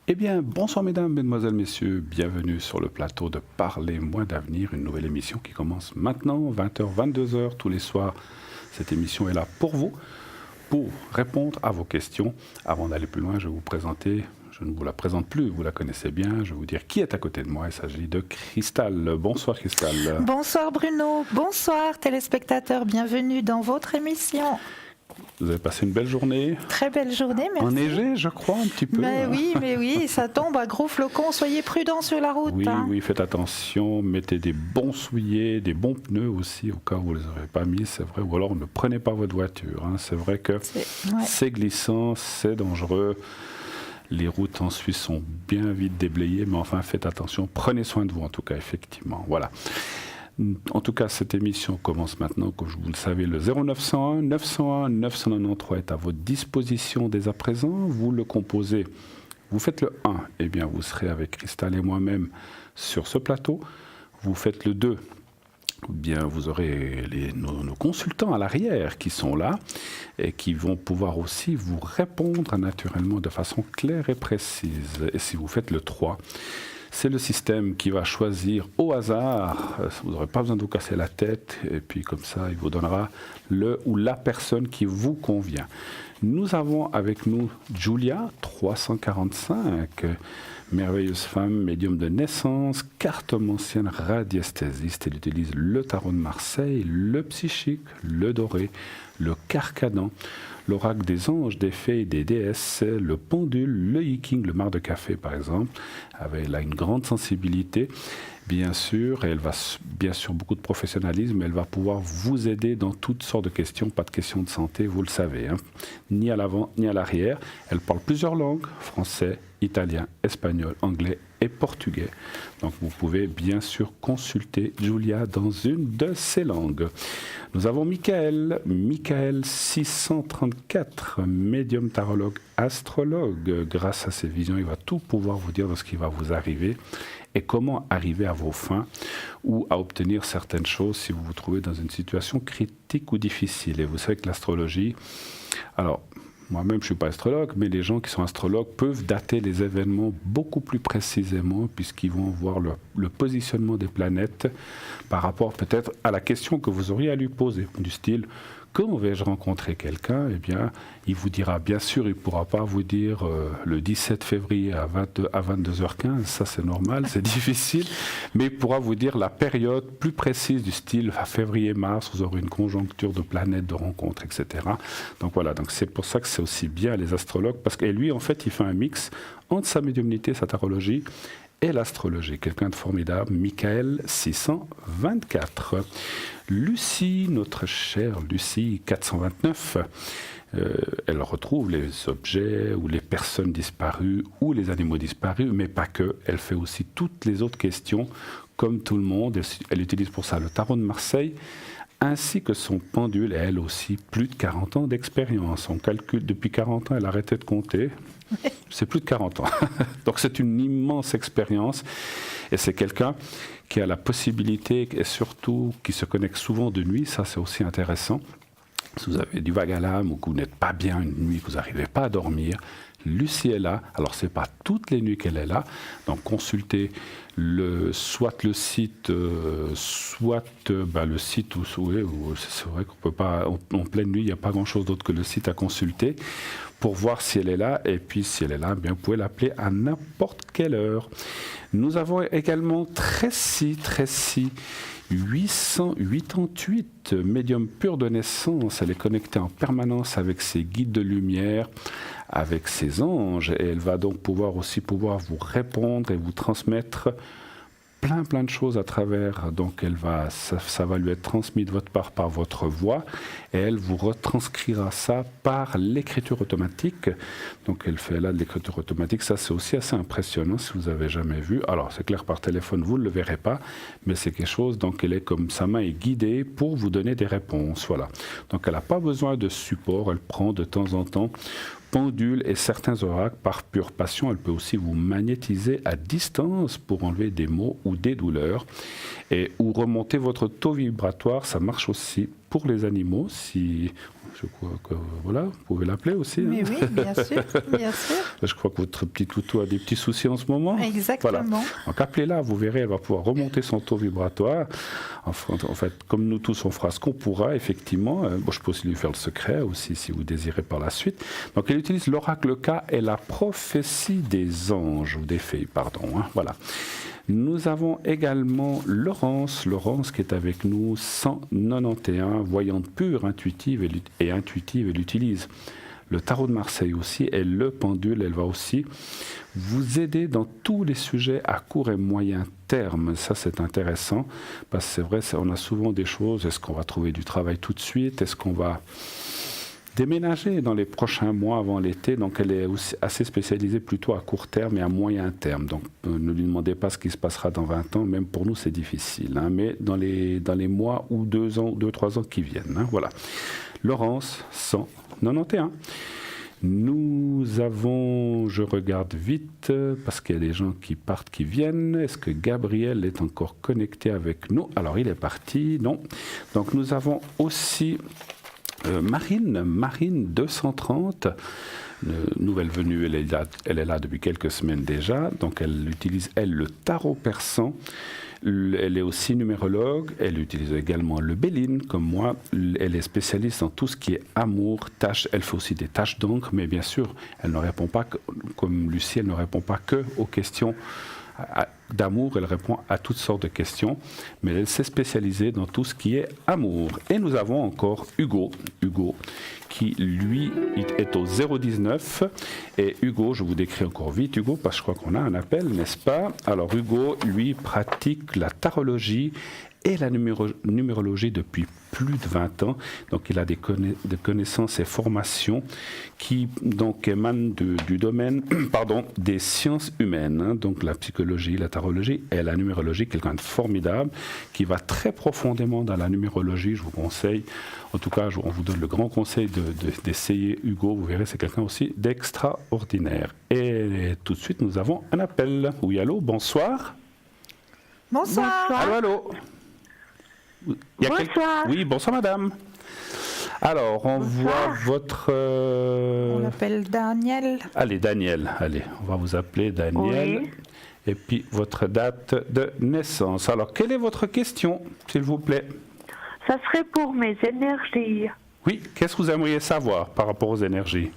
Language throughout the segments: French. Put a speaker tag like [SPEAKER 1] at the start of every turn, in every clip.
[SPEAKER 1] Eh bien, bonsoir mesdames, mesdemoiselles, messieurs, bienvenue sur le plateau de Parlez-moi d'avenir, une nouvelle émission qui commence maintenant, 20h, 22h, tous les soirs. Cette émission est là pour vous, pour répondre à vos questions. Avant d'aller plus loin, je vais vous présenter, je ne vous la présente plus, vous la connaissez bien, je vais vous dire qui est à côté de moi. Il s'agit de Cristal. Bonsoir Cristal.
[SPEAKER 2] Bonsoir Bruno, bonsoir téléspectateurs, bienvenue dans votre émission.
[SPEAKER 1] Vous avez passé une belle journée.
[SPEAKER 2] Très belle journée, merci.
[SPEAKER 1] Enneigé, je crois, un petit peu.
[SPEAKER 2] Mais oui, ça tombe à gros flocons, soyez prudents sur la route.
[SPEAKER 1] Oui, oui, faites attention, mettez des bons souliers, des bons pneus aussi, au cas où vous ne les aurez pas mis, c'est vrai, ou alors ne prenez pas votre voiture. Hein. C'est vrai que c'est glissant, c'est dangereux. Les routes en Suisse sont bien vite déblayées, mais enfin, faites attention, prenez soin de vous en tout cas, effectivement. Voilà. En tout cas, cette émission commence maintenant, comme vous le savez, le 0901 901 993 est à votre disposition dès à présent. Vous le composez, vous faites le 1, eh bien vous serez avec Cristal et moi-même sur ce plateau. Vous faites le 2, eh bien vous aurez nos consultants à l'arrière qui sont là et qui vont pouvoir aussi vous répondre naturellement de façon claire et précise. Et si vous faites le 3, c'est le système qui va choisir au hasard, vous n'aurez pas besoin de vous casser la tête, et puis comme ça, il vous donnera le ou la personne qui vous convient. Nous avons avec nous Julia, 345, merveilleuse femme, médium de naissance, cartomancienne radiesthésiste. Elle utilise le tarot de Marseille, le psychique, le doré, le carcadan, l'oracle des anges, des fées et des déesses, le pendule, le yiking, le marc de café par exemple. Elle a une grande sensibilité, bien sûr, et elle va bien sûr beaucoup de professionnalisme, elle va pouvoir vous aider dans toutes sortes de questions, pas de questions de santé, vous le savez, hein. Ni à l'avant ni à l'arrière. Elle parle plusieurs langues, français, italien, espagnol, anglais et portugais. Donc vous pouvez bien sûr consulter Julia dans une de ces langues. Nous avons Michael 634, médium tarologue, astrologue. Grâce à ses visions, il va tout pouvoir vous dire de ce qui va vous arriver et comment arriver à vos fins ou à obtenir certaines choses si vous vous trouvez dans une situation critique ou difficile. Et vous savez que l'astrologie, alors moi-même, je ne suis pas astrologue, mais les gens qui sont astrologues peuvent dater les événements beaucoup plus précisément puisqu'ils vont voir le positionnement des planètes par rapport peut-être à la question que vous auriez à lui poser, du style « Quand vais-je rencontrer quelqu'un ?» Eh bien, il vous dira, bien sûr, il ne pourra pas vous dire le 17 février à 22h15, ça c'est normal, c'est difficile, mais il pourra vous dire la période plus précise du style février-mars, vous aurez une conjoncture de planètes, de rencontres, etc. Donc voilà, donc c'est pour ça que c'est aussi bien les astrologues, parce que lui, en fait, il fait un mix entre sa médiumnité, sa tarologie, et l'astrologie. Quelqu'un de formidable, Michael 624. Lucie, notre chère Lucie 429, elle retrouve les objets ou les personnes disparues ou les animaux disparus, mais pas que. Elle fait aussi toutes les autres questions, comme tout le monde. Elle utilise pour ça le tarot de Marseille, ainsi que son pendule, et elle aussi, plus de 40 ans d'expérience. On calcule depuis 40 ans, elle a arrêté de compter. C'est plus de 40 ans. Donc c'est une immense expérience. Et c'est quelqu'un qui a la possibilité, et surtout qui se connecte souvent de nuit, ça c'est aussi intéressant. Si vous avez du vague à l'âme ou que vous n'êtes pas bien une nuit, que vous n'arrivez pas à dormir, Lucie est là. Alors, ce n'est pas toutes les nuits qu'elle est là. Donc, consultez soit le site, soit le site où c'est vrai qu'on peut pas, en pleine nuit, il n'y a pas grand-chose d'autre que le site à consulter pour voir si elle est là. Et puis, si elle est là, bien, vous pouvez l'appeler à n'importe quelle heure. Nous avons également Tracy 888, médium pur de naissance. Elle est connectée en permanence avec ses guides de lumière, avec ses anges, et elle va donc pouvoir vous répondre et vous transmettre plein de choses à travers. Donc ça va lui être transmis de votre part par votre voix, et elle vous retranscrira ça par l'écriture automatique. Donc elle fait là de l'écriture automatique. Ça c'est aussi assez impressionnant si vous avez jamais vu. Alors c'est clair, par téléphone vous ne le verrez pas, mais c'est quelque chose. Donc elle est comme sa main est guidée pour vous donner des réponses. Voilà. Donc elle n'a pas besoin de support. Elle prend de temps en temps pendule et certains oracles par pure passion. Elle peut aussi vous magnétiser à distance pour enlever des maux ou des douleurs ou remonter votre taux vibratoire. Ça marche aussi pour les animaux. Si Je crois que voilà, vous pouvez l'appeler aussi.
[SPEAKER 2] Mais
[SPEAKER 1] hein.
[SPEAKER 2] oui, bien sûr, bien sûr.
[SPEAKER 1] Je crois que votre petit toutou a des petits soucis en ce moment.
[SPEAKER 2] Exactement.
[SPEAKER 1] Voilà. Donc appelez-la, vous verrez, elle va pouvoir remonter son taux vibratoire. En fait, comme nous tous, on fera ce qu'on pourra, effectivement. Je peux aussi lui faire le secret aussi, si vous désirez par la suite. Donc elle utilise l'oracle K et la prophétie des anges, ou des fées, pardon. Voilà. Nous avons également Laurence qui est avec nous, 191, voyante pure, intuitive, et elle utilise le tarot de Marseille aussi, et le pendule, elle va aussi vous aider dans tous les sujets à court et moyen terme. Ça, c'est intéressant, parce que c'est vrai, on a souvent des choses, est-ce qu'on va trouver du travail tout de suite, est-ce qu'on va déménager dans les prochains mois avant l'été, donc elle est aussi assez spécialisée plutôt à court terme et à moyen terme. Donc ne lui demandez pas ce qui se passera dans 20 ans, même pour nous c'est difficile, hein, mais dans les mois ou 2 ans, 2-3 ans qui viennent. Hein, voilà. Laurence, 191. Nous avons, je regarde vite, parce qu'il y a des gens qui partent, qui viennent. Est-ce que Gabriel est encore connecté avec nous? Alors il est parti, non. Donc nous avons aussi Marine 230, nouvelle venue, elle est là depuis quelques semaines déjà, donc elle utilise le tarot persan, elle est aussi numérologue, elle utilise également le Béline comme moi, elle est spécialiste en tout ce qui est amour, tâches, elle fait aussi des tâches d'encre, mais bien sûr elle ne répond pas, comme Lucie, elle ne répond pas que aux questions d'amour, elle répond à toutes sortes de questions, mais elle s'est spécialisée dans tout ce qui est amour. Et nous avons encore Hugo qui lui est au 019, et Hugo, je vous décris encore vite Hugo, parce que je crois qu'on a un appel, n'est-ce pas? Alors Hugo, lui, pratique la tarologie et la numérologie depuis plus de 20 ans. Donc il a des connaissances et formations qui donc émanent du domaine des sciences humaines. Hein. Donc la psychologie, la tarologie et la numérologie, quelqu'un de formidable qui va très profondément dans la numérologie. Je vous conseille, en tout cas on vous donne le grand conseil d'essayer Hugo. Vous verrez, c'est quelqu'un aussi d'extraordinaire. Et tout de suite nous avons un appel. Oui, allô, bonsoir.
[SPEAKER 2] Bonsoir.
[SPEAKER 1] Allô.
[SPEAKER 3] Bonsoir.
[SPEAKER 1] Oui, bonsoir madame. Alors, on voit votre...
[SPEAKER 2] On l'appelle Daniel.
[SPEAKER 1] Allez, Daniel, on va vous appeler Daniel.
[SPEAKER 3] Oui.
[SPEAKER 1] Et puis, votre date de naissance. Alors, quelle est votre question, s'il vous plaît?
[SPEAKER 3] Ça serait pour mes énergies.
[SPEAKER 1] Oui, qu'est-ce que vous aimeriez savoir par rapport aux énergies?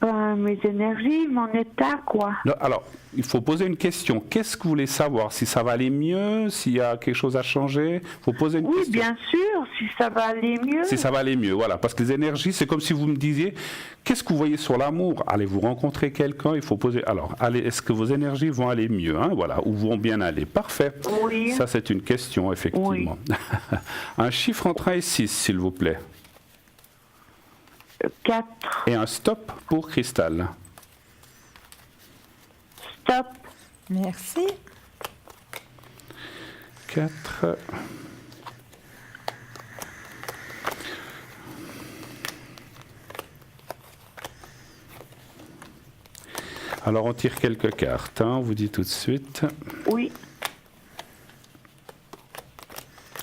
[SPEAKER 3] Mes énergies, mon état, quoi.
[SPEAKER 1] Non, alors, il faut poser une question. Qu'est-ce que vous voulez savoir? Si ça va aller mieux? S'il y a quelque chose à changer? Il faut poser une question.
[SPEAKER 3] Oui, bien sûr, si ça va aller mieux.
[SPEAKER 1] Si ça va aller mieux, voilà. Parce que les énergies, c'est comme si vous me disiez, qu'est-ce que vous voyez sur l'amour? Allez-vous rencontrer quelqu'un? Il faut poser... Alors, est-ce que vos énergies vont aller mieux, hein? Voilà, ou vont bien aller? Parfait.
[SPEAKER 3] Oui.
[SPEAKER 1] Ça, c'est une question, effectivement.
[SPEAKER 3] Oui.
[SPEAKER 1] Un chiffre entre 1 et 6, s'il vous plaît.
[SPEAKER 3] 4.
[SPEAKER 1] Et un stop pour Cristal.
[SPEAKER 3] Stop.
[SPEAKER 2] Merci.
[SPEAKER 1] 4. Alors, on tire quelques cartes, hein, on vous dit tout de suite.
[SPEAKER 3] Oui.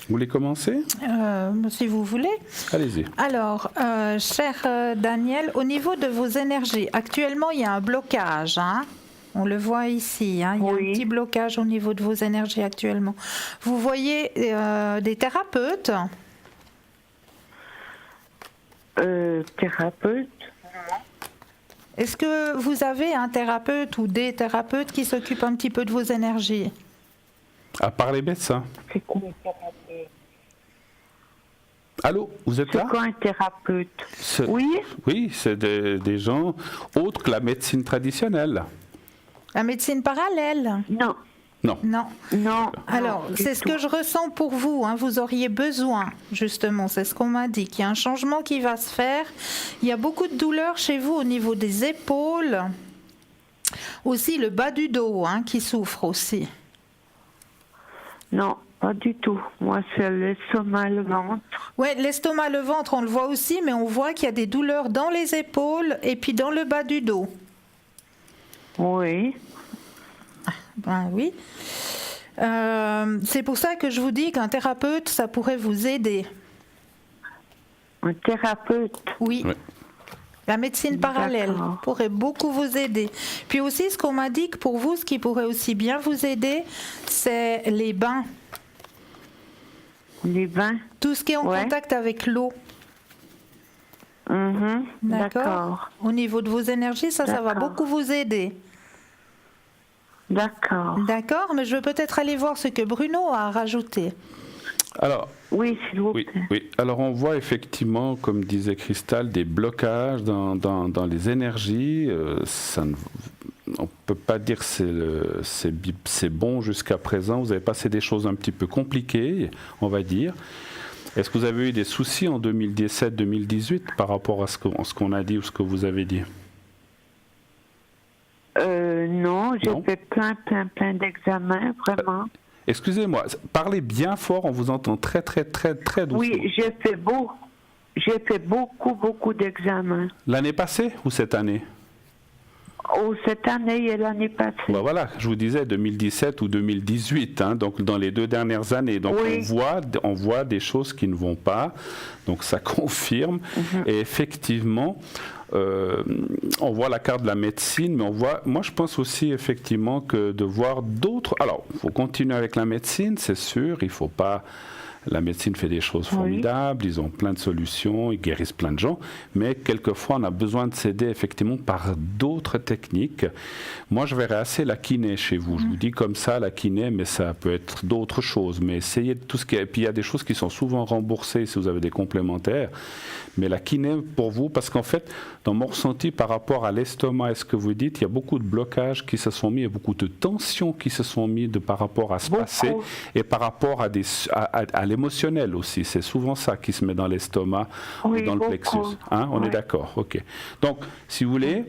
[SPEAKER 1] Vous voulez commencer?
[SPEAKER 2] Si vous voulez.
[SPEAKER 1] Allez-y.
[SPEAKER 2] Alors, cher Daniel, au niveau de vos énergies, actuellement, il y a un blocage. Hein. On le voit ici. Hein. Il y a un petit blocage au niveau de vos énergies actuellement. Vous voyez des thérapeutes?
[SPEAKER 3] Thérapeute?
[SPEAKER 2] Est-ce que vous avez un thérapeute ou des thérapeutes qui s'occupent un petit peu de vos énergies?
[SPEAKER 1] À part les médecins.
[SPEAKER 3] C'est quoi un thérapeute?
[SPEAKER 1] Allô, vous êtes là?
[SPEAKER 3] C'est quoi un thérapeute? Oui.
[SPEAKER 1] Oui, c'est des gens autres que la médecine traditionnelle.
[SPEAKER 2] La médecine parallèle?
[SPEAKER 3] Non.
[SPEAKER 1] Non.
[SPEAKER 2] Non.
[SPEAKER 3] Non.
[SPEAKER 2] Alors, c'est ce que je ressens pour vous. Hein. Vous auriez besoin, justement, c'est ce qu'on m'a dit, qu'il y a un changement qui va se faire. Il y a beaucoup de douleurs chez vous au niveau des épaules. Aussi le bas du dos hein, qui souffre aussi.
[SPEAKER 3] Non, pas du tout. Moi, c'est l'estomac, le ventre.
[SPEAKER 2] Oui, l'estomac, le ventre, on le voit aussi, mais on voit qu'il y a des douleurs dans les épaules et puis dans le bas du dos.
[SPEAKER 3] Oui.
[SPEAKER 2] Ben oui. C'est pour ça que je vous dis qu'un thérapeute, ça pourrait vous aider.
[SPEAKER 3] Un thérapeute.
[SPEAKER 2] Oui.
[SPEAKER 1] Oui.
[SPEAKER 2] La médecine parallèle
[SPEAKER 3] D'accord.
[SPEAKER 2] pourrait beaucoup vous aider. Puis aussi, ce qu'on m'a dit que pour vous, ce qui pourrait aussi bien vous aider, c'est les bains.
[SPEAKER 3] Les bains.
[SPEAKER 2] Tout ce qui est en
[SPEAKER 3] Ouais.
[SPEAKER 2] contact avec l'eau.
[SPEAKER 3] Mhm.
[SPEAKER 2] D'accord.
[SPEAKER 3] D'accord.
[SPEAKER 2] Au niveau de vos énergies, ça va
[SPEAKER 3] D'accord.
[SPEAKER 2] beaucoup vous aider.
[SPEAKER 3] D'accord.
[SPEAKER 2] D'accord, mais je vais peut-être aller voir ce que Bruno a rajouté.
[SPEAKER 1] Alors,
[SPEAKER 3] Oui, s'il vous
[SPEAKER 1] oui,
[SPEAKER 3] plaît.
[SPEAKER 1] oui. Alors on voit effectivement, comme disait Cristal, des blocages dans les énergies. On ne peut pas dire que c'est bon jusqu'à présent. Vous avez passé des choses un petit peu compliquées, on va dire. Est-ce que vous avez eu des soucis en 2017-2018 par rapport à ce qu'on a dit ou ce que vous avez dit?
[SPEAKER 3] Non, j'ai
[SPEAKER 1] Non.
[SPEAKER 3] fait plein d'examens, vraiment.
[SPEAKER 1] Excusez-moi, parlez bien fort, on vous entend très doucement.
[SPEAKER 3] Oui, j'ai fait beaucoup d'examens.
[SPEAKER 1] L'année passée ou cette année?
[SPEAKER 3] Oh, cette année et l'année passée.
[SPEAKER 1] Ben voilà, je vous disais 2017 ou 2018, hein, donc dans les 2 dernières années. Donc
[SPEAKER 3] Oui.
[SPEAKER 1] on voit des choses qui ne vont pas, donc ça confirme. Et effectivement, on voit la carte de la médecine, mais moi je pense aussi effectivement que de voir d'autres. Alors, il faut continuer avec la médecine, c'est sûr, il ne faut pas. La médecine fait des choses formidables, ils ont plein de solutions, ils guérissent plein de gens, mais quelquefois on a besoin de s'aider effectivement par d'autres techniques. Moi je verrais assez la kiné chez vous, je vous dis comme ça la kiné, mais ça peut être d'autres choses, mais essayez de tout ce qui est... Et puis il y a des choses qui sont souvent remboursées si vous avez des complémentaires, mais la kiné pour vous, parce qu'en fait dans mon ressenti par rapport à l'estomac et ce que vous dites, il y a beaucoup de blocages qui se sont mis, il y a beaucoup de tensions qui se sont mis par rapport à ce passé et par rapport à l'émotionnel aussi. C'est souvent ça qui se met dans l'estomac ou dans le plexus. Hein, on est d'accord, ok. Donc, si vous voulez,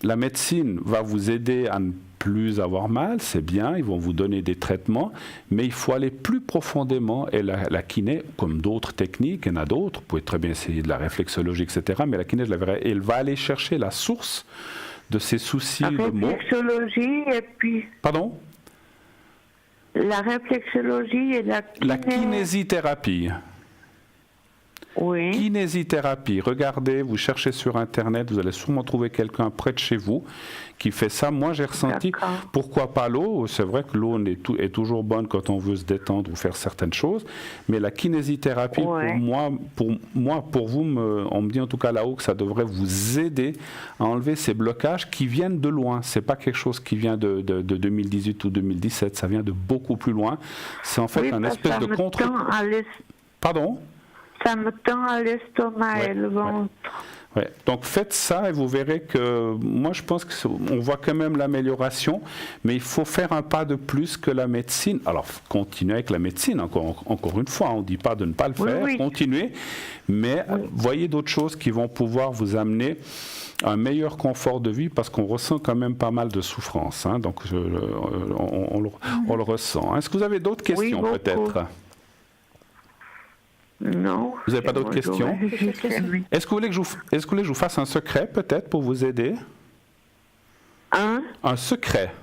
[SPEAKER 1] la médecine va vous aider à ne plus avoir mal, c'est bien, ils vont vous donner des traitements, mais il faut aller plus profondément. Et la kiné, comme d'autres techniques, il y en a d'autres, vous pouvez très bien essayer de la réflexologie, etc., mais la kiné, je la verrai, elle va aller chercher la source de ces soucis
[SPEAKER 3] La
[SPEAKER 1] de mots.
[SPEAKER 3] réflexologie et puis...
[SPEAKER 1] Pardon?
[SPEAKER 3] La réflexologie et
[SPEAKER 1] La kinésithérapie.
[SPEAKER 3] Oui.
[SPEAKER 1] Kinésithérapie. Regardez, vous cherchez sur Internet, vous allez sûrement trouver quelqu'un près de chez vous qui fait ça. Moi, j'ai ressenti, pourquoi pas l'eau? C'est vrai que l'eau est toujours bonne quand on veut se détendre ou faire certaines choses, mais la kinésithérapie, pour vous, on me dit en tout cas là-haut que ça devrait vous aider à enlever ces blocages qui viennent de loin. C'est pas quelque chose qui vient de 2018 ou 2017, ça vient de beaucoup plus loin. C'est en fait un espèce de contre... Pardon?
[SPEAKER 3] Ça me tend à l'estomac et le ventre.
[SPEAKER 1] Ouais. Donc faites ça et vous verrez que moi je pense qu'on voit quand même l'amélioration, mais il faut faire un pas de plus que la médecine. Alors continuez avec la médecine, encore une fois, on ne dit pas de ne pas le faire, continuez, mais voyez d'autres choses qui vont pouvoir vous amener un meilleur confort de vie parce qu'on ressent quand même pas mal de souffrance. Hein, donc on le ressent. Est-ce que vous avez d'autres questions peut-être ?
[SPEAKER 3] Non.
[SPEAKER 1] Vous n'avez pas d'autres questions? Est-ce que vous voulez que je vous fasse un secret peut-être pour vous aider? Un secret.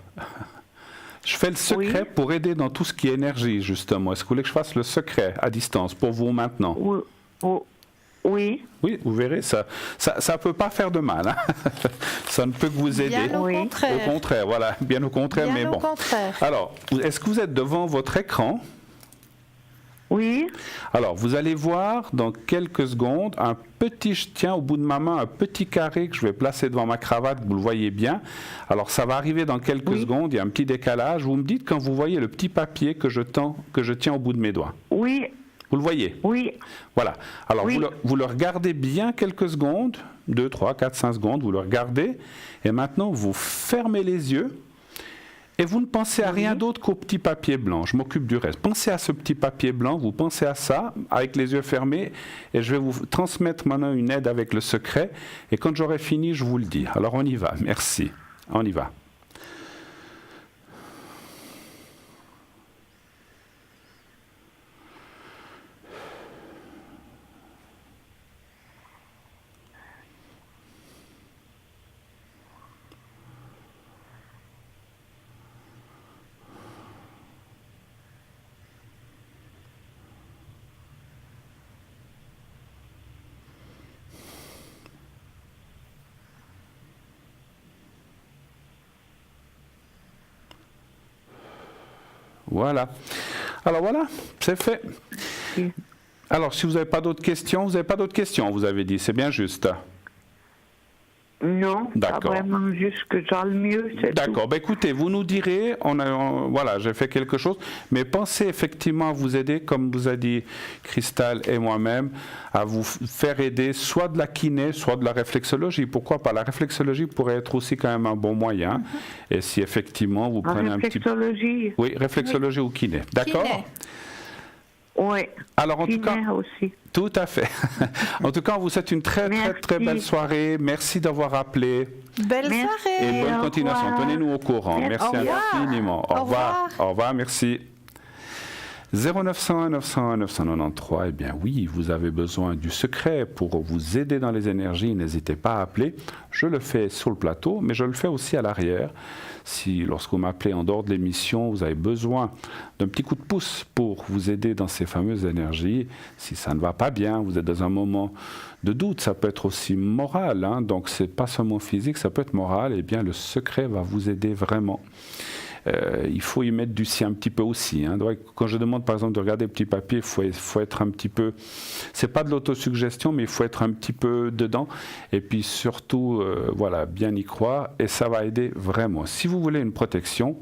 [SPEAKER 1] Je fais le secret pour aider dans tout ce qui est énergie justement. Est-ce que vous voulez que je fasse le secret à distance pour vous maintenant?
[SPEAKER 3] Oui.
[SPEAKER 1] Oui, vous verrez, ça peut pas faire de mal. Hein. Ça ne peut que vous aider.
[SPEAKER 2] Bien au contraire.
[SPEAKER 1] Au contraire, voilà, bien au contraire.
[SPEAKER 2] Bien
[SPEAKER 1] mais
[SPEAKER 2] au
[SPEAKER 1] bon.
[SPEAKER 2] contraire.
[SPEAKER 1] Alors, est-ce que vous êtes devant votre écran?
[SPEAKER 3] Oui.
[SPEAKER 1] Alors, vous allez voir dans quelques secondes je tiens au bout de ma main un petit carré que je vais placer devant ma cravate, vous le voyez bien. Alors, ça va arriver dans quelques secondes, il y a un petit décalage. Vous me dites quand vous voyez le petit papier que je tiens au bout de mes doigts.
[SPEAKER 3] Oui.
[SPEAKER 1] Vous le voyez?
[SPEAKER 3] Oui.
[SPEAKER 1] Voilà. Alors, vous le regardez bien quelques secondes, 2, 3, 4, 5 secondes, vous le regardez, et maintenant, vous fermez les yeux. Et vous ne pensez à rien d'autre qu'au petit papier blanc. Je m'occupe du reste. Pensez à ce petit papier blanc, vous pensez à ça, avec les yeux fermés, et je vais vous transmettre maintenant une aide avec le secret. Et quand j'aurai fini, je vous le dis. Alors on y va. Merci. On y va. Voilà. Alors voilà, c'est fait.
[SPEAKER 3] Oui.
[SPEAKER 1] Alors, si vous n'avez pas d'autres questions, vous avez dit, c'est bien juste.
[SPEAKER 3] Non, pas
[SPEAKER 1] D'accord.
[SPEAKER 3] vraiment, juste que j'aille mieux, c'est tout.
[SPEAKER 1] D'accord. Ben, écoutez, vous nous direz, voilà, j'ai fait quelque chose, mais pensez effectivement à vous aider, comme vous a dit Cristal et moi-même, à vous faire aider soit de la kiné, soit de la réflexologie. Pourquoi pas? La réflexologie pourrait être aussi quand même un bon moyen. Et si effectivement vous
[SPEAKER 3] En
[SPEAKER 1] prenez un petit peu...
[SPEAKER 3] réflexologie,
[SPEAKER 1] Oui, réflexologie ou kiné. D'accord?
[SPEAKER 2] Kiné.
[SPEAKER 3] oui.
[SPEAKER 1] Alors en tout cas...
[SPEAKER 3] Kiné aussi.
[SPEAKER 1] Tout à fait. En tout cas, on vous souhaite une très
[SPEAKER 3] Merci.
[SPEAKER 1] belle soirée. Merci d'avoir appelé
[SPEAKER 2] Belle
[SPEAKER 3] Merci.
[SPEAKER 2] soirée.
[SPEAKER 1] et bonne
[SPEAKER 3] au
[SPEAKER 1] continuation.
[SPEAKER 3] revoir.
[SPEAKER 1] Tenez-nous au courant.
[SPEAKER 3] Merci.
[SPEAKER 1] Merci
[SPEAKER 2] Au revoir.
[SPEAKER 1] infiniment.
[SPEAKER 2] Au revoir.
[SPEAKER 1] Au revoir, merci. 0901 901 993, eh bien oui, vous avez besoin du secret pour vous aider dans les énergies, n'hésitez pas à appeler. Je le fais sur le plateau, mais je le fais aussi à l'arrière. Si, lorsque vous m'appelez en dehors de l'émission, vous avez besoin d'un petit coup de pouce pour vous aider dans ces fameuses énergies, si ça ne va pas bien, vous êtes dans un moment de doute, ça peut être aussi moral, hein, donc c'est pas seulement physique, ça peut être moral, eh bien le secret va vous aider vraiment. Il faut y mettre du sien un petit peu aussi. Hein. Donc, quand je demande par exemple de regarder le petit papier, il faut être un petit peu... C'est pas de l'autosuggestion, mais il faut être un petit peu dedans. Et puis surtout, voilà, bien y croire. Et ça va aider vraiment. Si vous voulez une protection,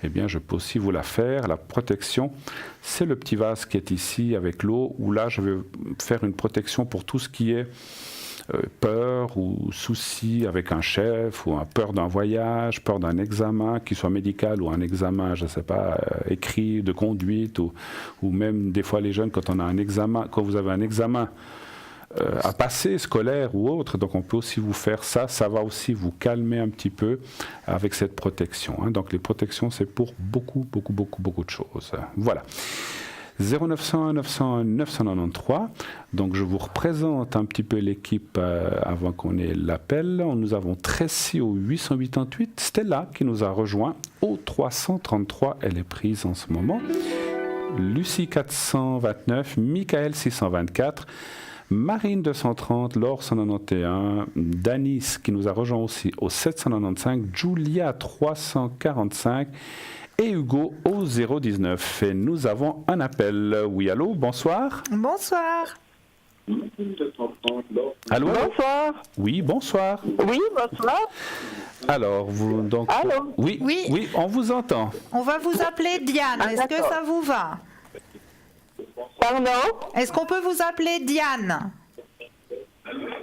[SPEAKER 1] eh bien je peux aussi vous la faire. La protection, c'est le petit vase qui est ici avec l'eau, où là je vais faire une protection pour tout ce qui est peur ou souci avec un chef, ou peur d'un voyage, peur d'un examen, qu'il soit médical ou un examen, je ne sais pas, écrit, de conduite, ou même des fois les jeunes, quand on a un examen, quand vous avez un examen à passer, scolaire ou autre, donc on peut aussi vous faire ça, ça va aussi vous calmer un petit peu avec cette protection. Hein. Donc les protections, c'est pour beaucoup de choses. Voilà. 0901 901 993. Donc je vous représente un petit peu l'équipe avant qu'on ait l'appel. Nous avons Tracy au 888, Stella qui nous a rejoint au 333, elle est prise en ce moment. Lucie 429, Michael 624, Marine 230, Laure 191, Danis qui nous a rejoint aussi au 795, Julia 345 et Hugo au 019. Et nous avons un appel. Oui, allô, bonsoir.
[SPEAKER 2] Bonsoir.
[SPEAKER 1] Allô?
[SPEAKER 3] Bonsoir.
[SPEAKER 1] Oui, bonsoir.
[SPEAKER 3] Oui, bonsoir.
[SPEAKER 1] Alors, vous donc...
[SPEAKER 3] Allô?
[SPEAKER 1] Oui,
[SPEAKER 2] Oui.
[SPEAKER 1] oui, on vous entend.
[SPEAKER 2] On va vous appeler Diane.
[SPEAKER 3] Ah,
[SPEAKER 2] Est-ce que
[SPEAKER 3] d'accord.
[SPEAKER 2] ça vous va?
[SPEAKER 3] Pardon?
[SPEAKER 2] Est-ce qu'on peut vous appeler Diane?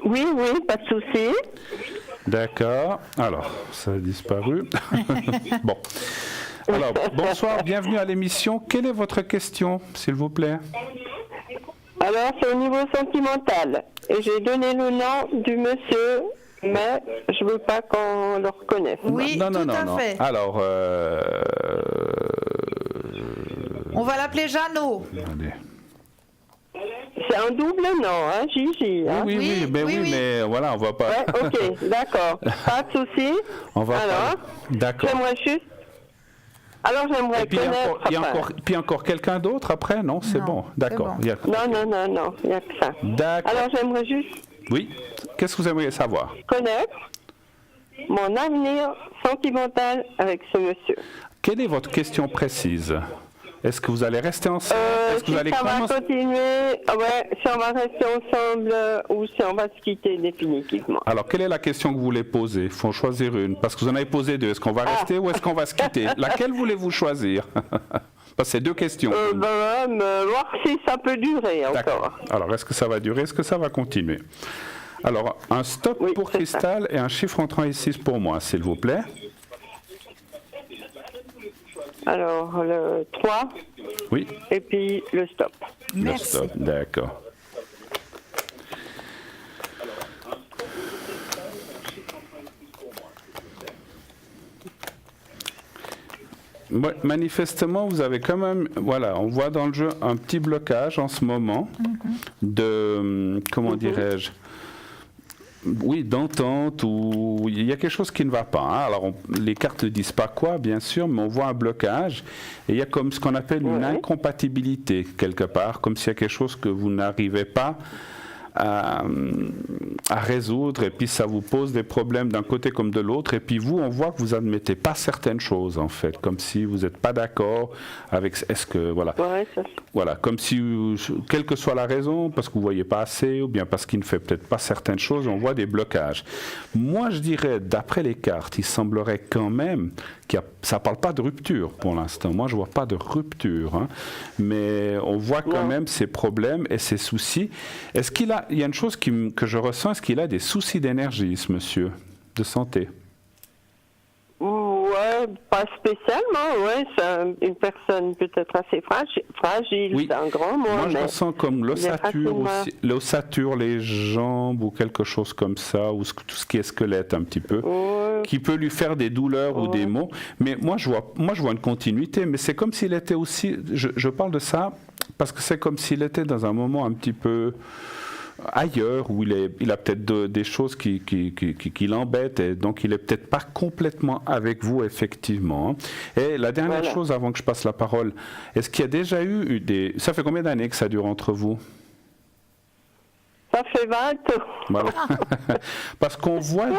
[SPEAKER 3] Oui, pas de souci.
[SPEAKER 1] D'accord. Alors, ça a disparu. Bon. Alors, bonsoir, bienvenue à l'émission. Quelle est votre question, s'il vous plaît?
[SPEAKER 3] Alors, c'est au niveau sentimental. Et j'ai donné le nom du monsieur, mais je veux pas qu'on le reconnaisse.
[SPEAKER 2] Oui,
[SPEAKER 1] non,
[SPEAKER 2] tout à fait.
[SPEAKER 1] Alors,
[SPEAKER 2] On va l'appeler Jeannot.
[SPEAKER 1] attendez.
[SPEAKER 3] C'est un double nom, hein, Gigi. Hein?
[SPEAKER 1] Oui,
[SPEAKER 2] Oui, oui.
[SPEAKER 1] mais voilà, on va pas...
[SPEAKER 3] Ouais, ok, d'accord. Pas de souci.
[SPEAKER 1] On va
[SPEAKER 3] Alors,
[SPEAKER 1] pas... D'accord.
[SPEAKER 3] j'aimerais juste... Alors, j'aimerais
[SPEAKER 1] Et puis,
[SPEAKER 3] connaître...
[SPEAKER 1] puis encore quelqu'un d'autre après? Non, c'est
[SPEAKER 2] Non,
[SPEAKER 1] bon.
[SPEAKER 2] c'est
[SPEAKER 1] D'accord.
[SPEAKER 2] bon.
[SPEAKER 1] Il y a-
[SPEAKER 3] Non, il n'y a que ça.
[SPEAKER 1] D'accord.
[SPEAKER 3] Alors, j'aimerais juste
[SPEAKER 1] Oui. Qu'est-ce que vous aimeriez savoir?
[SPEAKER 3] connaître mon avenir sentimental avec ce monsieur.
[SPEAKER 1] Quelle est votre question précise? Est-ce que vous allez rester ensemble? Est-ce que
[SPEAKER 3] Si
[SPEAKER 1] vous allez
[SPEAKER 3] ça va
[SPEAKER 1] commencer?
[SPEAKER 3] continuer, ouais, si on va rester ensemble ou si on va se quitter définitivement.
[SPEAKER 1] Alors, quelle est la question que vous voulez poser? Il faut en choisir une. Parce que vous en avez posé deux. Est-ce qu'on va rester ou est-ce qu'on va se quitter? Laquelle voulez-vous choisir? Parce que c'est deux questions.
[SPEAKER 3] Voir si ça peut durer
[SPEAKER 1] D'accord.
[SPEAKER 3] encore.
[SPEAKER 1] Alors, est-ce que ça va durer? Est-ce que ça va continuer? Alors, un stop
[SPEAKER 3] Oui,
[SPEAKER 1] pour
[SPEAKER 3] c'est
[SPEAKER 1] Cristal et un chiffre entrant ici pour moi, s'il vous plaît.
[SPEAKER 3] Alors, le 3
[SPEAKER 1] Oui,
[SPEAKER 3] et puis le stop.
[SPEAKER 1] le
[SPEAKER 2] Merci.
[SPEAKER 1] stop. D'accord. Ouais, manifestement, vous avez quand même, voilà, on voit dans le jeu un petit blocage en ce moment de, comment dirais-je, oui, d'entente, ou il y a quelque chose qui ne va pas. Hein. Alors, les cartes ne disent pas quoi, bien sûr, mais on voit un blocage, et il y a comme ce qu'on appelle une
[SPEAKER 3] Ouais.
[SPEAKER 1] incompatibilité, quelque part, comme s'il y a quelque chose que vous n'arrivez pas à résoudre, et puis ça vous pose des problèmes d'un côté comme de l'autre, et puis vous, on voit que vous admettez pas certaines choses en fait, comme si vous n'êtes pas d'accord avec, est-ce que, voilà,
[SPEAKER 3] Ouais, ça,
[SPEAKER 1] voilà, comme si, quelle que soit la raison, parce que vous voyez pas assez, ou bien parce qu'il ne fait peut-être pas certaines choses, on voit des blocages. Moi, je dirais, d'après les cartes, il semblerait quand même ça parle pas de rupture pour l'instant. Moi, je vois pas de rupture, hein, mais on voit quand même ces problèmes et ces soucis. Est-ce il y a une chose que je ressens, est-ce qu'il a des soucis d'énergie, ce monsieur, de santé?
[SPEAKER 3] ouais, pas spécialement, ouais, c'est une personne peut-être assez fragile,
[SPEAKER 1] Oui.
[SPEAKER 3] c'est un grand mot.
[SPEAKER 1] Moi, je ressens comme l'ossature
[SPEAKER 3] facilement...
[SPEAKER 1] aussi, l'ossature, les jambes ou quelque chose comme ça, ou tout ce qui est squelette un petit peu, qui peut lui faire des douleurs ou des maux. Mais moi, je vois une continuité, mais c'est comme s'il était aussi, je parle de ça parce que c'est comme s'il était dans un moment un petit peu ailleurs, où il a peut-être des choses qui l'embêtent, et donc il est peut-être pas complètement avec vous, effectivement. Et la dernière chose, avant que je passe la parole, est-ce qu'il y a déjà eu ça fait combien d'années que ça dure entre vous?
[SPEAKER 3] Ça fait 20 ans.
[SPEAKER 1] Voilà. Parce qu'on voit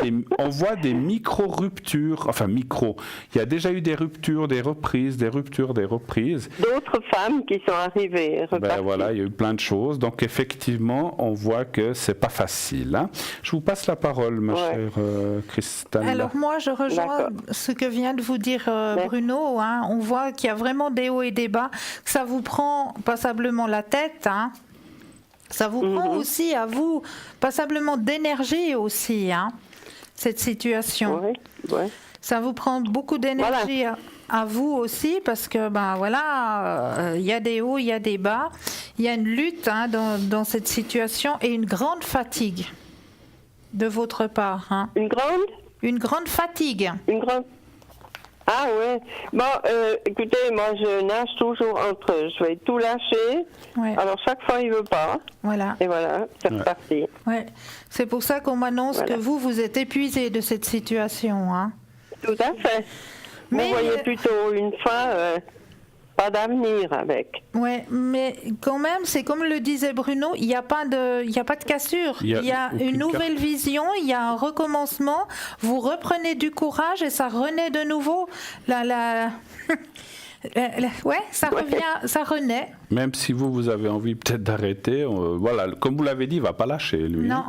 [SPEAKER 1] des micro-ruptures, enfin micro. Il y a déjà eu des ruptures, des reprises, des ruptures, des reprises.
[SPEAKER 3] D'autres femmes qui sont arrivées.
[SPEAKER 1] Ben voilà, il y a eu plein de choses. Donc effectivement, on voit que c'est pas facile, hein. Je vous passe la parole, ma chère Christelle.
[SPEAKER 2] Alors moi, je rejoins ce que vient de vous dire Bruno, hein. On voit qu'il y a vraiment des hauts et des bas. Ça vous prend passablement la tête, hein. Ça vous prend aussi à vous passablement d'énergie aussi, hein, cette situation. Ça vous prend beaucoup d'énergie à vous aussi, parce que il y a des hauts, il y a des bas, il y a une lutte, hein, dans cette situation, et une grande fatigue de votre part, hein. Une grande fatigue.
[SPEAKER 3] Ah ouais. Bon, écoutez, moi je nage toujours entre eux. Je vais tout lâcher. Alors chaque fois il veut pas.
[SPEAKER 2] Voilà.
[SPEAKER 3] Et voilà, c'est reparti.
[SPEAKER 2] Ouais. C'est pour ça qu'on m'annonce que vous êtes épuisé de cette situation, hein.
[SPEAKER 3] Tout à fait. Mais vous voyez plutôt une fin, pas d'avenir avec.
[SPEAKER 2] Ouais, mais quand même, c'est comme le disait Bruno, il n'y a pas de cassure. Il y a une nouvelle vision, il y a un recommencement. Vous reprenez du courage et ça renaît de nouveau. Ça revient, ça renaît.
[SPEAKER 1] Même si vous avez envie peut-être d'arrêter, voilà, comme vous l'avez dit, il va pas lâcher, lui.
[SPEAKER 2] Non.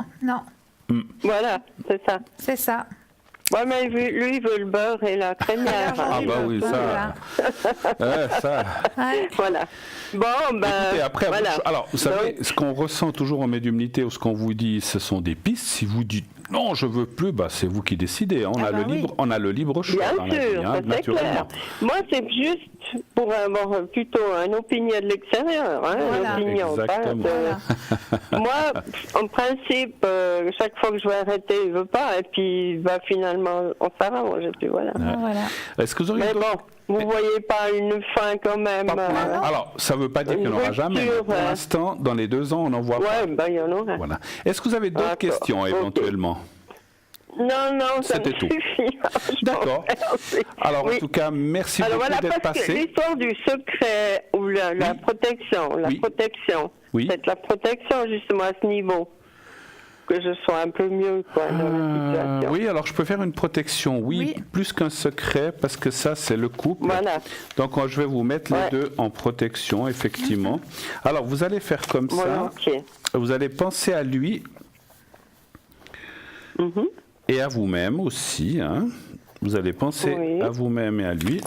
[SPEAKER 3] Voilà, c'est ça.
[SPEAKER 2] C'est ça.
[SPEAKER 3] Ouais, mais lui, il veut le beurre et la crémière.
[SPEAKER 1] Ah bah oui, ça. Ça.
[SPEAKER 3] Voilà. Bon,
[SPEAKER 1] écoutez, après,
[SPEAKER 3] voilà.
[SPEAKER 1] Alors, vous savez, ce qu'on ressent toujours en médiumnité, ou ce qu'on vous dit, ce sont des pistes. Si vous dites non, je veux plus, c'est vous qui décidez. On a le libre choix.
[SPEAKER 3] Bien sûr,
[SPEAKER 1] la vie,
[SPEAKER 3] c'est clair. Moi, c'est juste pour avoir plutôt une opinion de l'extérieur, hein, une opinion. Moi, en principe, chaque fois que je vais arrêter, il veut pas, et puis finalement, on s'arrange, et puis voilà.
[SPEAKER 1] Est-ce que vous auriez
[SPEAKER 3] vous voyez pas une fin quand même?
[SPEAKER 1] Alors, ça ne veut pas dire qu'il n'y en aura jamais. Mais pour l'instant, dans les 2 ans, on en voit pas.
[SPEAKER 3] Il y en aura.
[SPEAKER 1] Voilà. Est-ce que vous avez d'autres questions, éventuellement?
[SPEAKER 3] Non,
[SPEAKER 1] c'était tout. D'accord. Alors, en tout cas, merci beaucoup d'être passé.
[SPEAKER 3] L'histoire du secret ou la protection, c'est la protection justement à ce niveau. Que je sois un peu mieux dans la situation.
[SPEAKER 1] Oui, alors je peux faire une protection, plus qu'un secret, parce que ça, c'est le couple.
[SPEAKER 3] Voilà.
[SPEAKER 1] Donc, je vais vous mettre les deux en protection, effectivement. Alors, vous allez faire comme ça. Vous allez penser à lui et à vous-même aussi. Hein. Vous allez penser à vous-même et à lui.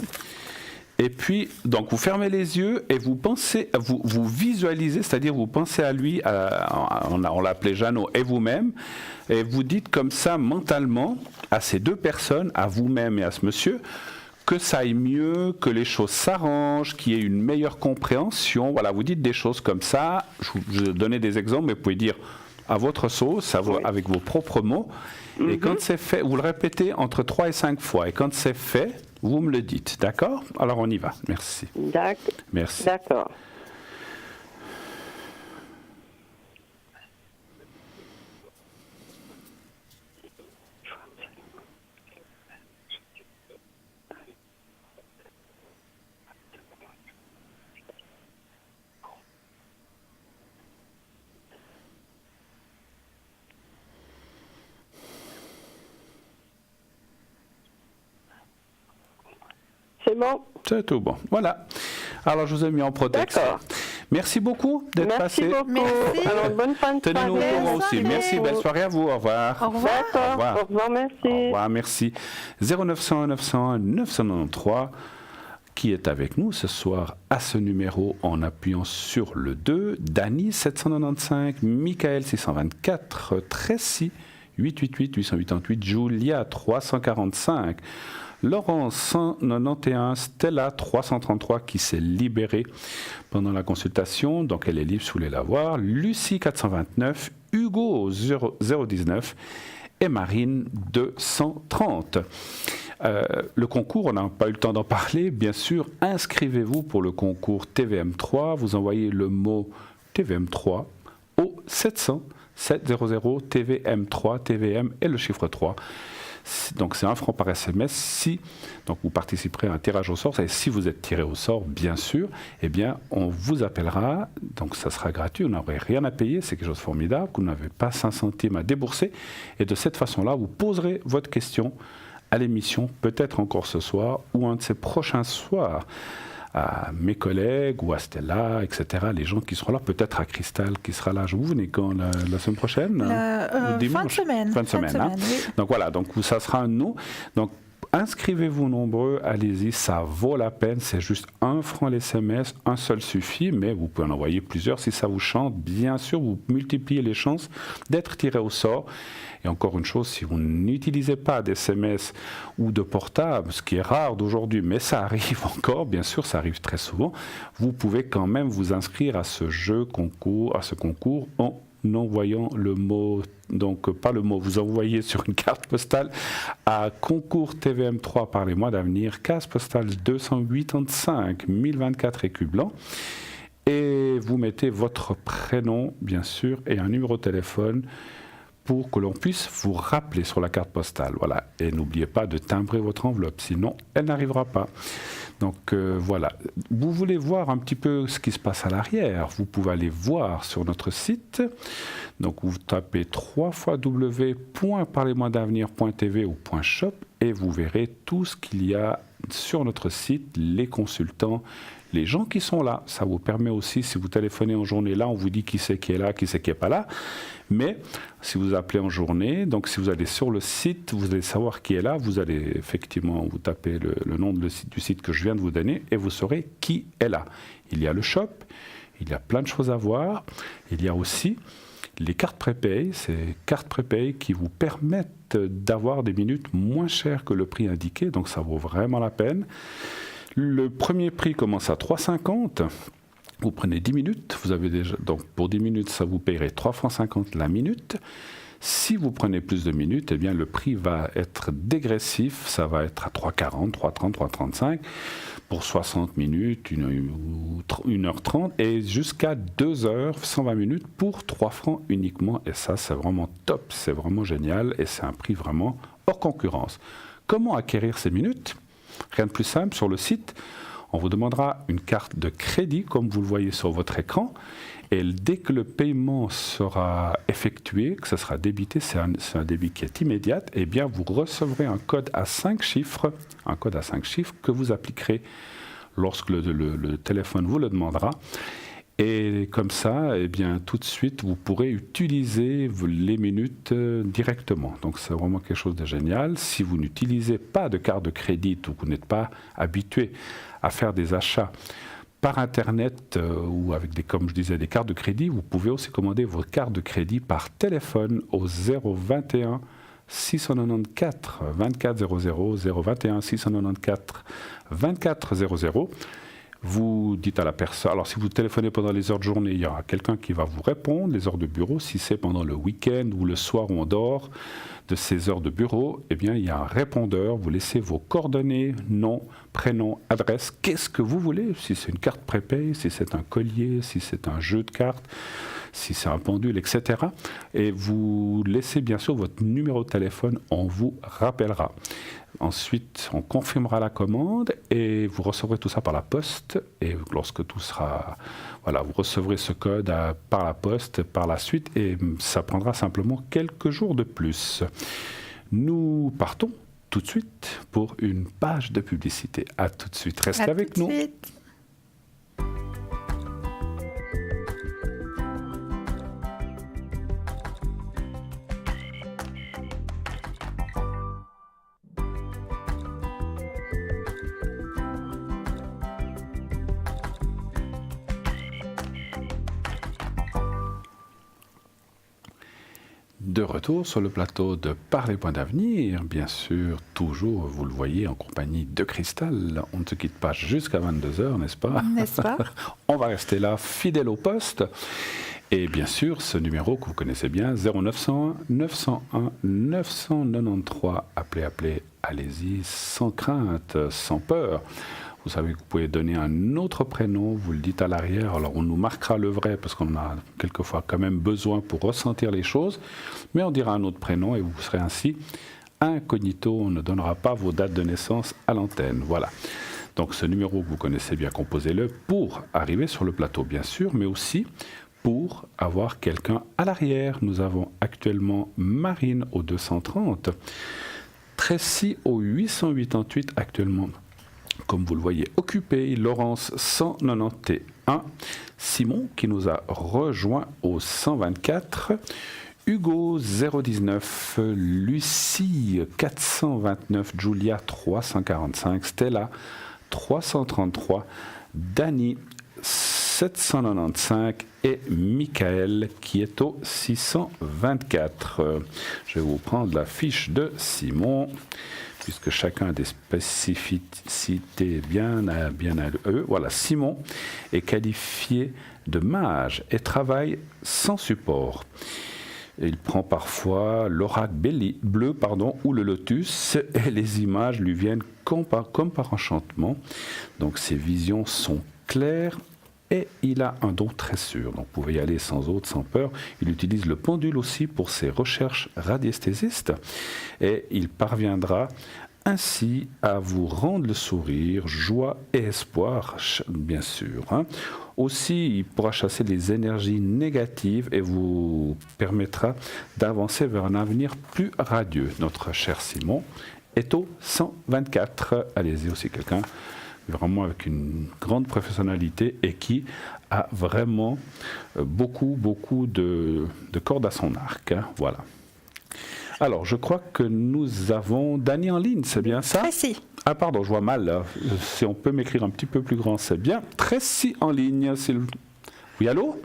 [SPEAKER 1] Et puis, donc, vous fermez les yeux et vous pensez, vous visualisez, c'est-à-dire vous pensez à lui, on l'appelait Jeannot, et vous-même, et vous dites comme ça mentalement à ces deux personnes, à vous-même et à ce monsieur, que ça aille mieux, que les choses s'arrangent, qu'il y ait une meilleure compréhension. Voilà, vous dites des choses comme ça. Je vais donner des exemples, mais vous pouvez dire à votre sauce, avec vos propres mots. Et quand c'est fait, vous le répétez entre 3 et 5 fois. Et quand c'est fait, vous me le dites, d'accord? Alors on y va, merci.
[SPEAKER 3] D'accord.
[SPEAKER 1] Merci.
[SPEAKER 3] D'accord. c'est bon.
[SPEAKER 1] C'est tout bon. Voilà. Alors, je vous ai mis en protection.
[SPEAKER 3] D'accord.
[SPEAKER 1] Merci beaucoup d'être passé.
[SPEAKER 3] Merci beaucoup.
[SPEAKER 2] Merci.
[SPEAKER 3] Alors, bonne fin de
[SPEAKER 1] Tenez-nous au
[SPEAKER 3] soirée.
[SPEAKER 1] courant aussi. Merci, belle soirée à vous. Au revoir.
[SPEAKER 2] Au revoir.
[SPEAKER 3] D'accord, au revoir, merci.
[SPEAKER 1] Au revoir, merci. 0900 901 993 qui est avec nous ce soir à ce numéro en appuyant sur le 2, Dany 795, Michael 624, Tracy 888 888, Julia 345, Laurence 191, Stella 333 qui s'est libérée pendant la consultation, donc elle est libre si vous voulez la voir, Lucie 429, Hugo 019 et Marine 230. Le concours, on n'a pas eu le temps d'en parler, bien sûr, inscrivez-vous pour le concours TVM3, vous envoyez le mot TVM3 au 700 700 TVM3, TVM et le chiffre 3. Donc c'est 1 franc par SMS. Donc vous participerez à un tirage au sort. Et si vous êtes tiré au sort, bien sûr, eh bien on vous appellera. Donc ça sera gratuit. Vous n'aurez rien à payer. C'est quelque chose de formidable. Vous n'avez pas 5 centimes à débourser. Et de cette façon-là, vous poserez votre question à l'émission, peut-être encore ce soir ou un de ces prochains soirs, à mes collègues ou à Stella, etc., les gens qui seront là, peut-être à Cristal qui sera là. Vous venez quand, la semaine prochaine
[SPEAKER 2] Dimanche. Fin de semaine.
[SPEAKER 1] Hein.
[SPEAKER 2] Oui.
[SPEAKER 1] Donc voilà, donc ça sera un de nous. Donc inscrivez-vous nombreux, allez-y, ça vaut la peine, c'est juste 1 franc l'SMS, un seul suffit, mais vous pouvez en envoyer plusieurs si ça vous chante. Bien sûr, vous multipliez les chances d'être tiré au sort. Et encore une chose, si vous n'utilisez pas d'SMS ou de portable, ce qui est rare d'aujourd'hui, mais ça arrive encore, bien sûr, ça arrive très souvent, vous pouvez quand même vous inscrire à ce concours en envoyant le mot, donc pas le mot, vous envoyez sur une carte postale à concours TVM3 par les mois d'avenir, case postale 285 1024 écus blancs, et vous mettez votre prénom, bien sûr, et un numéro de téléphone pour que l'on puisse vous rappeler sur la carte postale. Voilà. Et n'oubliez pas de timbrer votre enveloppe, sinon elle n'arrivera pas. Donc voilà. Vous voulez voir un petit peu ce qui se passe à l'arrière, vous pouvez aller voir sur notre site. Donc vous tapez www.parlez-moi-d'avenir.tv ou .shop et vous verrez tout ce qu'il y a sur notre site, les consultants, les gens qui sont là. Ça vous permet aussi, si vous téléphonez en journée, là on vous dit qui c'est qui est là, qui c'est qui n'est pas là. Mais si vous appelez en journée, donc si vous allez sur le site, vous allez savoir qui est là. Vous allez effectivement, vous tapez le nom du site que je viens de vous donner et vous saurez qui est là. Il y a le shop, il y a plein de choses à voir. Il y a aussi les cartes prépay, ces cartes prépay qui vous permettent d'avoir des minutes moins chères que le prix indiqué, donc ça vaut vraiment la peine. Le premier prix commence à 3,50. Vous prenez 10 minutes, vous avez déjà, donc pour 10 minutes, ça vous paierait 3,50 francs la minute. Si vous prenez plus de minutes, eh bien le prix va être dégressif, ça va être à 3,40, 3,30, 3,35 pour 60 minutes, 1h30 et jusqu'à 2 heures, 120 minutes pour 3 francs uniquement. Et ça, c'est vraiment top, c'est vraiment génial et c'est un prix vraiment hors concurrence. Comment acquérir ces minutes ? Rien de plus simple, sur le site, on vous demandera une carte de crédit, comme vous le voyez sur votre écran. Et dès que le paiement sera effectué, que ce sera débité, c'est un débit qui est immédiat, eh bien vous recevrez un code à 5 chiffres, que vous appliquerez lorsque le téléphone vous le demandera. Et comme ça, eh bien, tout de suite, vous pourrez utiliser les minutes directement. Donc, c'est vraiment quelque chose de génial. Si vous n'utilisez pas de carte de crédit ou que vous n'êtes pas habitué à faire des achats par Internet ou avec, comme je disais, des cartes de crédit, vous pouvez aussi commander vos cartes de crédit par téléphone au 021 694 2400, 021 694 2400. Vous dites à la personne, alors si vous téléphonez pendant les heures de journée, il y aura quelqu'un qui va vous répondre, les heures de bureau. Si c'est pendant le week-end ou le soir où on dort, de ces heures de bureau, eh bien il y a un répondeur, vous laissez vos coordonnées, nom, prénom, adresse, qu'est-ce que vous voulez, si c'est une carte prépay, si c'est un collier, si c'est un jeu de cartes, si c'est un pendule, etc. Et vous laissez bien sûr votre numéro de téléphone, on vous rappellera. Ensuite, on confirmera la commande et vous recevrez tout ça par la poste. Et lorsque tout sera... Voilà, vous recevrez ce code par la poste par la suite et ça prendra simplement quelques jours de plus. Nous partons tout de suite pour une page de publicité. À tout de suite. Restez avec nous.
[SPEAKER 2] Suite.
[SPEAKER 1] De retour sur le plateau de Par les points d'avenir, bien sûr, toujours, vous le voyez, en compagnie de Cristal. On ne se quitte pas jusqu'à 22h, n'est-ce pas ?
[SPEAKER 2] N'est-ce pas ?
[SPEAKER 1] On va rester là, fidèle au poste. Et bien sûr, ce numéro que vous connaissez bien, 0901 901 993. Appelez, allez-y, sans crainte, sans peur. Vous savez que vous pouvez donner un autre prénom, vous le dites à l'arrière, alors on nous marquera le vrai parce qu'on a quelquefois quand même besoin pour ressentir les choses, mais on dira un autre prénom et vous serez ainsi incognito, on ne donnera pas vos dates de naissance à l'antenne. Voilà. Donc ce numéro que vous connaissez bien, composez-le pour arriver sur le plateau bien sûr, mais aussi pour avoir quelqu'un à l'arrière. Nous avons actuellement Marine au 230, Tracy au 888 actuellement. Comme vous le voyez, occupé, Laurence 191, Simon qui nous a rejoint au 124, Hugo 019, Lucie 429, Julia 345, Stella 333, Dani 795 et Michael qui est au 624. Je vais vous prendre la fiche de Simon, puisque chacun a des spécificités bien à eux. Voilà, Simon est qualifié de mage et travaille sans support. Il prend parfois l'oracle bleu ou le lotus et les images lui viennent comme par enchantement. Donc ses visions sont claires et il a un don très sûr. Donc vous pouvez y aller sans autre, sans peur. Il utilise le pendule aussi pour ses recherches radiesthésistes et il parviendra ainsi à vous rendre le sourire, joie et espoir, bien sûr. Aussi, il pourra chasser les énergies négatives et vous permettra d'avancer vers un avenir plus radieux. Notre cher Simon est au 124. Allez-y aussi, quelqu'un vraiment avec une grande professionnalité et qui a vraiment beaucoup de cordes à son arc. Voilà. Alors, je crois que nous avons Dani en ligne, c'est bien ça ?
[SPEAKER 2] Tracy.
[SPEAKER 1] Ah pardon, je vois mal. Là. Si on peut m'écrire un petit peu plus grand, c'est bien. Tracy en ligne. Oui, allô ?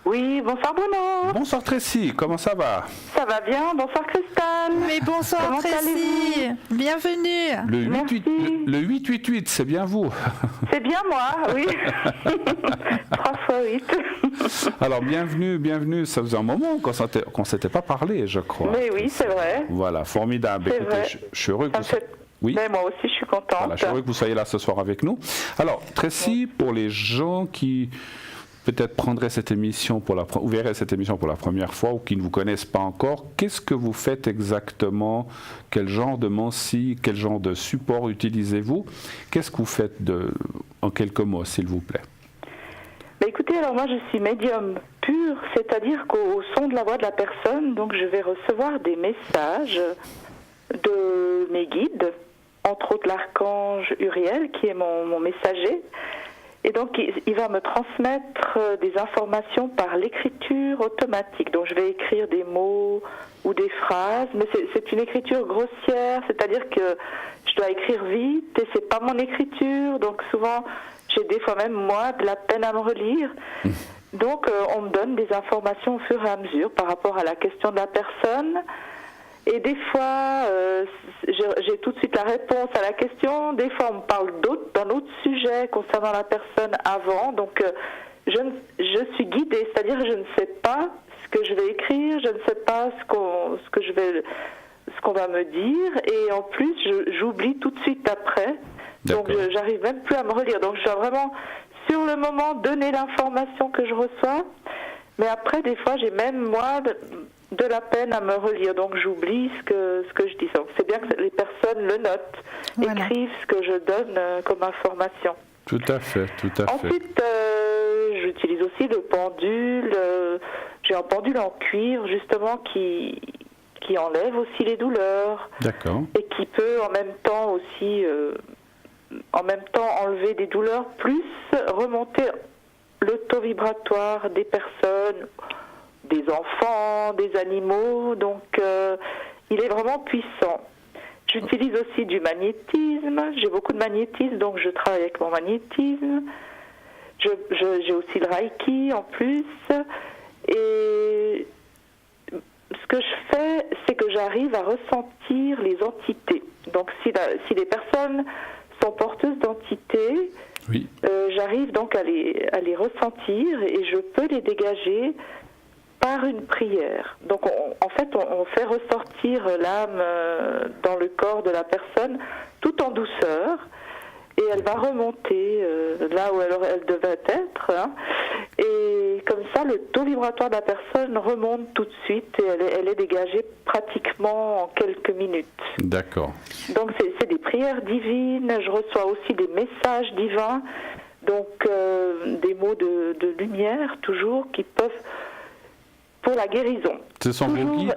[SPEAKER 4] Oui, bonsoir Bruno.
[SPEAKER 1] Bonsoir Tracy, comment ça va ?
[SPEAKER 4] Ça va bien, bonsoir Cristal.
[SPEAKER 2] Mais bonsoir
[SPEAKER 4] Comment
[SPEAKER 2] Tracy, bienvenue.
[SPEAKER 1] Le 888, c'est bien vous ?
[SPEAKER 4] C'est bien moi, oui. 3 fois 8.
[SPEAKER 1] Alors bienvenue, ça faisait un moment qu'on ne s'était pas parlé, je crois.
[SPEAKER 4] Mais oui, c'est vrai.
[SPEAKER 1] Voilà, formidable.
[SPEAKER 4] C'est
[SPEAKER 1] écoutez,
[SPEAKER 4] vrai.
[SPEAKER 1] je suis heureux que Oui.
[SPEAKER 4] Mais moi aussi, je suis contente.
[SPEAKER 1] Voilà, je suis heureux que vous soyez là ce soir avec nous. Alors, Tracy, pour les gens qui peut-être prendraient cette émission ou verraient cette émission pour la première fois ou qui ne vous connaissent pas encore, qu'est-ce que vous faites exactement ? Quel genre de mancie, quel genre de support utilisez-vous ? Qu'est-ce que vous faites en quelques mots, s'il vous plaît ?
[SPEAKER 4] Bah écoutez, alors moi je suis médium pur, c'est-à-dire qu'au son de la voix de la personne, donc je vais recevoir des messages de mes guides, entre autres l'archange Uriel qui est mon messager. Et donc, il va me transmettre des informations par l'écriture automatique. Donc, je vais écrire des mots ou des phrases, mais c'est une écriture grossière, c'est-à-dire que je dois écrire vite et c'est pas mon écriture. Donc, souvent, j'ai des fois même, moi, de la peine à me relire. Donc, on me donne des informations au fur et à mesure par rapport à la question de la personne. Et des fois, j'ai tout de suite la réponse à la question. Des fois, on me parle d'un autre sujet concernant la personne avant. Donc, je suis guidée, c'est-à-dire que je ne sais pas ce que je vais écrire, je ne sais pas ce qu'on va me dire. Et en plus, j'oublie tout de suite après. Donc, j'arrive même plus à me relire. Donc, je dois vraiment, sur le moment, donner l'information que je reçois. Mais après, des fois, j'ai même, moi, de la peine à me relire, donc j'oublie ce que je dis. Donc c'est bien que les personnes le notent, écrivent ce que je donne comme information.
[SPEAKER 1] Tout à fait.
[SPEAKER 4] Ensuite, j'utilise aussi le pendule. J'ai un pendule en cuivre, justement, qui qui enlève aussi les douleurs.
[SPEAKER 1] D'accord.
[SPEAKER 4] Et qui peut en même temps aussi, enlever des douleurs, plus remonter le taux vibratoire des personnes, des enfants, des animaux. Donc, il est vraiment puissant. J'utilise aussi du magnétisme. J'ai beaucoup de magnétisme, donc je travaille avec mon magnétisme. J'ai aussi le Reiki en plus. Et ce que je fais, c'est que j'arrive à ressentir les entités. Donc, si les personnes sont porteuses d'entités,
[SPEAKER 1] oui.
[SPEAKER 4] J'arrive donc à les ressentir et je peux les dégager par une prière. Donc en fait, on fait ressortir l'âme dans le corps de la personne tout en douceur et elle va remonter là où elle devait être. Hein. Et comme ça, le taux vibratoire de la personne remonte tout de suite et elle est dégagée pratiquement en quelques minutes.
[SPEAKER 1] D'accord.
[SPEAKER 4] Donc c'est des prières divines, je reçois aussi des messages divins, donc des mots de lumière toujours qui peuvent pour la guérison.
[SPEAKER 1] Ce sont vos guides,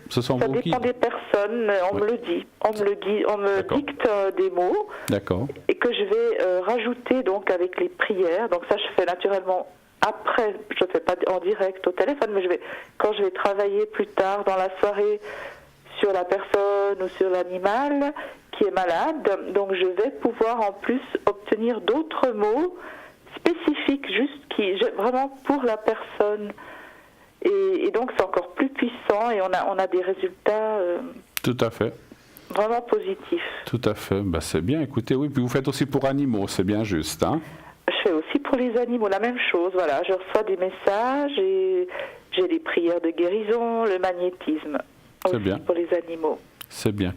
[SPEAKER 4] ça dépend des personnes, on me le dit, on me dicte des mots.
[SPEAKER 1] D'accord.
[SPEAKER 4] Et que je vais rajouter donc avec les prières. Donc ça je fais naturellement après, je ne fais pas en direct au téléphone, mais quand je vais travailler plus tard dans la soirée sur la personne ou sur l'animal qui est malade, donc je vais pouvoir en plus obtenir d'autres mots spécifiques, vraiment pour la personne. Et donc c'est encore plus puissant et on a des résultats
[SPEAKER 1] tout à fait.
[SPEAKER 4] Vraiment positifs.
[SPEAKER 1] Tout à fait, c'est bien, écoutez, oui, puis vous faites aussi pour animaux, c'est bien juste, hein?
[SPEAKER 4] Je fais aussi pour les animaux la même chose, voilà, je reçois des messages et j'ai des prières de guérison, le magnétisme aussi bien. Pour les animaux.
[SPEAKER 1] C'est bien.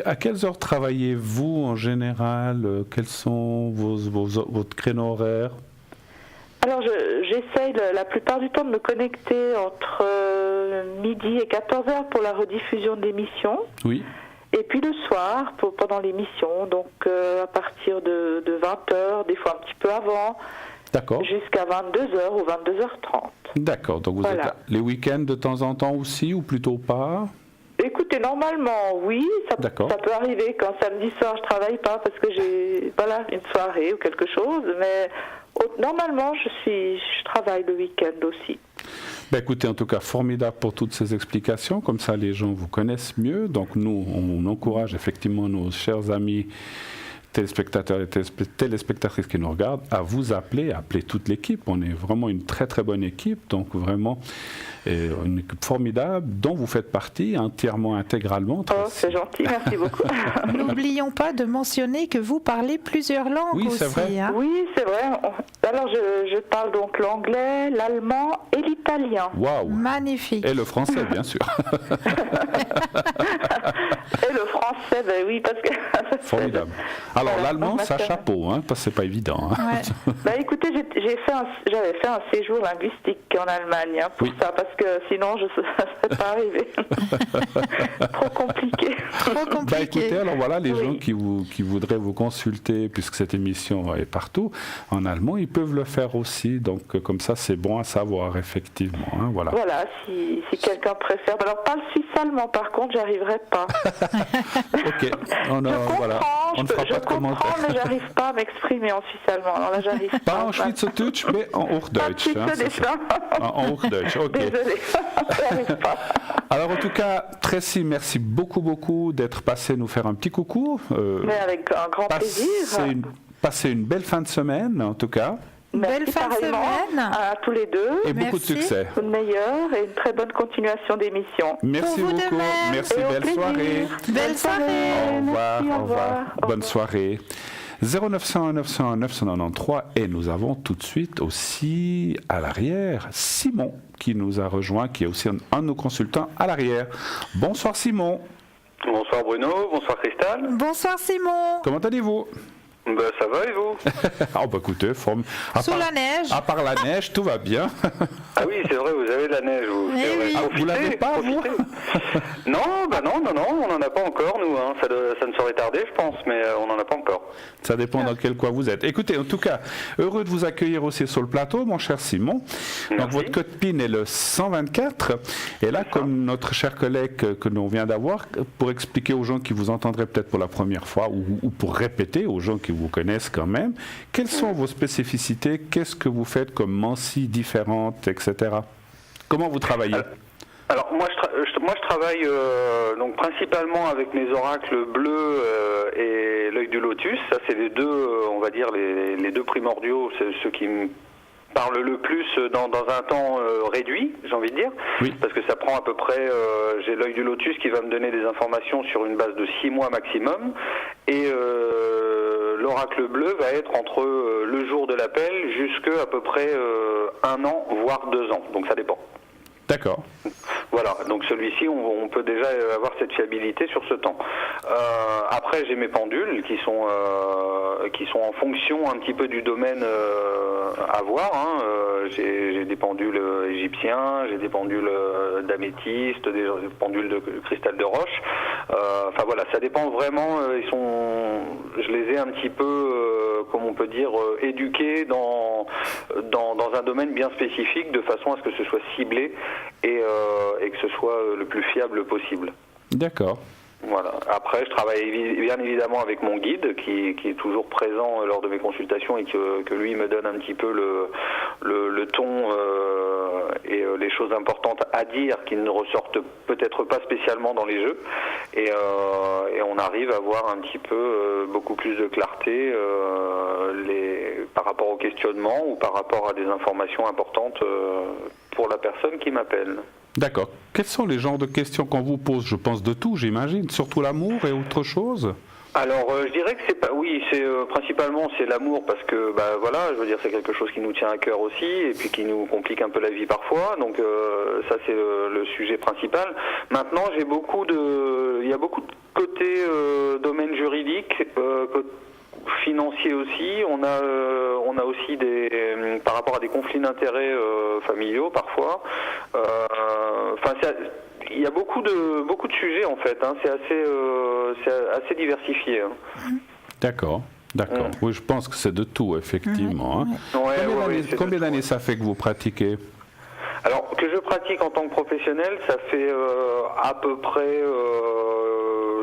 [SPEAKER 1] À quelles heures travaillez-vous en général? Quels sont votre créneau horaire?
[SPEAKER 4] Alors j'essaye la plupart du temps de me connecter entre midi et 14h pour la rediffusion de l'émission. Oui. Et puis le soir, pendant l'émission, donc à partir de 20h, des fois un petit peu avant, jusqu'à 22h ou 22h30. D'accord, donc vous êtes là. Les week-ends de temps en temps aussi, ou plutôt pas? Écoutez, normalement, oui, ça peut arriver quand samedi soir je travaille pas parce que j'ai une soirée ou quelque chose, mais normalement je travaille le week-end aussi. Écoutez, en tout cas, formidable pour toutes ces explications. Comme ça, les gens vous connaissent mieux. Donc, nous, on encourage effectivement nos chers amis téléspectateurs et téléspectatrices qui nous regardent à vous appeler toute l'équipe. On est vraiment une très, très bonne équipe. Donc, vraiment, une équipe formidable dont vous faites partie entièrement, intégralement. C'est gentil. Merci beaucoup.
[SPEAKER 2] N'oublions pas de mentionner que vous parlez plusieurs langues aussi.
[SPEAKER 4] C'est vrai. Hein. Oui, c'est vrai. Alors, je parle donc l'anglais, l'allemand et l'italien.
[SPEAKER 1] Waouh.
[SPEAKER 2] Magnifique.
[SPEAKER 1] Et le français, bien sûr.
[SPEAKER 4] Et le français, oui, parce que...
[SPEAKER 1] Formidable. Alors, l'allemand, ça chapeau, hein, parce que c'est pas évident. Hein.
[SPEAKER 4] Ouais. Écoutez, j'avais fait un séjour linguistique en Allemagne pour ça, parce que sinon, je ne serais pas arrivée. Trop compliqué.
[SPEAKER 1] Écoutez, alors voilà, les gens qui voudraient vous consulter, puisque cette émission est partout, en allemand, ils peuvent le faire aussi. Donc, comme ça, c'est bon à savoir, effectivement. Hein, voilà,
[SPEAKER 4] si quelqu'un préfère. Alors, pas le suisse-allemand, par contre, j'arriverai pas.
[SPEAKER 1] Ok, on ne fera pas de commentaire.
[SPEAKER 4] Mais j'arrive pas à m'exprimer en suisse-allemand. Alors là, j'arrive pas.
[SPEAKER 1] Pas en Schweizerdeutsch, mais en Hochdeutsch. En Hochdeutsch, ok.
[SPEAKER 4] Désolée, j'arrive pas.
[SPEAKER 1] Alors en tout cas, Tracy, merci beaucoup d'être passé nous faire un petit coucou.
[SPEAKER 4] Mais avec un grand plaisir.
[SPEAKER 1] Passez une belle fin de semaine, en tout cas.
[SPEAKER 2] Belle fin de semaine
[SPEAKER 4] à tous les deux.
[SPEAKER 1] Et beaucoup de succès.
[SPEAKER 4] Tout le meilleur et une très bonne continuation d'émission.
[SPEAKER 1] Merci beaucoup. Merci, belle soirée.
[SPEAKER 2] Belle soirée.
[SPEAKER 1] Au revoir. Bonne soirée. 0901 901 993 et nous avons tout de suite aussi à l'arrière Simon qui nous a rejoint, qui est aussi un de nos consultants à l'arrière. Bonsoir Simon.
[SPEAKER 5] Bonsoir Bruno, bonsoir Cristal.
[SPEAKER 2] Bonsoir Simon.
[SPEAKER 1] Comment allez-vous?
[SPEAKER 5] Ça va et vous?
[SPEAKER 1] Ah bah écoutez,
[SPEAKER 2] sous la neige.
[SPEAKER 1] À part la neige, tout va bien.
[SPEAKER 5] Ah oui, c'est vrai, vous avez de la neige, vous.
[SPEAKER 2] Oui, oui.
[SPEAKER 1] Ah, vous l'avez pas, vous?
[SPEAKER 5] Non, on n'en a pas encore, nous. Hein. Ça ne saurait tarder, je pense, mais on n'en a pas encore.
[SPEAKER 1] Ça dépend dans quel coin vous êtes. Écoutez, en tout cas, heureux de vous accueillir aussi sur le plateau, mon cher Simon.
[SPEAKER 5] Merci.
[SPEAKER 1] Donc votre code PIN est le 124. Et là, comme notre cher collègue que l'on vient d'avoir, pour expliquer aux gens qui vous entendraient peut-être pour la première fois, ou pour répéter aux gens qui vous connaissent quand même, quelles sont vos spécificités? Qu'est-ce que vous faites comme mancie différente, etc. Comment vous travaillez?
[SPEAKER 5] Alors moi je travaille donc principalement avec mes oracles bleus et l'œil du lotus. Ça c'est les deux, on va dire les deux primordiaux, c'est ceux qui me parlent le plus dans un temps réduit, j'ai envie de dire,
[SPEAKER 1] oui.
[SPEAKER 5] Parce que ça prend à peu près, j'ai l'œil du lotus qui va me donner des informations sur une base de 6 mois maximum, et l'oracle bleu va être entre le jour de l'appel jusqu'à à peu près 1 an, voire 2 ans, donc ça dépend.
[SPEAKER 1] D'accord.
[SPEAKER 5] Voilà, donc celui-ci, on peut déjà avoir cette fiabilité sur ce temps. Après, j'ai mes pendules qui sont en fonction un petit peu du domaine à voir. Hein. J'ai des pendules égyptiens, j'ai des pendules d'améthyste, des pendules de cristal de roche. Enfin voilà, ça dépend vraiment. Je les ai un petit peu, comme on peut dire, éduqués dans un domaine bien spécifique, de façon à ce que ce soit ciblé et que ce soit le plus fiable possible.
[SPEAKER 1] D'accord.
[SPEAKER 5] Voilà. Après, je travaille bien évidemment avec mon guide qui est toujours présent lors de mes consultations et que lui me donne un petit peu le ton et les choses importantes à dire qui ne ressortent peut-être pas spécialement dans les jeux, et on arrive à avoir un petit peu beaucoup plus de clarté par rapport au questionnement ou par rapport à des informations importantes pour la personne qui m'appelle.
[SPEAKER 1] D'accord. Quels sont les genres de questions qu'on vous pose? Je pense de tout, j'imagine. Surtout l'amour et autre chose?
[SPEAKER 5] Alors, je dirais que principalement c'est l'amour, parce que voilà, je veux dire, c'est quelque chose qui nous tient à cœur aussi et puis qui nous complique un peu la vie parfois. Donc ça c'est le sujet principal. Maintenant, il y a beaucoup de côté domaine juridique, financier aussi. On a aussi par rapport à des conflits d'intérêts familiaux parfois. Il y a beaucoup de sujets en fait. Hein. C'est assez diversifié. Hein.
[SPEAKER 1] D'accord. Oui, je pense que c'est de tout effectivement. Hein. Combien d'années ça fait que vous pratiquez?
[SPEAKER 5] Alors que je pratique en tant que professionnel, ça fait à peu près,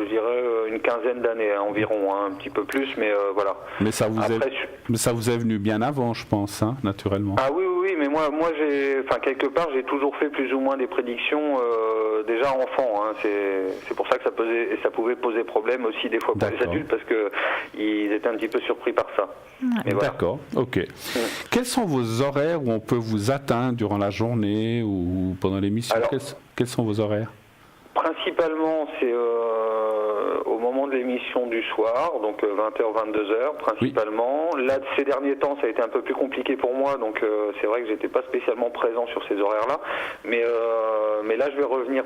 [SPEAKER 5] je dirais, une quinzaine d'années environ, hein, un petit peu plus, mais voilà.
[SPEAKER 1] Mais ça vous est venu bien avant, je pense, hein, naturellement.
[SPEAKER 5] Ah oui, mais moi quelque part, j'ai toujours fait plus ou moins des prédictions déjà enfant. Hein. C'est pour ça que ça pouvait poser problème aussi des fois pour les adultes, parce que ils étaient un petit peu surpris par ça.
[SPEAKER 1] Ouais. D'accord, ok. Quels sont vos horaires où on peut vous atteindre durant la journée ou pendant l'émission? Quels sont vos horaires?
[SPEAKER 5] Principalement, c'est au moment de l'émission du soir, donc 20h, 22h principalement. Oui. Là, ces derniers temps, ça a été un peu plus compliqué pour moi, donc c'est vrai que j'étais pas spécialement présent sur ces horaires-là. Mais là, je vais revenir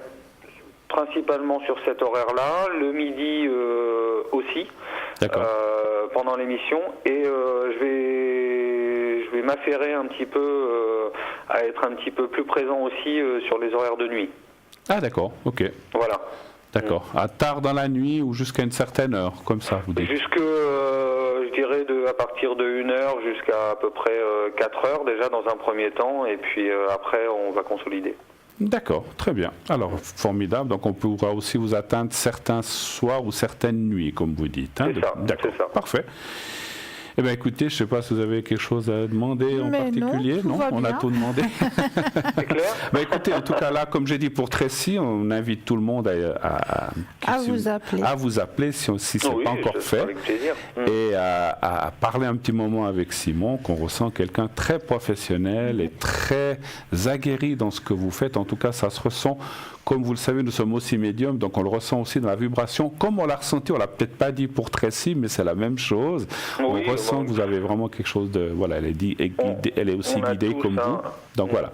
[SPEAKER 5] principalement sur cet horaire-là, le midi aussi, pendant l'émission, et je vais m'affairer un petit peu à être un petit peu plus présent aussi sur les horaires de nuit. Ah
[SPEAKER 1] d'accord, ok.
[SPEAKER 5] Voilà.
[SPEAKER 1] D'accord. À tard dans la nuit ou jusqu'à une certaine heure, comme ça, vous dites?
[SPEAKER 5] Je dirais à partir de 1h jusqu'à à peu près 4h déjà dans un premier temps, et puis après on va consolider.
[SPEAKER 1] D'accord, très bien. Alors, formidable. Donc on pourra aussi vous atteindre certains soirs ou certaines nuits, comme vous dites. Hein,
[SPEAKER 5] c'est ça.
[SPEAKER 1] Parfait. Eh bien, écoutez, je ne sais pas si vous avez quelque chose à demander en particulier. Non, on a tout demandé.
[SPEAKER 5] C'est clair.
[SPEAKER 1] Écoutez, en tout cas, là, comme j'ai dit pour Tracy, on invite tout le monde à vous appeler si ce n'est pas encore fait.
[SPEAKER 5] Avec plaisir.
[SPEAKER 1] Et à parler un petit moment avec Simon, qu'on ressent quelqu'un très professionnel et très aguerri dans ce que vous faites. En tout cas, ça se ressent. Comme vous le savez, nous sommes aussi médiums, donc on le ressent aussi dans la vibration. Comme on l'a ressenti, on ne l'a peut-être pas dit pour Tracy, mais c'est la même chose. Oui, on ressent que vous avez vraiment quelque chose de... Voilà, elle est aussi guidée comme vous. Donc voilà.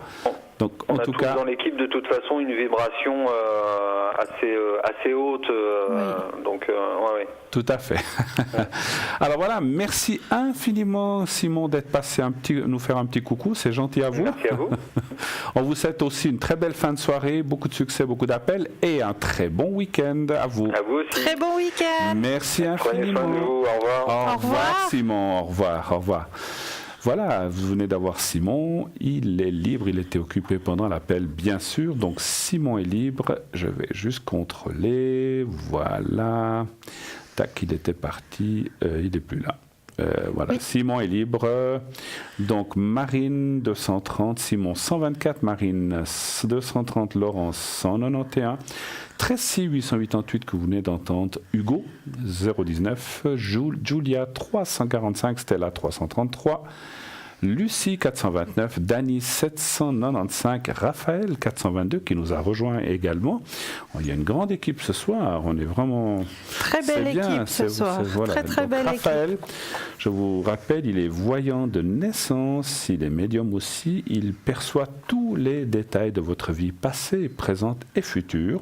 [SPEAKER 1] Donc,
[SPEAKER 5] on a tous dans l'équipe de toute façon une vibration assez haute, donc ouais.
[SPEAKER 1] Tout à fait. Alors voilà, merci infiniment Simon d'être passé nous faire un petit coucou, c'est gentil à vous.
[SPEAKER 5] Merci à vous.
[SPEAKER 1] On vous souhaite aussi une très belle fin de soirée, beaucoup de succès, beaucoup d'appels et un très bon week-end à vous.
[SPEAKER 5] À vous aussi.
[SPEAKER 2] Très bon week-end.
[SPEAKER 1] Merci infiniment.
[SPEAKER 5] Prenez soin de vous, au revoir.
[SPEAKER 1] Au revoir Simon, au revoir, au revoir. Voilà, vous venez d'avoir Simon, il est libre, il était occupé pendant l'appel bien sûr, donc Simon est libre, je vais juste contrôler, voilà, tac, il était parti, il n'est plus là. Voilà, oui. Simon est libre, donc Marine 230, Simon 124, Marine 230, Laurence 191, 13 888 que vous venez d'entendre, Hugo 019, Julia 345, Stella 333, Lucie 429, Dany 795, Raphaël 422 qui nous a rejoint également. Il y a une grande équipe ce soir, on est vraiment...
[SPEAKER 2] Très belle équipe ce soir, voilà. Très belle
[SPEAKER 1] Raphaël,
[SPEAKER 2] équipe.
[SPEAKER 1] Je vous rappelle, il est voyant de naissance, il est médium aussi, il perçoit tous les détails de votre vie passée, présente et future.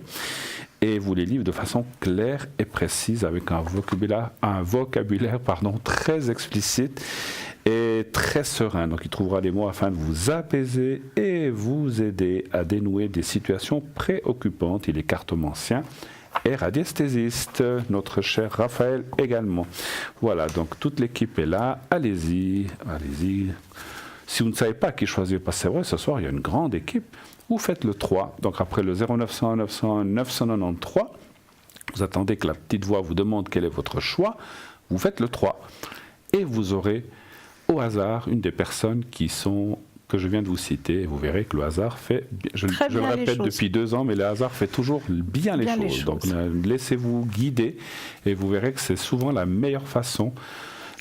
[SPEAKER 1] Et vous les livre de façon claire et précise avec un vocabulaire très explicite et très serein. Donc il trouvera des mots afin de vous apaiser et vous aider à dénouer des situations préoccupantes. Il est cartomancien et radiesthésiste, notre cher Raphaël également. Voilà, donc toute l'équipe est là. Allez-y, allez-y. Si vous ne savez pas qui choisir, parce que c'est vrai, ce soir il y a une grande équipe, vous faites le 3, donc après le 0900 900 993, vous attendez que la petite voix vous demande quel est votre choix, vous faites le 3, et vous aurez au hasard une des personnes que je viens de vous citer, vous verrez que le hasard fait, je le répète depuis 2 ans, mais le hasard fait toujours bien les choses. Donc laissez-vous guider, et vous verrez que c'est souvent la meilleure façon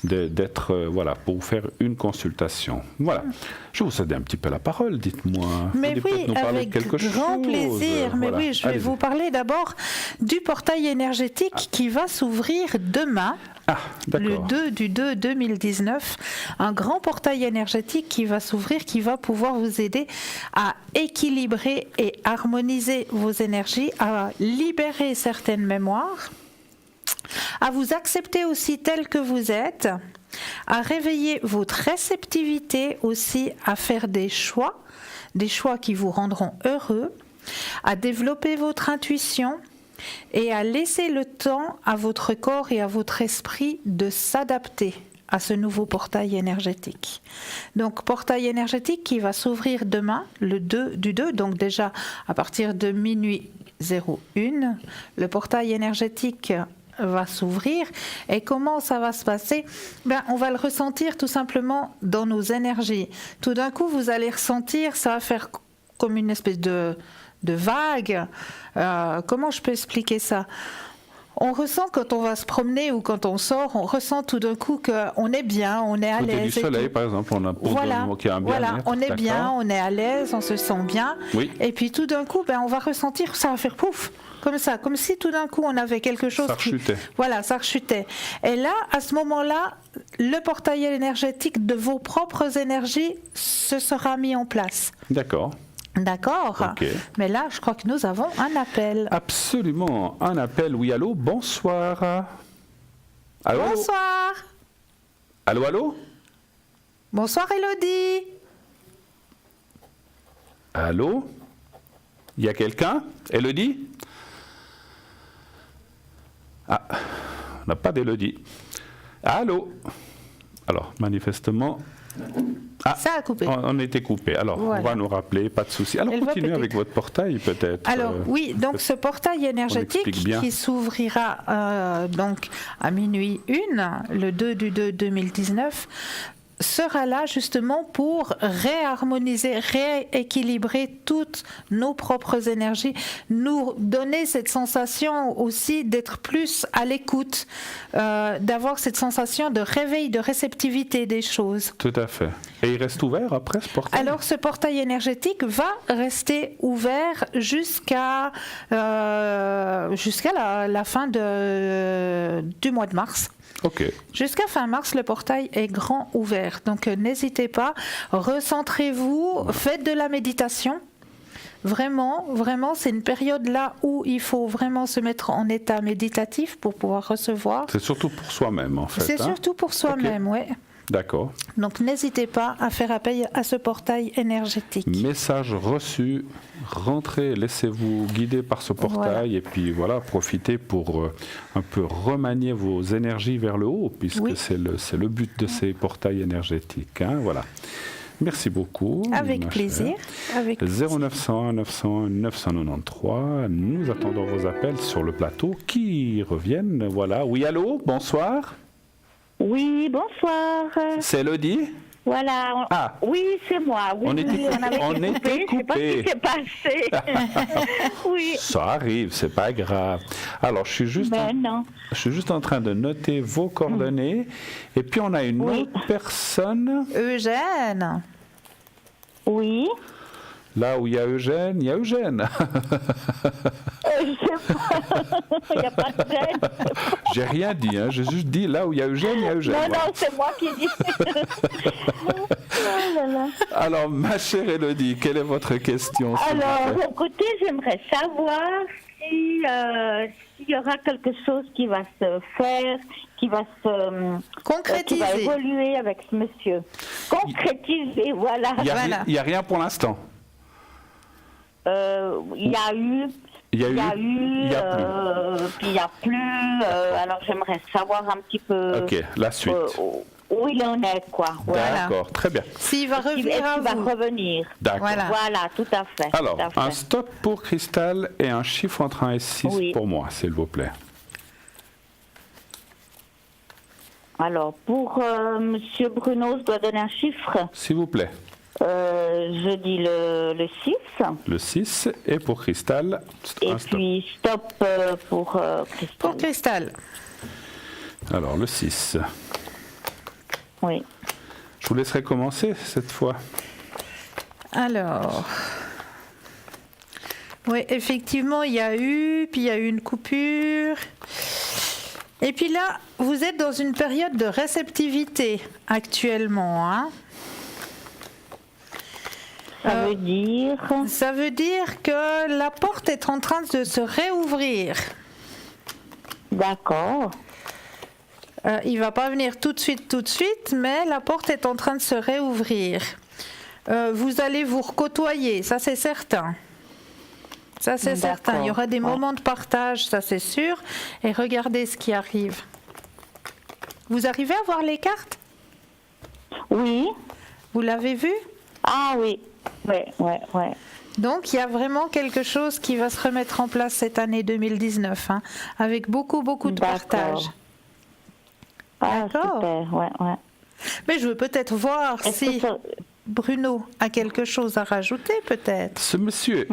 [SPEAKER 1] d'être, pour vous faire une consultation. Voilà. Je vous cède un petit peu la parole, dites-moi.
[SPEAKER 2] Mais oui, avec grand plaisir. Mais oui, je vais vous parler d'abord du portail énergétique qui va s'ouvrir demain. Le 2/2/2019, un grand portail énergétique qui va s'ouvrir, qui va pouvoir vous aider à équilibrer et harmoniser vos énergies, à libérer certaines mémoires, à vous accepter aussi tel que vous êtes, à réveiller votre réceptivité aussi, à faire des choix qui vous rendront heureux, à développer votre intuition et à laisser le temps à votre corps et à votre esprit de s'adapter à ce nouveau portail énergétique. Donc, portail énergétique qui va s'ouvrir demain, le 2/2, donc déjà à partir de minuit 01, le portail énergétique va s'ouvrir. Et comment ça va se passer ? On va le ressentir tout simplement dans nos énergies. Tout d'un coup, vous allez ressentir, ça va faire comme une espèce de vague. Comment je peux expliquer ça ? On ressent quand on va se promener ou quand on sort, on ressent tout d'un coup qu'on est bien, on est à l'aise.
[SPEAKER 1] Côté du soleil, par exemple, on a qui a un bien-être.
[SPEAKER 2] On est bien, on est à l'aise, on se sent bien.
[SPEAKER 1] Oui.
[SPEAKER 2] Et puis tout d'un coup, on va ressentir, ça va faire pouf, comme ça, comme si tout d'un coup on avait quelque chose
[SPEAKER 1] ça rechutait.
[SPEAKER 2] Ça rechutait. Et là, à ce moment-là, le portail énergétique de vos propres énergies se sera mis en place.
[SPEAKER 1] D'accord.
[SPEAKER 2] Okay. Mais là, je crois que nous avons un appel.
[SPEAKER 1] Absolument, un appel. Oui, allô, bonsoir. Allô.
[SPEAKER 2] Bonsoir.
[SPEAKER 1] Allô.
[SPEAKER 2] Bonsoir, Élodie.
[SPEAKER 1] Allô. Il y a quelqu'un, Élodie? On n'a pas d'Élodie. Allô. Alors, manifestement...
[SPEAKER 2] ça a coupé.
[SPEAKER 1] On était coupé. Alors, on va nous rappeler, pas de souci. Alors, continuez avec votre portail, peut-être.
[SPEAKER 2] Alors, oui, donc ce portail énergétique qui s'ouvrira donc à minuit 1, le 2/2/2019, sera là justement pour réharmoniser, rééquilibrer toutes nos propres énergies, nous donner cette sensation aussi d'être plus à l'écoute, d'avoir cette sensation de réveil, de réceptivité des choses.
[SPEAKER 1] Tout à fait. Et il reste ouvert après ce portail ?
[SPEAKER 2] Alors ce portail énergétique va rester ouvert jusqu'à jusqu'à la fin du mois de mars.
[SPEAKER 1] Ok.
[SPEAKER 2] Jusqu'à fin mars, le portail est grand ouvert. Donc n'hésitez pas, recentrez-vous, faites de la méditation. Vraiment, c'est une période là où il faut vraiment se mettre en état méditatif pour pouvoir recevoir.
[SPEAKER 1] C'est surtout pour soi-même, en fait.
[SPEAKER 2] C'est surtout pour soi-même, oui.
[SPEAKER 1] D'accord.
[SPEAKER 2] Donc n'hésitez pas à faire appel à ce portail énergétique.
[SPEAKER 1] Message reçu, rentrez, laissez-vous guider par ce portail et puis voilà, profitez pour un peu remanier vos énergies vers le haut, puisque c'est le but de ces portails énergétiques. Hein, voilà. Merci beaucoup.
[SPEAKER 2] Avec plaisir.
[SPEAKER 1] 0901 901 993. Nous attendons vos appels sur le plateau qui reviennent. Voilà. Oui, allô, bonsoir.
[SPEAKER 6] Oui, bonsoir.
[SPEAKER 1] C'est Elodie?
[SPEAKER 6] Voilà. Oui, c'est moi. Oui,
[SPEAKER 1] on était coupé.
[SPEAKER 6] Je sais pas ce qui s'est passé. Oui.
[SPEAKER 1] Ça arrive, c'est pas grave. Alors, je suis juste en train de noter vos coordonnées. Et puis, on a une autre personne.
[SPEAKER 2] Eugène.
[SPEAKER 6] Oui.
[SPEAKER 1] Là où il y a Eugène, il y a Eugène.
[SPEAKER 6] Je sais pas. Il n'y a pas de gêne.
[SPEAKER 1] J'ai rien dit, hein. J'ai juste dit là où il y a Eugène, il y a Eugène.
[SPEAKER 6] Non, c'est moi qui dis.
[SPEAKER 1] Alors, ma chère Elodie, quelle est votre question?
[SPEAKER 6] Alors, écoutez, j'aimerais savoir s'il y aura quelque chose qui va se faire, qui va
[SPEAKER 2] concrétiser,
[SPEAKER 6] qui va évoluer avec ce monsieur. Concrétiser, voilà.
[SPEAKER 1] Il n'y a rien pour l'instant.
[SPEAKER 6] Il y a eu, puis il n'y a plus. Alors j'aimerais savoir un petit peu.
[SPEAKER 1] Ok, la suite.
[SPEAKER 6] Où il en est, quoi.
[SPEAKER 1] Voilà. D'accord, très bien.
[SPEAKER 2] S'il va revenir à vous.
[SPEAKER 6] Va revenir.
[SPEAKER 1] D'accord.
[SPEAKER 6] Voilà, tout à fait.
[SPEAKER 1] Alors, un stop pour Cristal et un chiffre entre 1 et 6 pour moi, s'il vous plaît.
[SPEAKER 6] Alors, pour Monsieur Bruno, je dois donner un chiffre.
[SPEAKER 1] S'il vous plaît.
[SPEAKER 6] Je dis le 6.
[SPEAKER 1] Le 6, et pour Cristal,
[SPEAKER 6] et puis stop pour Cristal.
[SPEAKER 2] Pour Cristal.
[SPEAKER 1] Alors, le 6.
[SPEAKER 6] Oui.
[SPEAKER 1] Je vous laisserai commencer cette fois.
[SPEAKER 2] Alors, oui, effectivement, il y a eu une coupure. Et puis là, vous êtes dans une période de réceptivité actuellement, hein.
[SPEAKER 6] Ça veut dire...
[SPEAKER 2] Ça veut dire que la porte est en train de se réouvrir.
[SPEAKER 6] D'accord.
[SPEAKER 2] Il ne va pas venir tout de suite, mais la porte est en train de se réouvrir. Vous allez vous recôtoyer, ça c'est certain. Ça c'est certain. Il y aura des moments de partage, ça c'est sûr. Et regardez ce qui arrive. Vous arrivez à voir les cartes?
[SPEAKER 6] Oui.
[SPEAKER 2] Vous l'avez vu?
[SPEAKER 6] Ah oui. Ouais.
[SPEAKER 2] Donc il y a vraiment quelque chose qui va se remettre en place cette année 2019, hein, avec beaucoup de partage.
[SPEAKER 6] Ah, super, ouais.
[SPEAKER 2] Mais je veux peut-être voir si Bruno a quelque chose à rajouter, peut-être.
[SPEAKER 1] Ce monsieur,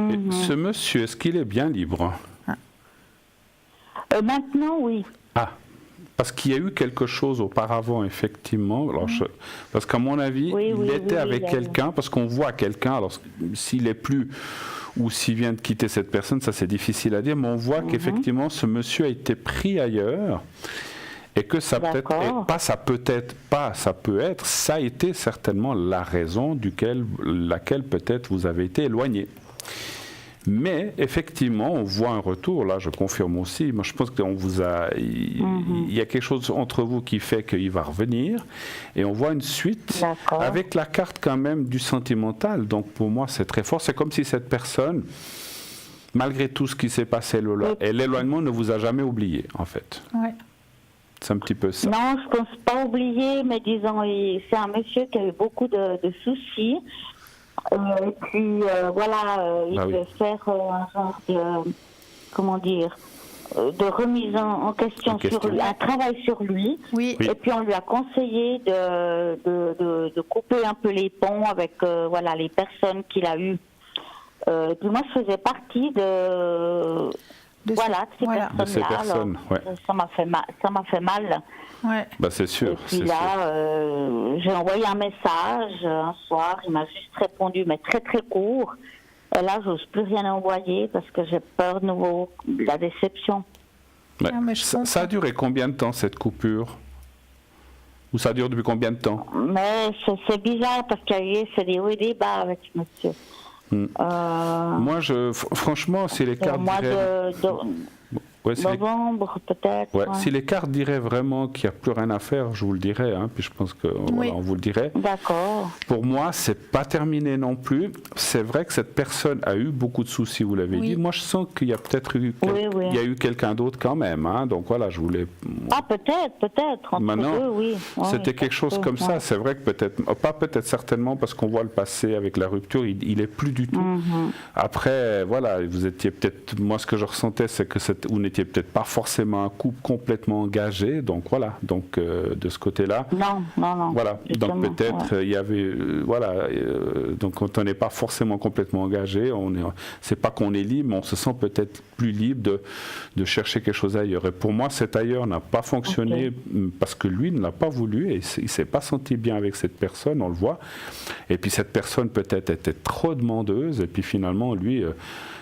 [SPEAKER 1] est-ce qu'il est bien libre?
[SPEAKER 6] Maintenant, oui.
[SPEAKER 1] Ah, parce qu'il y a eu quelque chose auparavant, effectivement. Alors, parce qu'à mon avis, il était avec quelqu'un, parce qu'on voit quelqu'un, alors s'il est plus ou s'il vient de quitter cette personne, ça c'est difficile à dire, mais on voit qu'effectivement, ce monsieur a été pris ailleurs. Et que ça ça a été certainement la raison laquelle peut-être vous avez été éloigné. Mais effectivement, on voit un retour, là je confirme aussi, moi je pense qu'il y a quelque chose entre vous qui fait qu'il va revenir, et on voit une suite avec la carte quand même du sentimental, donc pour moi c'est très fort, c'est comme si cette personne, malgré tout ce qui s'est passé, et l'éloignement ne vous a jamais oublié en fait.
[SPEAKER 2] Ouais.
[SPEAKER 1] C'est un petit peu ça.
[SPEAKER 6] Non, je pense pas oublier, mais disons, c'est un monsieur qui a eu beaucoup de soucis. Et puis, il devait faire un genre de, de remise en question sur lui, un travail sur lui. Oui. Et puis, on lui a conseillé de couper un peu les ponts avec, les personnes qu'il a eues. Puis moi, je faisais partie de ces personnes-là. Ça m'a fait mal.
[SPEAKER 2] Ouais.
[SPEAKER 1] Bah, c'est sûr.
[SPEAKER 6] Et puis j'ai envoyé un message un soir, il m'a juste répondu, mais très très court. Et là, j'ose plus rien envoyer parce que j'ai peur de nouveau de la déception.
[SPEAKER 1] Mais ça a duré combien de temps, cette coupure? Ou ça dure depuis combien de temps?
[SPEAKER 6] Mais c'est bizarre parce qu'il y a eu des hauts et des bas avec ce monsieur.
[SPEAKER 1] Moi, franchement, si les cartes diraient...
[SPEAKER 6] novembre, peut-être.
[SPEAKER 1] Ouais. Si les cartes diraient vraiment qu'il n'y a plus rien à faire, je vous le dirais, puis je pense qu'on vous le dirait.
[SPEAKER 6] D'accord.
[SPEAKER 1] Pour moi, c'est pas terminé non plus. C'est vrai que cette personne a eu beaucoup de soucis, vous l'avez dit. Moi, je sens qu'il y a peut-être eu, il y a eu quelqu'un d'autre quand même. Donc voilà, je voulais...
[SPEAKER 6] Ah, peut-être.
[SPEAKER 1] Maintenant,
[SPEAKER 6] oui.
[SPEAKER 1] c'était quelque chose comme ça. C'est vrai que peut-être certainement, parce qu'on voit le passé avec la rupture, il est plus du tout. Après, voilà, vous étiez peut-être... Moi, ce que je ressentais, c'est que vous n'étiez peut-être pas forcément un couple complètement engagé, donc voilà, de ce côté-là.
[SPEAKER 6] Non.
[SPEAKER 1] Voilà, donc peut-être il y avait, donc quand on n'est pas forcément complètement engagé, c'est pas qu'on est libre, mais on se sent peut-être plus libre de chercher quelque chose ailleurs. Et pour moi, cet ailleurs n'a pas fonctionné parce que lui ne l'a pas voulu et il s'est pas senti bien avec cette personne, on le voit. Et puis cette personne peut-être était trop demandeuse et puis finalement lui.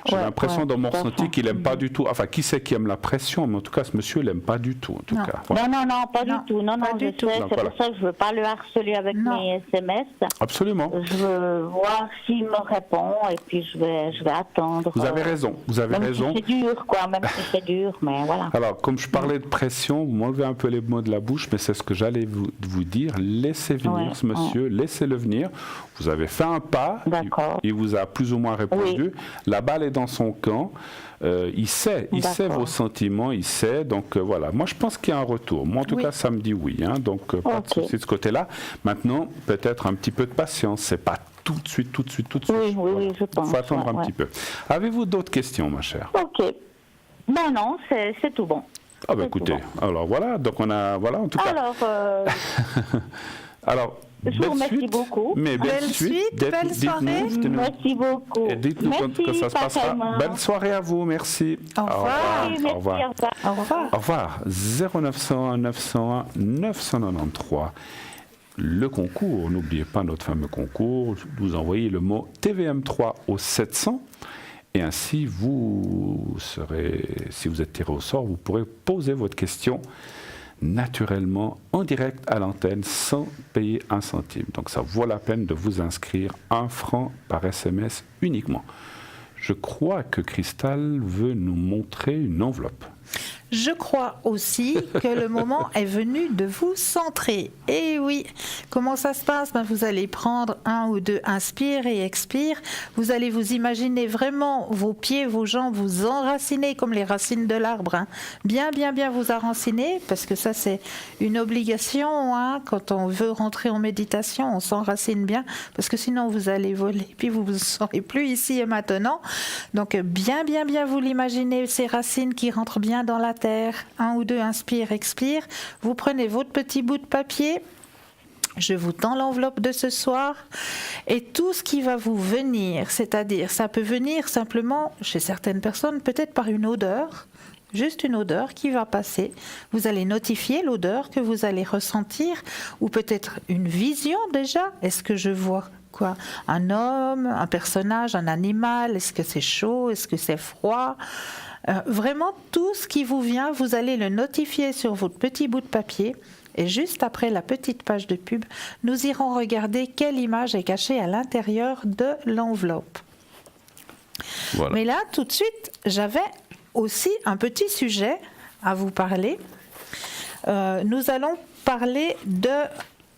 [SPEAKER 1] J'ai l'impression dans mon ressenti qu'il n'aime pas du tout. Enfin, qui c'est qui aime la pression? Mais en tout cas, ce monsieur l'aime pas du tout. En tout cas.
[SPEAKER 6] Voilà. Non, pas du tout. Non, du tout. C'est pour ça que je ne veux pas le harceler avec mes SMS.
[SPEAKER 1] Absolument.
[SPEAKER 6] Je veux voir s'il me répond et puis je vais attendre.
[SPEAKER 1] Vous avez raison. Même si
[SPEAKER 6] c'est dur, même si c'est dur, mais voilà.
[SPEAKER 1] Alors, comme je parlais de pression, vous m'enlevez un peu les mots de la bouche, mais c'est ce que j'allais vous dire. Laissez venir ce monsieur, laissez-le venir. Vous avez fait un pas.
[SPEAKER 6] D'accord.
[SPEAKER 1] Il vous a plus ou moins répondu. La balle est dans son camp. Il sait vos sentiments, il sait. Donc voilà, moi je pense qu'il y a un retour. Moi en tout cas, ça me dit oui. Donc pas de souci de ce côté-là. Maintenant, peut-être un petit peu de patience. C'est pas tout de suite.
[SPEAKER 6] Oui, je pense.
[SPEAKER 1] Il faut attendre un petit peu. Avez-vous d'autres questions, ma chère?
[SPEAKER 6] Ok. Non, c'est tout bon.
[SPEAKER 1] Ah bah écoutez, alors voilà, donc on a, voilà en tout cas. Alors,
[SPEAKER 6] je vous remercie beaucoup.
[SPEAKER 1] Mais belle suite,
[SPEAKER 2] belle soirée.
[SPEAKER 6] Merci beaucoup.
[SPEAKER 1] Et dites-nous quand ça se passera. Belle soirée à vous, merci.
[SPEAKER 2] Au revoir.
[SPEAKER 1] Au revoir. 0901 901 993. Le concours, n'oubliez pas notre fameux concours, vous envoyez le mot TVM3 au 700 et ainsi vous serez, si vous êtes tiré au sort, vous pourrez poser votre question naturellement en direct à l'antenne sans payer un centime. Donc ça vaut la peine de vous inscrire, 1 franc par SMS uniquement. Je crois que Cristal veut nous montrer une enveloppe.
[SPEAKER 2] Je crois aussi que le moment est venu de vous centrer. Et oui, comment ça se passe? Vous allez prendre 1 ou 2 inspire et expire. Vous allez vous imaginer vraiment vos pieds, vos jambes, vous enraciner comme les racines de l'arbre. Bien vous enraciner, parce que ça c'est une obligation. Quand on veut rentrer en méditation, on s'enracine bien, parce que sinon vous allez voler, puis vous ne serez plus ici et maintenant. Donc bien vous l'imaginez, ces racines qui rentrent bien dans la terre. 1 ou 2 inspire, expire. Vous prenez votre petit bout de papier. Je vous tends l'enveloppe de ce soir et tout ce qui va vous venir, c'est-à-dire ça peut venir simplement chez certaines personnes, peut-être par une odeur, juste une odeur qui va passer. Vous allez notifier l'odeur que vous allez ressentir ou peut-être une vision déjà. Est-ce que je vois quoi? Un homme, un personnage, un animal? Est-ce que c'est chaud? Est-ce que c'est froid? Vraiment, tout ce qui vous vient, vous allez le notifier sur votre petit bout de papier. Et juste après la petite page de pub, nous irons regarder quelle image est cachée à l'intérieur de l'enveloppe. Voilà. Mais là, tout de suite, j'avais aussi un petit sujet à vous parler. Nous allons parler de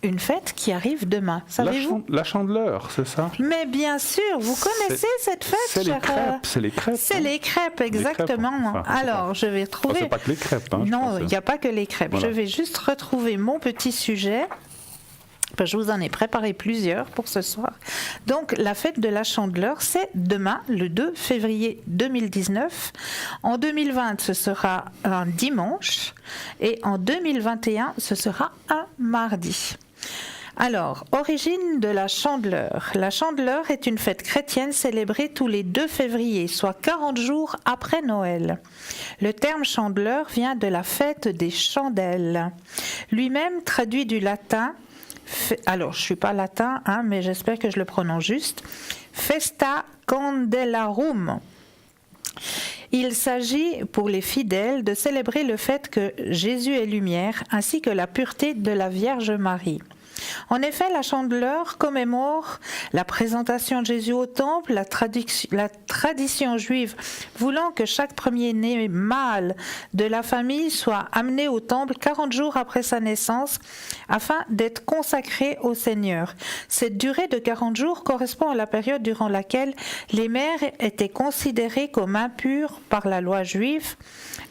[SPEAKER 2] une fête qui arrive demain. Savez-vous ?
[SPEAKER 1] La Chandeleur, c'est ça ?
[SPEAKER 2] Mais bien sûr, vous connaissez cette fête,
[SPEAKER 1] c'est les crêpes.
[SPEAKER 2] C'est les crêpes, exactement.
[SPEAKER 1] Les crêpes,
[SPEAKER 2] alors, je vais retrouver...
[SPEAKER 1] c'est pas que les crêpes.
[SPEAKER 2] Non, il n'y a pas que les crêpes. Voilà. Je vais juste retrouver mon petit sujet. Je vous en ai préparé plusieurs pour ce soir. Donc, la fête de la Chandeleur, c'est demain, le 2 février 2019. En 2020, ce sera un dimanche. Et en 2021, ce sera un mardi. Alors, origine de la Chandeleur. La Chandeleur est une fête chrétienne célébrée tous les 2 février, soit 40 jours après Noël. Le terme Chandeleur vient de la fête des chandelles. Lui-même traduit du latin, alors je ne suis pas latin, mais j'espère que je le prononce juste, Festa Candelarum. Il s'agit pour les fidèles de célébrer le fait que Jésus est lumière ainsi que la pureté de la Vierge Marie. En effet, la Chandeleur commémore la présentation de Jésus au temple, la tradition juive voulant que chaque premier-né mâle de la famille soit amené au temple 40 jours après sa naissance afin d'être consacré au Seigneur. Cette durée de 40 jours correspond à la période durant laquelle les mères étaient considérées comme impures par la loi juive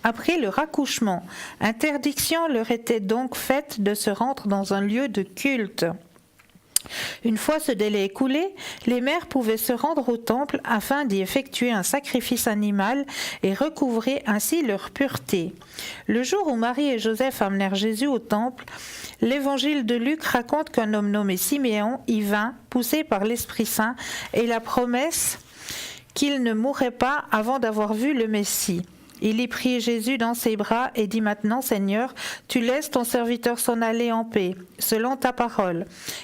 [SPEAKER 2] après leur accouchement. Interdiction leur était donc faite de se rendre dans un lieu de culte. Une fois ce délai écoulé, les mères pouvaient se rendre au temple afin d'y effectuer un sacrifice animal et recouvrer ainsi leur pureté. Le jour où Marie et Joseph amenèrent Jésus au temple, l'évangile de Luc raconte qu'un homme nommé Siméon y vint, poussé par l'Esprit Saint, et la promesse qu'il ne mourrait pas avant d'avoir vu le Messie. Il y prit Jésus dans ses bras et dit: maintenant, Seigneur, tu laisses ton serviteur s'en aller en paix, selon ta parole,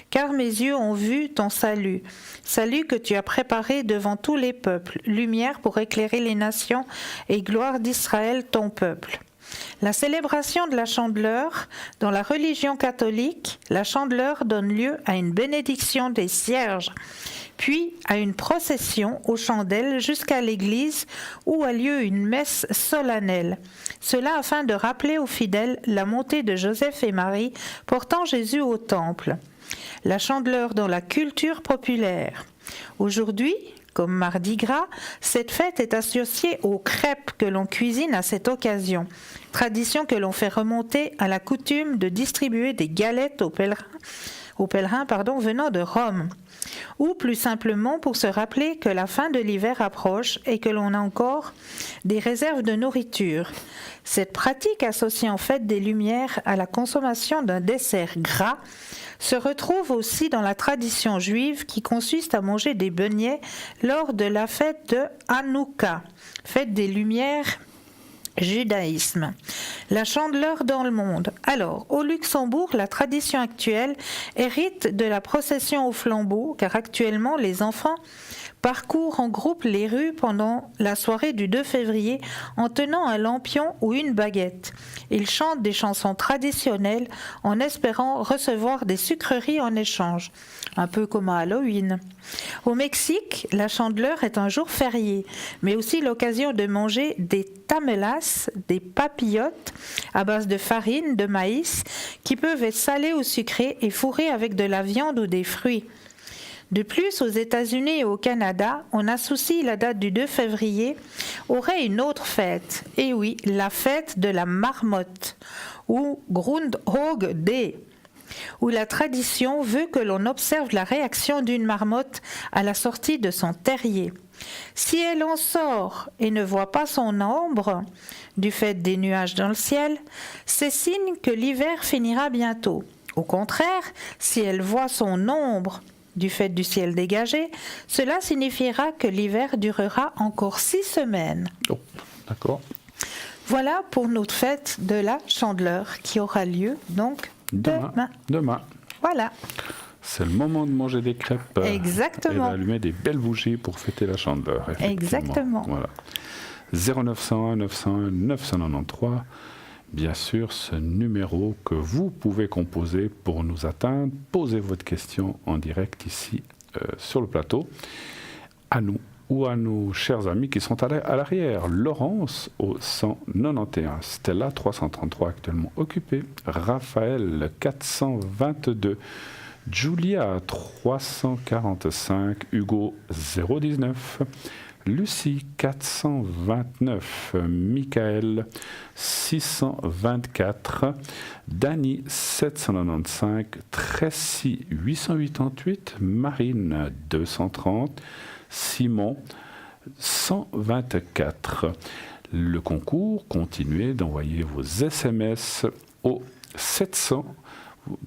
[SPEAKER 2] car mes yeux ont vu ton salut, salut que tu as préparé devant tous les peuples, lumière pour éclairer les nations et gloire d'Israël, ton peuple. La célébration de la Chandeleur, dans la religion catholique, la Chandeleur donne lieu à une bénédiction des cierges, puis à une procession aux chandelles jusqu'à l'église où a lieu une messe solennelle. Cela afin de rappeler aux fidèles la montée de Joseph et Marie portant Jésus au temple. La Chandeleur dans la culture populaire. Aujourd'hui, comme Mardi Gras, cette fête est associée aux crêpes que l'on cuisine à cette occasion, tradition que l'on fait remonter à la coutume de distribuer des galettes aux pèlerins venant de Rome, ou plus simplement pour se rappeler que la fin de l'hiver approche et que l'on a encore des réserves de nourriture. Cette pratique associe en fait des Lumières à la consommation d'un dessert gras se retrouve aussi dans la tradition juive qui consiste à manger des beignets lors de la fête de Hanouka, fête des Lumières judaïsme. La Chandeleur dans le monde. Alors, au Luxembourg, la tradition actuelle hérite de la procession au flambeau, car actuellement, les enfants parcourent en groupe les rues pendant la soirée du 2 février en tenant un lampion ou une baguette. Ils chantent des chansons traditionnelles en espérant recevoir des sucreries en échange, un peu comme à Halloween. Au Mexique, la Chandeleur est un jour férié, mais aussi l'occasion de manger des tamelas, des papillotes à base de farine, de maïs, qui peuvent être salées ou sucrées et fourrées avec de la viande ou des fruits. De plus, aux États-Unis et au Canada, on associe la date du 2 février aurait une autre fête. Et oui, la fête de la marmotte, ou Groundhog Day, où la tradition veut que l'on observe la réaction d'une marmotte à la sortie de son terrier. Si elle en sort et ne voit pas son ombre, du fait des nuages dans le ciel, c'est signe que l'hiver finira bientôt. Au contraire, si elle voit son ombre, du fait du ciel dégagé, cela signifiera que l'hiver durera encore 6 semaines.
[SPEAKER 1] Oh, d'accord.
[SPEAKER 2] Voilà pour notre fête de la Chandeleur qui aura lieu donc demain. Voilà.
[SPEAKER 1] C'est le moment de manger des crêpes.
[SPEAKER 2] Exactement.
[SPEAKER 1] Et d'allumer des belles bougies pour fêter la Chandeleur.
[SPEAKER 2] Exactement.
[SPEAKER 1] Voilà. 0901 901 993. Bien sûr, ce numéro que vous pouvez composer pour nous atteindre. Posez votre question en direct ici sur le plateau, à nous ou à nos chers amis qui sont à l'arrière. Laurence au 191, Stella 333 actuellement occupée, Raphaël 422, Julia 345, Hugo 019, Lucie 429, Michael 624, Dany 795, Tracy 888, Marine 230, Simon 124. Le concours, continuez d'envoyer vos SMS au 700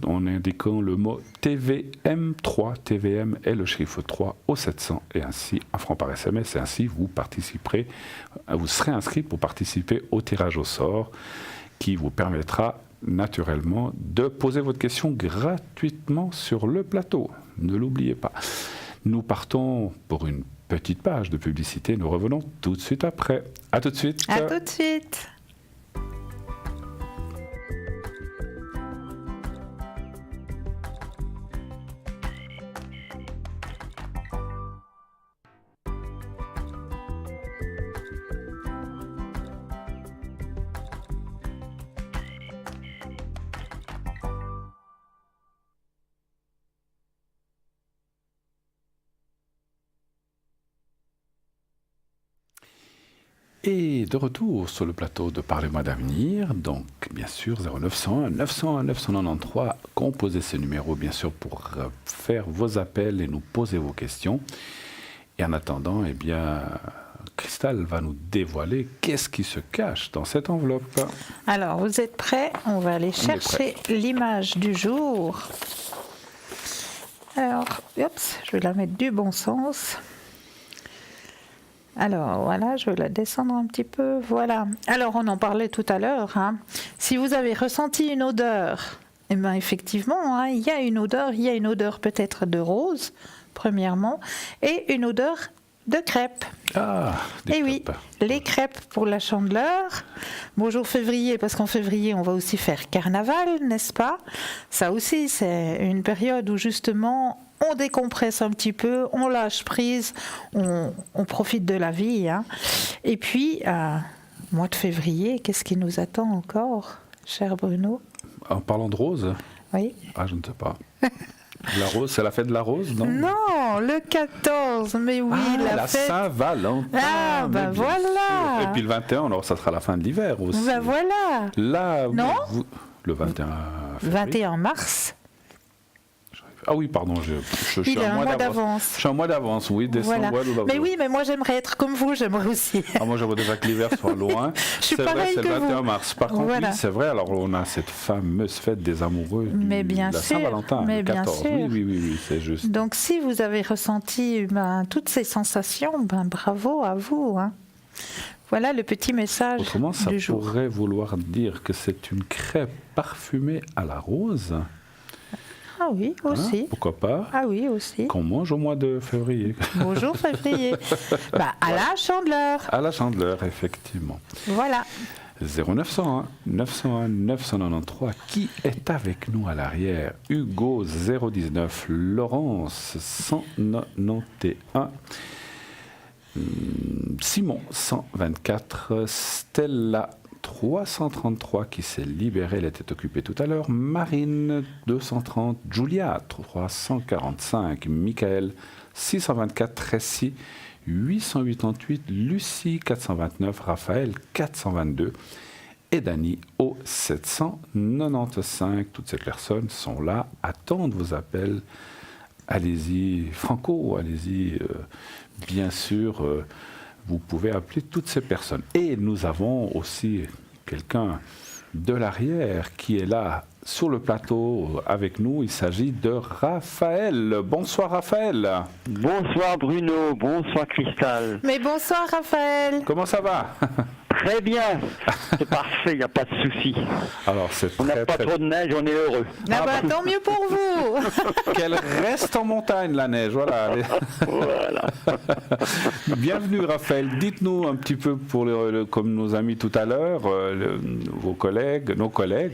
[SPEAKER 1] en indiquant le mot TVM3. TVM est le chiffre 3 au 700 et ainsi, un franc par SMS, et ainsi vous serez inscrit pour participer au tirage au sort qui vous permettra naturellement de poser votre question gratuitement sur le plateau. Ne l'oubliez pas. Nous partons pour une petite page de publicité. Nous revenons tout de suite après. À tout de suite.
[SPEAKER 2] À tout de suite.
[SPEAKER 1] Et de retour sur le plateau de Parlez-moi d'avenir, donc bien sûr 0901 901 993, composez ce numéro bien sûr pour faire vos appels et nous poser vos questions. Et en attendant, eh bien, Christelle va nous dévoiler qu'est-ce qui se cache dans cette enveloppe.
[SPEAKER 2] Alors, vous êtes prêts? On va aller chercher l'image du jour. Alors, je vais la mettre du bon sens. Alors voilà, je vais la descendre un petit peu, voilà. Alors on en parlait tout à l'heure, hein. Si vous avez ressenti une odeur, eh bien effectivement, hein, il y a une odeur peut-être de rose, premièrement, et une odeur de crêpes.
[SPEAKER 1] Ah, des crêpes.
[SPEAKER 2] Oui, les crêpes pour la Chandeleur. Bonjour février, parce qu'en février on va aussi faire carnaval, n'est-ce pas? Ça aussi c'est une période où justement on décompresse un petit peu, on lâche prise, on profite de la vie. Hein. Et puis, mois de février, qu'est-ce qui nous attend encore, cher Bruno?
[SPEAKER 1] En parlant de rose?
[SPEAKER 2] Oui.
[SPEAKER 1] Ah, je ne sais pas. La rose, c'est la fête de la rose, non?
[SPEAKER 2] Non, le 14, mais oui,
[SPEAKER 1] la fête... Saint-Valentin.
[SPEAKER 2] Ah, ben voilà.
[SPEAKER 1] Et puis le 21, alors ça sera la fin de l'hiver aussi.
[SPEAKER 2] Ben voilà.
[SPEAKER 1] Là,
[SPEAKER 2] non
[SPEAKER 1] le 21 février.
[SPEAKER 2] 21 mars.
[SPEAKER 1] Ah oui, pardon, je suis un mois d'avance. Je suis un mois d'avance, oui, décembre.
[SPEAKER 2] Voilà. Mais oui, mais moi j'aimerais être comme vous, j'aimerais aussi.
[SPEAKER 1] Ah, moi j'aimerais déjà que l'hiver soit loin.
[SPEAKER 2] Je suis pareil que vous.
[SPEAKER 1] C'est le 21 mars. Par contre, oui, c'est vrai, alors on a cette fameuse fête des amoureux de la Saint-Valentin, le 14. Oui, c'est juste.
[SPEAKER 2] Donc si vous avez ressenti toutes ces sensations, bravo à vous. Hein. Voilà le petit message
[SPEAKER 1] Autrement, ça
[SPEAKER 2] du jour.
[SPEAKER 1] pourrait vouloir dire que c'est une crêpe parfumée à la rose.
[SPEAKER 2] Ah oui, aussi.
[SPEAKER 1] Pourquoi pas?
[SPEAKER 2] Ah oui, aussi.
[SPEAKER 1] Qu'on mange au mois de février.
[SPEAKER 2] Bonjour février. À la Chandeleur.
[SPEAKER 1] À la Chandeleur, effectivement.
[SPEAKER 2] Voilà.
[SPEAKER 1] 0901 901 993. Qui est avec nous à l'arrière? Hugo 019, Laurence 191, Simon 124, Stella 333 qui s'est libérée, elle était occupée tout à l'heure, Marine 230, Julia 345, Michael 624, Tracy 888, Lucie 429, Raphaël 422 et Dany au 795. Toutes ces personnes sont là, attendent vos appels. Allez-y, Franco, allez-y, bien sûr. Vous pouvez appeler toutes ces personnes. Et nous avons aussi quelqu'un de l'arrière qui est là sur le plateau avec nous. Il s'agit de Raphaël. Bonsoir Raphaël.
[SPEAKER 7] Bonsoir Bruno, bonsoir Christelle.
[SPEAKER 2] Mais bonsoir Raphaël.
[SPEAKER 1] Comment ça va?
[SPEAKER 7] Très bien, c'est parfait, il n'y a pas de souci.
[SPEAKER 1] Alors,
[SPEAKER 7] on n'a pas trop de neige, on est heureux.
[SPEAKER 2] Tant mieux pour vous.
[SPEAKER 1] Qu'elle reste en montagne, la neige, voilà.
[SPEAKER 7] Voilà.
[SPEAKER 1] Bienvenue Raphaël, dites-nous un petit peu, comme nos amis tout à l'heure, nos collègues,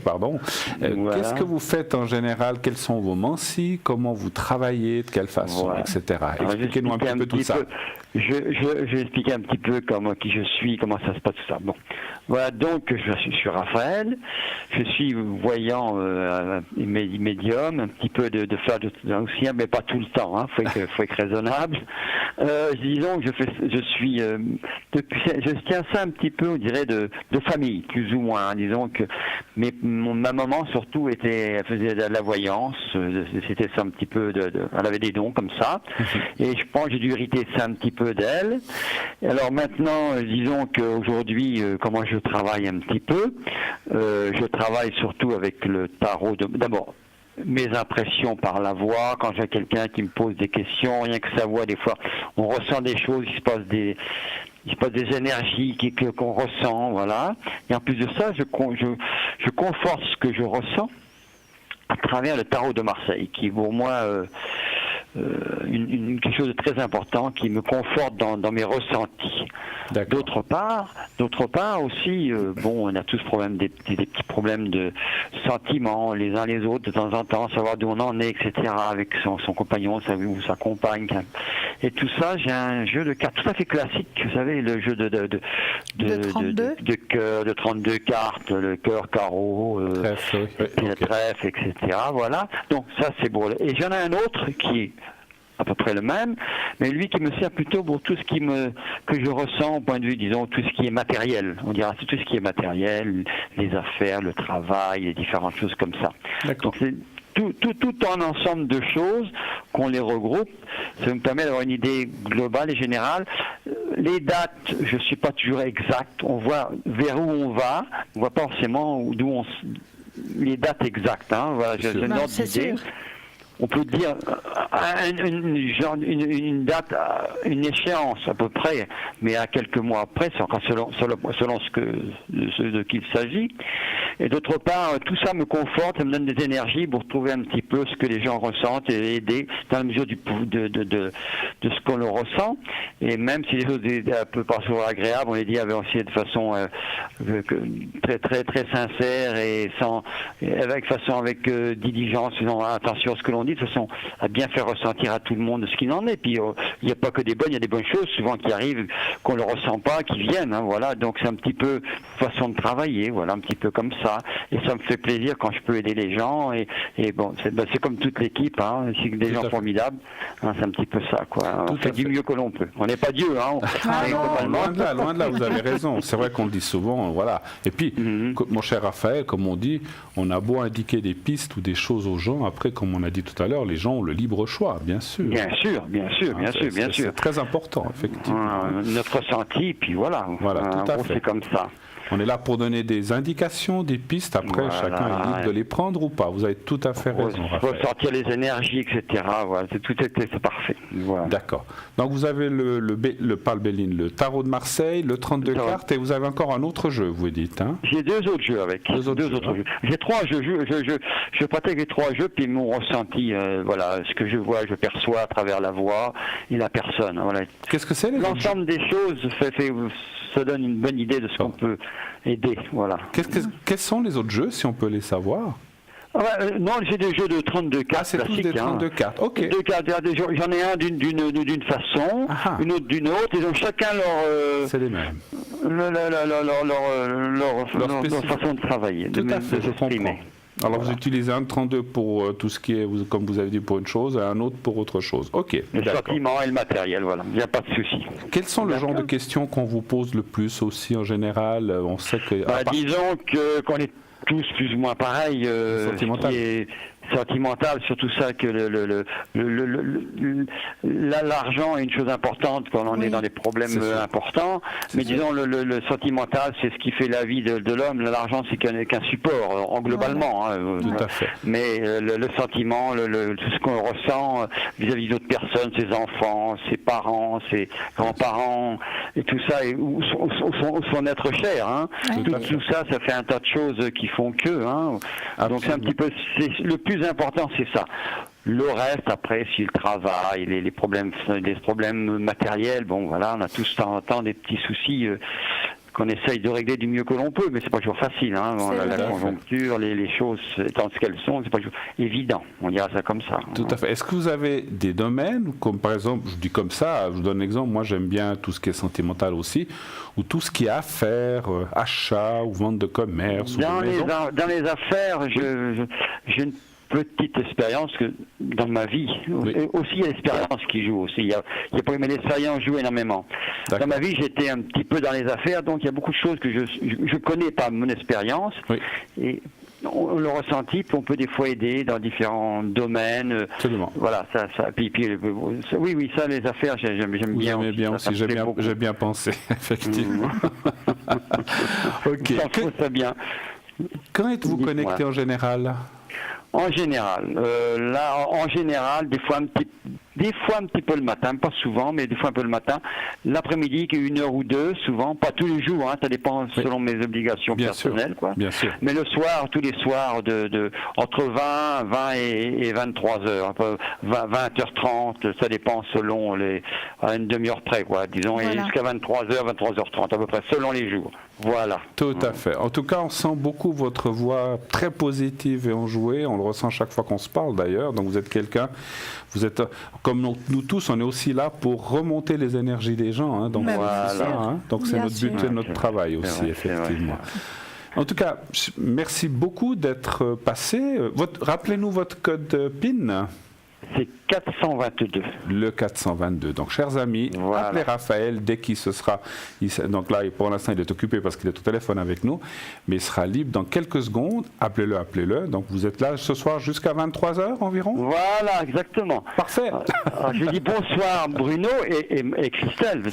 [SPEAKER 1] pardon. Voilà. Qu'est-ce que vous faites en général? Quels sont vos mensis? Comment vous travaillez? De quelle façon, etc. Expliquez-nous un petit peu tout ça.
[SPEAKER 7] Je vais expliquer un petit peu qui je suis, comment ça se passe, tout ça. Bon, voilà, donc je suis Raphaël, je suis voyant médium, un petit peu de faire aussi, mais pas tout le temps, hein, faut être raisonnable. Disons que je tiens ça un petit peu, on dirait, de famille, plus ou moins. Hein, disons que ma maman surtout elle faisait de la voyance, c'était ça un petit peu elle avait des dons comme ça, et je pense que j'ai dû hériter ça un petit peu d'elle. Alors maintenant, disons qu'aujourd'hui, comment je travaille un petit peu, je travaille surtout avec le tarot. D'abord, mes impressions par la voix, quand j'ai quelqu'un qui me pose des questions, rien que sa voix, des fois, on ressent des choses, il se passe des énergies qu'on ressent, voilà. Et en plus de ça, je conforte ce que je ressens à travers le tarot de Marseille, qui pour moi quelque chose de très important qui me conforte dans mes ressentis. D'autre part aussi, on a tous des petits problèmes de sentiments les uns les autres de temps en temps, savoir d'où on en est, etc. avec son compagnon ou sa compagne. Et tout ça, j'ai un jeu de cartes tout à fait classique, vous savez, le jeu de cœur, de 32 cartes, le cœur, carreau, trèfle, etc. Voilà. Donc ça c'est beau. Et j'en ai un autre qui est à peu près le même, mais lui qui me sert plutôt pour tout ce que je ressens au point de vue, disons, tout ce qui est matériel. On dira c'est tout ce qui est matériel, les affaires, le travail, les différentes choses comme ça. Donc c'est tout un ensemble de choses qu'on les regroupe. Ça me permet d'avoir une idée globale et générale. Les dates, je ne suis pas toujours exact. On voit vers où on va. On ne voit pas forcément les dates exactes. Voilà, j'ai une ordre d'idée. On peut dire une date, une échéance à peu près, mais à quelques mois après, c'est encore selon ce de qui il s'agit. Et d'autre part, tout ça me conforte, ça me donne des énergies pour trouver un petit peu ce que les gens ressentent et aider dans la mesure de ce qu'on le ressent. Et même si les choses un peu parfois agréables, on les dit aussi de façon très très très sincère et avec diligence, faisant attention à ce que l'on dit, de façon à bien faire ressentir à tout le monde ce qu'il en est. Puis il n'y a pas que des bonnes, il y a des bonnes choses souvent qui arrivent, qu'on ne le ressent pas, qui viennent. Voilà, donc c'est un petit peu façon de travailler, voilà, un petit peu comme ça. Et ça me fait plaisir quand je peux aider les gens. Et bon, c'est comme toute l'équipe, c'est des gens formidables. C'est un petit peu ça, quoi. On fait du mieux que l'on peut. On n'est pas Dieu,
[SPEAKER 1] loin de là, vous avez raison. C'est vrai qu'on le dit souvent, voilà. Et puis, mon cher Raphaël, comme on dit, on a beau indiquer des pistes ou des choses aux gens, après, comme on a dit tout à l'heure, les gens ont le libre choix, bien sûr.
[SPEAKER 7] Bien sûr.
[SPEAKER 1] C'est très important, effectivement.
[SPEAKER 7] Notre ressenti, puis voilà.
[SPEAKER 1] Voilà, tout à fait.
[SPEAKER 7] C'est comme ça.
[SPEAKER 1] On est là pour donner des indications, des pistes. Après, chacun est libre de les prendre ou pas. Vous avez tout à fait raison, Raphaël.
[SPEAKER 7] Ressortir les énergies, etc. Voilà, c'est parfait. Voilà.
[SPEAKER 1] D'accord. Donc, vous avez pas le Béline, le tarot de Marseille, le 32 cartes, et vous avez encore un autre jeu, vous dites.
[SPEAKER 7] J'ai deux autres jeux avec. Deux autres jeux. J'ai trois jeux. Je pratique les trois jeux, puis mon ressenti, ce que je vois, je perçois à travers la voix et la personne. Voilà.
[SPEAKER 1] Qu'est-ce que c'est
[SPEAKER 7] l'ensemble des choses ça donne une bonne idée de ce qu'on peut aider, voilà.
[SPEAKER 1] Quels sont les autres jeux, si on peut les savoir?
[SPEAKER 7] Non, j'ai des jeux de 32 cartes
[SPEAKER 1] c'est
[SPEAKER 7] classiques.
[SPEAKER 1] Tous des 32 cartes, ok.
[SPEAKER 7] J'en ai un d'une façon, une autre d'une autre, ils ont chacun leur...
[SPEAKER 1] c'est les mêmes.
[SPEAKER 7] Leur façon de travailler,
[SPEAKER 1] de s'exprimer. Alors vous utilisez un 32 pour tout ce qui est, comme vous avez dit, pour une chose, et un autre pour autre chose. Ok.
[SPEAKER 7] Le sentiment et le matériel, voilà. Il n'y a pas de souci.
[SPEAKER 1] Quels sont le genre de questions qu'on vous pose le plus aussi en général? On sait que...
[SPEAKER 7] disons qu'on est tous plus ou moins pareils. Sentimental, surtout ça que l'argent est une chose importante quand on est dans des problèmes importants, mais disons le sentimental, c'est ce qui fait la vie de l'homme. L'argent, c'est qu'un support globalement,
[SPEAKER 1] tout à fait.
[SPEAKER 7] Mais le sentiment, tout ce qu'on ressent vis-à-vis d'autres personnes, ses enfants, ses parents, ses grands-parents et tout ça, et son être cher, tout ça fait un tas de choses qui font que, donc c'est un petit peu, le plus important, c'est ça. Le reste, après, si le travail, les problèmes matériels, bon voilà, on a tous de temps en temps des petits soucis qu'on essaye de régler du mieux que l'on peut, mais c'est pas toujours facile. La conjoncture, les choses étant ce qu'elles sont, c'est pas toujours évident. On dira ça comme ça.
[SPEAKER 1] Tout à fait. Est-ce que vous avez des domaines, comme par exemple, je dis comme ça, je vous donne un exemple, moi j'aime bien tout ce qui est sentimental aussi, ou tout ce qui est affaires, achat ou vente de commerce.
[SPEAKER 7] Dans les affaires, j'ai une petite expérience que dans ma vie, aussi il y a l'expérience qui joue aussi, il y a pas, mais l'expérience joue énormément. Dans ma vie, j'étais un petit peu dans les affaires, donc il y a beaucoup de choses que je connais par mon expérience, et on le ressentit, puis on peut des fois aider dans différents domaines.
[SPEAKER 1] Absolument.
[SPEAKER 7] Voilà, ça puis oui, ça, les affaires, j'aime bien.
[SPEAKER 1] Vous bien aussi, j'ai bien pensé, effectivement. Ok.
[SPEAKER 7] Ça bien.
[SPEAKER 1] Quand êtes-vous connecté en général?
[SPEAKER 7] En général, des fois un petit des fois un petit peu le matin, pas souvent, mais des fois un peu le matin. L'après-midi, 1 heure ou 2, souvent, pas tous les jours, ça dépend selon mes obligations personnelles.
[SPEAKER 1] Bien sûr.
[SPEAKER 7] Mais le soir, tous les soirs, entre 20 et 23 heures, 20h30, ça dépend selon à une demi-heure près, quoi, disons, et jusqu'à 23h, 23h30 à peu près, selon les jours. Voilà.
[SPEAKER 1] Tout à fait. En tout cas, on sent beaucoup votre voix très positive et enjouée. On le ressent chaque fois qu'on se parle d'ailleurs. Donc vous êtes quelqu'un, vous êtes, comme nous tous, on est aussi là pour remonter les énergies des gens. Donc voilà. Donc c'est notre but et notre travail aussi, effectivement. En tout cas, merci beaucoup d'être passé. Rappelez-nous votre code PIN.
[SPEAKER 7] C'est 422.
[SPEAKER 1] Le 422. Donc, chers amis, appelez Raphaël dès qu'il se sera... Donc là, pour l'instant, il est occupé parce qu'il est au téléphone avec nous, mais il sera libre dans quelques secondes. Appelez-le. Donc, vous êtes là ce soir jusqu'à 23h environ?
[SPEAKER 7] Voilà, exactement.
[SPEAKER 1] Parfait.
[SPEAKER 7] Je dis bonsoir Bruno et Christelle.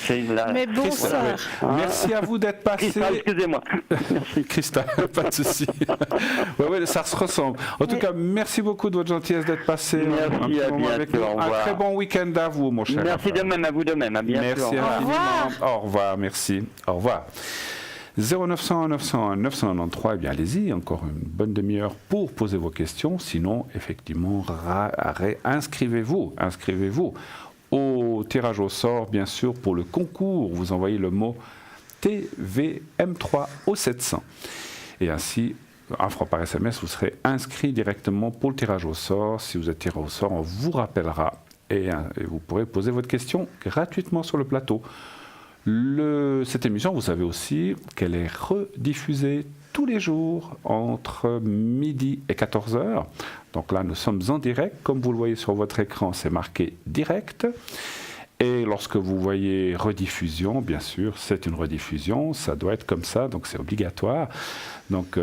[SPEAKER 2] Mais bonsoir.
[SPEAKER 1] Merci à vous d'être passé.
[SPEAKER 7] Christelle, excusez-moi.
[SPEAKER 1] Merci. Christelle, pas de souci. Oui, ça se ressemble. En tout cas, merci beaucoup de votre gentillesse d'être passé.
[SPEAKER 7] Merci.
[SPEAKER 1] Un très bon week-end à vous, mon cher.
[SPEAKER 7] Merci de même, à vous de même. À bientôt.
[SPEAKER 1] Merci infiniment. Au revoir, merci. Au revoir. 0900 901 993, eh bien allez-y, encore une bonne demi-heure pour poser vos questions. Sinon, effectivement, inscrivez-vous au tirage au sort, bien sûr, pour le concours. Vous envoyez le mot TVM3 au 700. Et ainsi, un franc par SMS, vous serez inscrit directement pour le tirage au sort. Si vous êtes tiré au sort, on vous rappellera et vous pourrez poser votre question gratuitement sur le plateau. Cette émission, vous savez aussi qu'elle est rediffusée tous les jours entre midi et 14h. Donc là, nous sommes en direct. Comme vous le voyez sur votre écran, c'est marqué direct. Et lorsque vous voyez rediffusion, bien sûr, c'est une rediffusion, ça doit être comme ça, donc c'est obligatoire. Donc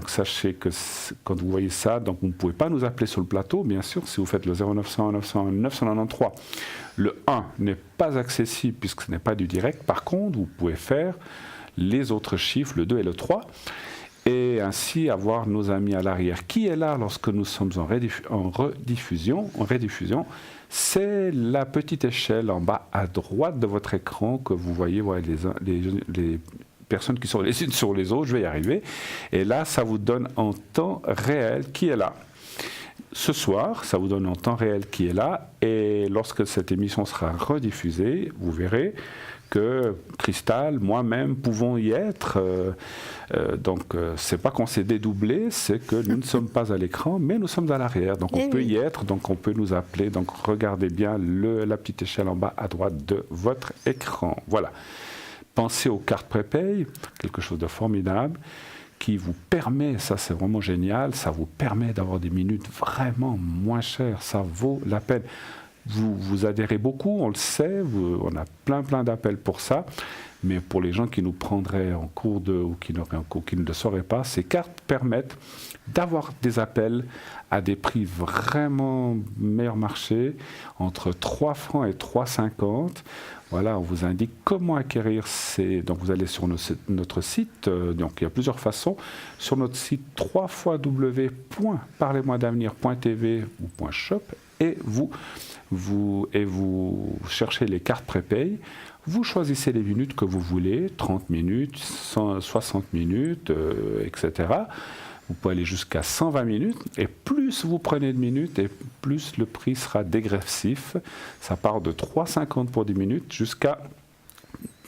[SPEAKER 1] sachez que quand vous voyez ça, donc vous ne pouvez pas nous appeler sur le plateau, bien sûr, si vous faites le 0900 901 993. Le 1 n'est pas accessible puisque ce n'est pas du direct. Par contre, vous pouvez faire les autres chiffres, le 2 et le 3, et ainsi avoir nos amis à l'arrière. Qui est là lorsque nous sommes en rediffusion, c'est la petite échelle en bas à droite de votre écran que vous voyez, les personnes qui sont les unes sur les autres, je vais y arriver. Et là, ça vous donne en temps réel qui est là. Ce soir, ça vous donne en temps réel qui est là. Et lorsque cette émission sera rediffusée, vous verrez que Christelle, moi-même, pouvons y être. C'est pas qu'on s'est dédoublé, c'est que nous ne sommes pas à l'écran, mais nous sommes à l'arrière. Donc on peut y être, donc on peut nous appeler. Donc regardez bien la petite échelle en bas à droite de votre écran. Voilà. Pensez aux cartes prépay, quelque chose de formidable qui vous permet, ça c'est vraiment génial, ça vous permet d'avoir des minutes vraiment moins chères. Ça vaut la peine. Vous adhérez beaucoup, on le sait, on a plein d'appels pour ça, mais pour les gens qui nous prendraient en cours ou qui ne le sauraient pas, ces cartes permettent d'avoir des appels à des prix vraiment meilleur marché, entre 3 francs et 3,50. Voilà, on vous indique comment acquérir donc vous allez sur notre site, donc il y a plusieurs façons. Sur notre site www.parlez-moi-d'avenir.tv ou .shop et vous cherchez les cartes prépay. Vous choisissez les minutes que vous voulez, 30 minutes, 60 minutes, etc. Vous pouvez aller jusqu'à 120 minutes, et plus vous prenez de minutes, et plus le prix sera dégressif. Ça part de 3,50 pour 10 minutes jusqu'à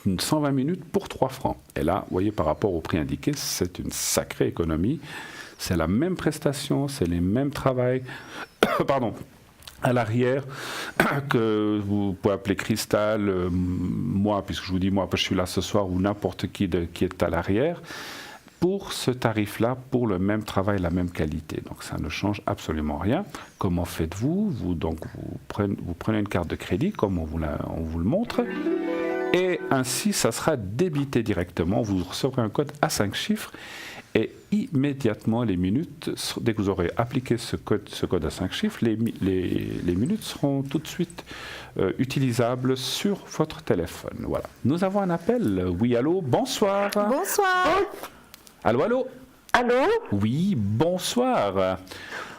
[SPEAKER 1] 120 minutes pour 3 francs. Et là, vous voyez, par rapport au prix indiqué, c'est une sacrée économie. C'est la même prestation, c'est les mêmes travails. Pardon. À l'arrière, que vous pouvez appeler Christelle, moi, puisque je vous dis moi, parce que je suis là ce soir, ou n'importe qui est à l'arrière, pour ce tarif-là, pour le même travail, la même qualité. Donc ça ne change absolument rien. Comment faites-vous ? Vous prenez une carte de crédit, comme on vous le montre, et ainsi, ça sera débité directement. Vous recevrez un code à 5 chiffres, et immédiatement, les minutes, dès que vous aurez appliqué ce code à 5 chiffres, les minutes seront tout de suite utilisables sur votre téléphone. Voilà. Nous avons un appel. Oui, allô, bonsoir.
[SPEAKER 2] Bonsoir.
[SPEAKER 1] Allô, allô.
[SPEAKER 8] Allô ?
[SPEAKER 1] Oui, bonsoir.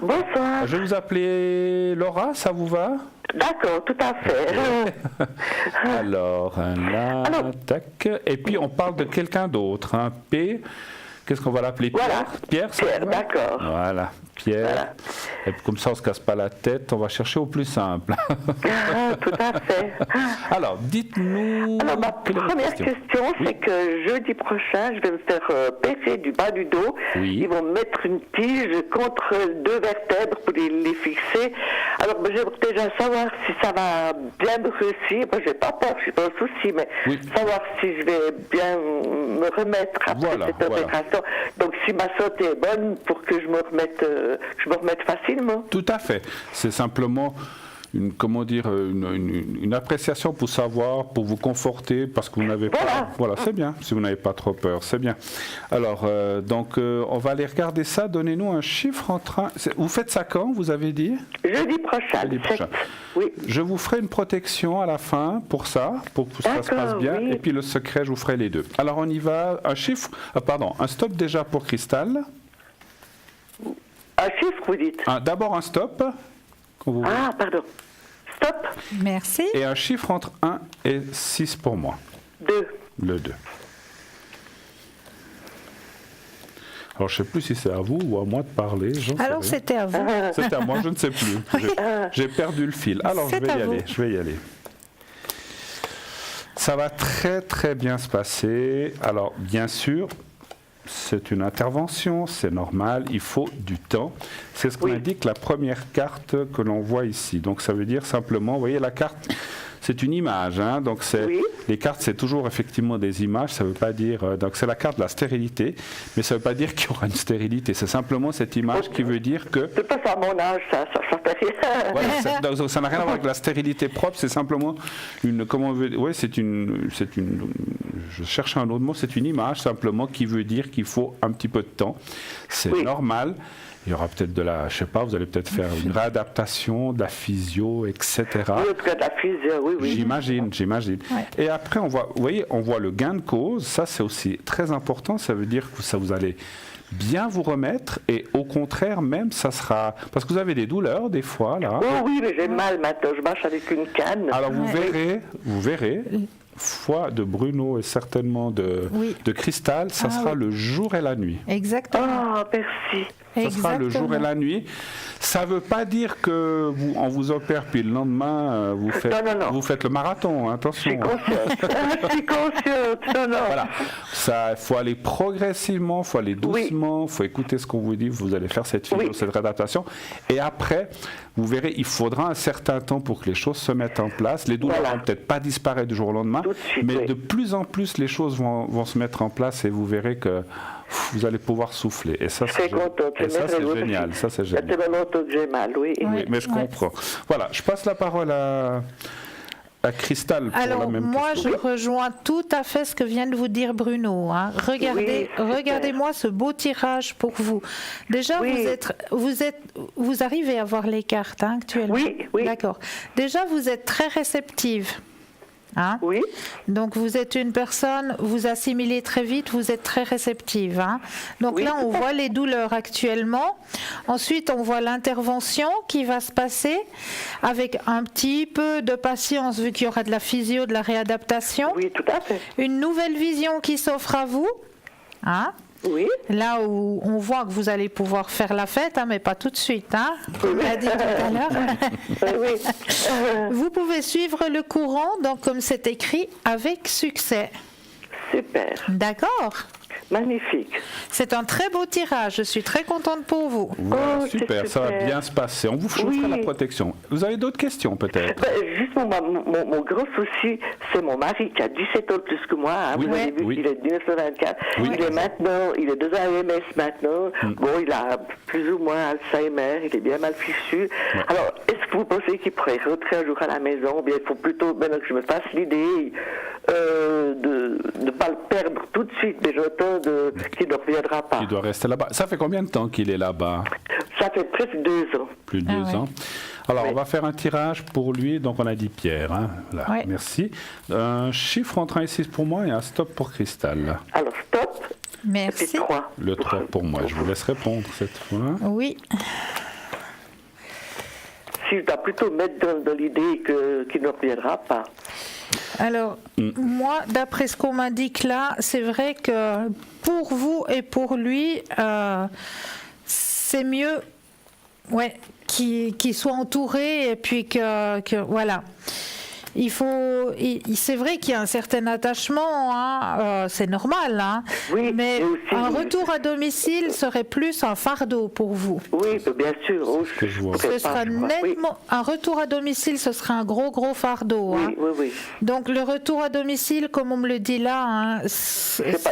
[SPEAKER 8] Bonsoir.
[SPEAKER 1] Je vais vous appeler Laura, ça vous va ?
[SPEAKER 8] D'accord, tout à fait.
[SPEAKER 1] Alors, là, tac. Et puis, on parle de quelqu'un d'autre. Hein. P, qu'est-ce qu'on va l'appeler?
[SPEAKER 8] Voilà.
[SPEAKER 1] Pierre,
[SPEAKER 8] Pierre, d'accord.
[SPEAKER 1] Voilà, Pierre.
[SPEAKER 8] Voilà.
[SPEAKER 1] Et comme ça, on ne se casse pas la tête. On va chercher au plus simple.
[SPEAKER 8] Tout à fait.
[SPEAKER 1] Alors, dites-nous...
[SPEAKER 8] Alors, ma première question, c'est que jeudi prochain, je vais me faire percer du bas du dos.
[SPEAKER 1] Oui.
[SPEAKER 8] Ils vont me mettre une tige contre 2 vertèbres pour les fixer. Alors, j'aimerais déjà savoir si ça va bien me réussir. Moi, j'ai pas peur, je suis pas un souci, mais savoir si je vais bien me remettre après cette opération. Donc, si ma santé est bonne, pour que je me remette facilement.
[SPEAKER 1] Tout à fait. C'est simplement une appréciation pour savoir, pour vous conforter, parce que vous n'avez pas... Voilà, c'est bien, si vous n'avez pas trop peur, c'est bien. Alors, on va aller regarder ça. Donnez-nous un chiffre entre un... Vous faites ça quand, vous avez dit?
[SPEAKER 8] Jeudi prochain.
[SPEAKER 1] Jeudi prochain.
[SPEAKER 8] Oui.
[SPEAKER 1] Je vous ferai une protection à la fin pour ça, pour que ça se passe bien. Oui. Et puis le secret, je vous ferai les deux. Alors, on y va. Un chiffre... un stop déjà pour Cristal.
[SPEAKER 8] Un chiffre, vous dites?
[SPEAKER 1] D'abord un stop.
[SPEAKER 8] Ah, pardon. Stop.
[SPEAKER 2] Merci.
[SPEAKER 1] Et un chiffre entre 1 et 6 pour moi.
[SPEAKER 8] 2. Le
[SPEAKER 1] 2. Alors, je ne sais plus si c'est à vous ou à moi de parler.
[SPEAKER 2] Alors, c'était à vous.
[SPEAKER 1] C'était à moi, je ne sais plus. J'ai perdu le fil. Alors, je vais y aller. Ça va très, très bien se passer. Alors, bien sûr, c'est une intervention, c'est normal, il faut du temps. C'est ce qu'on indique la première carte que l'on voit ici. Donc ça veut dire simplement, vous voyez la carte, c'est une image. Hein, donc les cartes, c'est toujours effectivement des images. Ça veut pas dire. Donc c'est la carte de la stérilité, mais ça veut pas dire qu'il y aura une stérilité. C'est simplement cette image qui veut dire que.
[SPEAKER 8] C'est pas à mon âge, ça fait rien.
[SPEAKER 1] Voilà, ça n'a rien à voir avec la stérilité propre. C'est simplement une. Comment on veut. Oui, c'est une. Je cherche un autre mot. C'est une image simplement qui veut dire qu'il faut un petit peu de temps. C'est normal. Il y aura peut-être je sais pas, vous allez peut-être faire une réadaptation, de la physio, etc.
[SPEAKER 8] Oui, de la physio, oui.
[SPEAKER 1] J'imagine.
[SPEAKER 2] Ouais.
[SPEAKER 1] Et après, vous voyez, on voit le gain de cause. Ça, c'est aussi très important. Ça veut dire que vous allez bien vous remettre et au contraire, même, ça sera... Parce que vous avez des douleurs, des fois, là.
[SPEAKER 8] Oh, oui, mais j'ai mal maintenant. Je marche avec une canne.
[SPEAKER 1] Alors, vous verrez... Foie de Bruno et certainement de Cristal, ça sera le jour et la nuit.
[SPEAKER 2] Exactement.
[SPEAKER 8] Oh, merci.
[SPEAKER 1] Ça sera le jour et la nuit. Ça ne veut pas dire qu'on vous opère puis le lendemain vous faites le marathon. Hein, attention.
[SPEAKER 8] Je suis consciente. Non.
[SPEAKER 1] Voilà. Il faut aller progressivement, il faut aller doucement, il faut écouter ce qu'on vous dit. Vous allez faire cette réadaptation. Et après, vous verrez, il faudra un certain temps pour que les choses se mettent en place. Les douleurs vont peut-être pas disparaître du jour au lendemain, mais de plus en plus, les choses vont se mettre en place et vous verrez que vous allez pouvoir souffler. Et ça, c'est génial. Ça, c'est génial.
[SPEAKER 8] Ça fait longtemps que j'ai mal, oui.
[SPEAKER 1] Oui, mais je comprends. Voilà, je passe la parole à Cristal pour la même question.
[SPEAKER 2] Je rejoins tout à fait ce que vient de vous dire Bruno. Hein. Regardez-moi ce beau tirage pour vous. Déjà, vous arrivez à voir les cartes actuellement.
[SPEAKER 8] Oui.
[SPEAKER 2] D'accord. Déjà, vous êtes très réceptive. Hein?
[SPEAKER 8] Oui.
[SPEAKER 2] Donc vous êtes une personne, vous assimilez très vite, vous êtes très réceptive. Hein? Donc là, on voit les douleurs actuellement. Ensuite, on voit l'intervention qui va se passer avec un petit peu de patience vu qu'il y aura de la physio, de la réadaptation.
[SPEAKER 8] Oui, tout à fait.
[SPEAKER 2] Une nouvelle vision qui s'offre à vous. Hein?
[SPEAKER 8] Oui.
[SPEAKER 2] Là où on voit que vous allez pouvoir faire la fête, hein, mais pas tout de suite, hein, comme on l'a dit tout à l'heure. Vous pouvez suivre le courant, donc comme c'est écrit, avec succès.
[SPEAKER 8] Super.
[SPEAKER 2] D'accord.
[SPEAKER 8] Magnifique.
[SPEAKER 2] C'est un très beau tirage, je suis très contente pour vous.
[SPEAKER 1] Voilà, super, ça va bien se passer. On vous fera la protection. Vous avez d'autres questions peut-être?
[SPEAKER 8] Justement, mon gros souci, c'est mon mari qui a 17 ans plus que moi. Hein, vous avez vu, il est de 1924. Il est 2 AMS maintenant. Bon, il a plus ou moins Alzheimer, il est bien mal fichu. Ouais. Alors, est-ce que vous pensez qu'il pourrait rentrer un jour à la maison? Ou bien il faut plutôt, maintenant que je me fasse l'idée de ne pas le perdre tout de suite, mais j'entends qu'il ne reviendra pas.
[SPEAKER 1] Il doit rester là-bas. Ça fait combien de temps qu'il est là-bas?
[SPEAKER 8] Ça fait presque 2 ans.
[SPEAKER 1] Plus de 2 ans. Alors, on va faire un tirage pour lui. Donc, on a dit Pierre. Hein. Là. Merci. Un chiffre entre 1 et 6 pour moi et un stop pour Cristal.
[SPEAKER 8] Alors, stop.
[SPEAKER 2] Merci.
[SPEAKER 8] 3.
[SPEAKER 1] Le 3 pour moi. Je vous laisse répondre cette fois.
[SPEAKER 2] Oui.
[SPEAKER 8] je dois plutôt mettre dans l'idée qu'il ne reviendra pas.
[SPEAKER 2] Alors, moi, d'après ce qu'on m'indique là, c'est vrai que pour vous et pour lui, c'est mieux qu'il soit entouré et puis que voilà. C'est vrai qu'il y a un certain attachement, hein, c'est normal, hein,
[SPEAKER 8] oui,
[SPEAKER 2] mais un retour à domicile serait plus un fardeau pour vous.
[SPEAKER 8] Oui, bien sûr.
[SPEAKER 2] Ce sera nettement un retour à domicile, ce sera un gros fardeau.
[SPEAKER 8] Oui,
[SPEAKER 2] hein.
[SPEAKER 8] oui.
[SPEAKER 2] Donc le retour à domicile, comme on me le dit là, hein, c'est
[SPEAKER 8] pas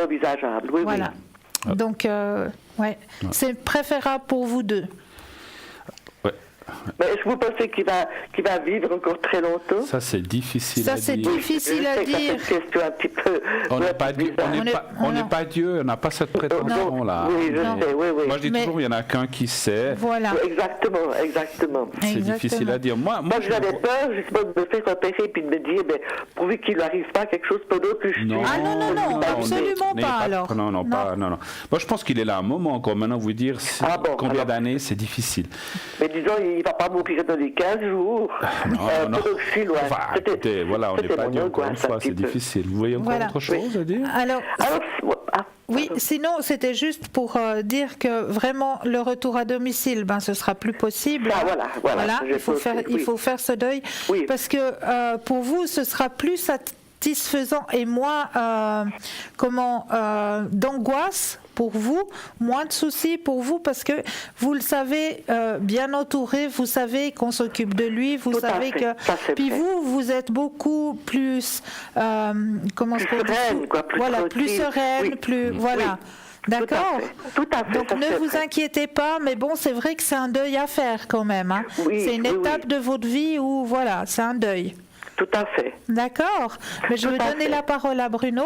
[SPEAKER 8] envisageable. Oui,
[SPEAKER 2] voilà.
[SPEAKER 8] Oui.
[SPEAKER 2] Donc, c'est préférable pour vous deux.
[SPEAKER 8] Mais est-ce que vous pensez qu'il va vivre encore très longtemps?
[SPEAKER 1] Ça, c'est difficile à dire.
[SPEAKER 2] Ça, c'est difficile à dire.
[SPEAKER 8] C'est une question un petit peu...
[SPEAKER 1] On n'est pas Dieu, on n'a pas cette prétention-là.
[SPEAKER 8] Oui, je sais, oui.
[SPEAKER 1] Moi, je dis toujours, il y en a qu'un qui sait.
[SPEAKER 2] Voilà.
[SPEAKER 8] Exactement.
[SPEAKER 1] C'est difficile à dire. Moi
[SPEAKER 8] j'avais peur, justement, de me faire repérer et puis de me dire, pourvu qu'il ne lui arrive pas quelque chose pendant que je suis...
[SPEAKER 2] Non, absolument pas, alors.
[SPEAKER 1] Non. Moi, je pense qu'il est là un moment encore. Maintenant, vous dire combien d'années, c'est difficile.
[SPEAKER 8] Mais disons, il ne va pas mourir dans les 15 jours.
[SPEAKER 1] Non. Écoutez, voilà, on n'est pas dit encore une fois, c'est difficile. Vous voyez encore autre chose à dire?
[SPEAKER 2] Oui, sinon, c'était juste pour dire que vraiment, le retour à domicile, ce sera plus possible.
[SPEAKER 8] Voilà.
[SPEAKER 2] Il faut faire ce deuil.
[SPEAKER 8] Oui.
[SPEAKER 2] Parce que pour vous, ce sera plus satisfaisant et moins, d'angoisse pour vous, moins de soucis pour vous, parce que vous le savez, bien entouré, vous savez qu'on s'occupe de lui, vous savez que... Puis vous êtes beaucoup plus... plus sereine, plus... Voilà. D'accord.
[SPEAKER 8] Tout à fait.
[SPEAKER 2] Donc ne vous inquiétez pas, mais bon, c'est vrai que c'est un deuil à faire quand même. Hein. C'est une étape de votre vie où, voilà, c'est un deuil.
[SPEAKER 8] Tout à fait.
[SPEAKER 2] D'accord. Mais je vais donner la parole à Bruno.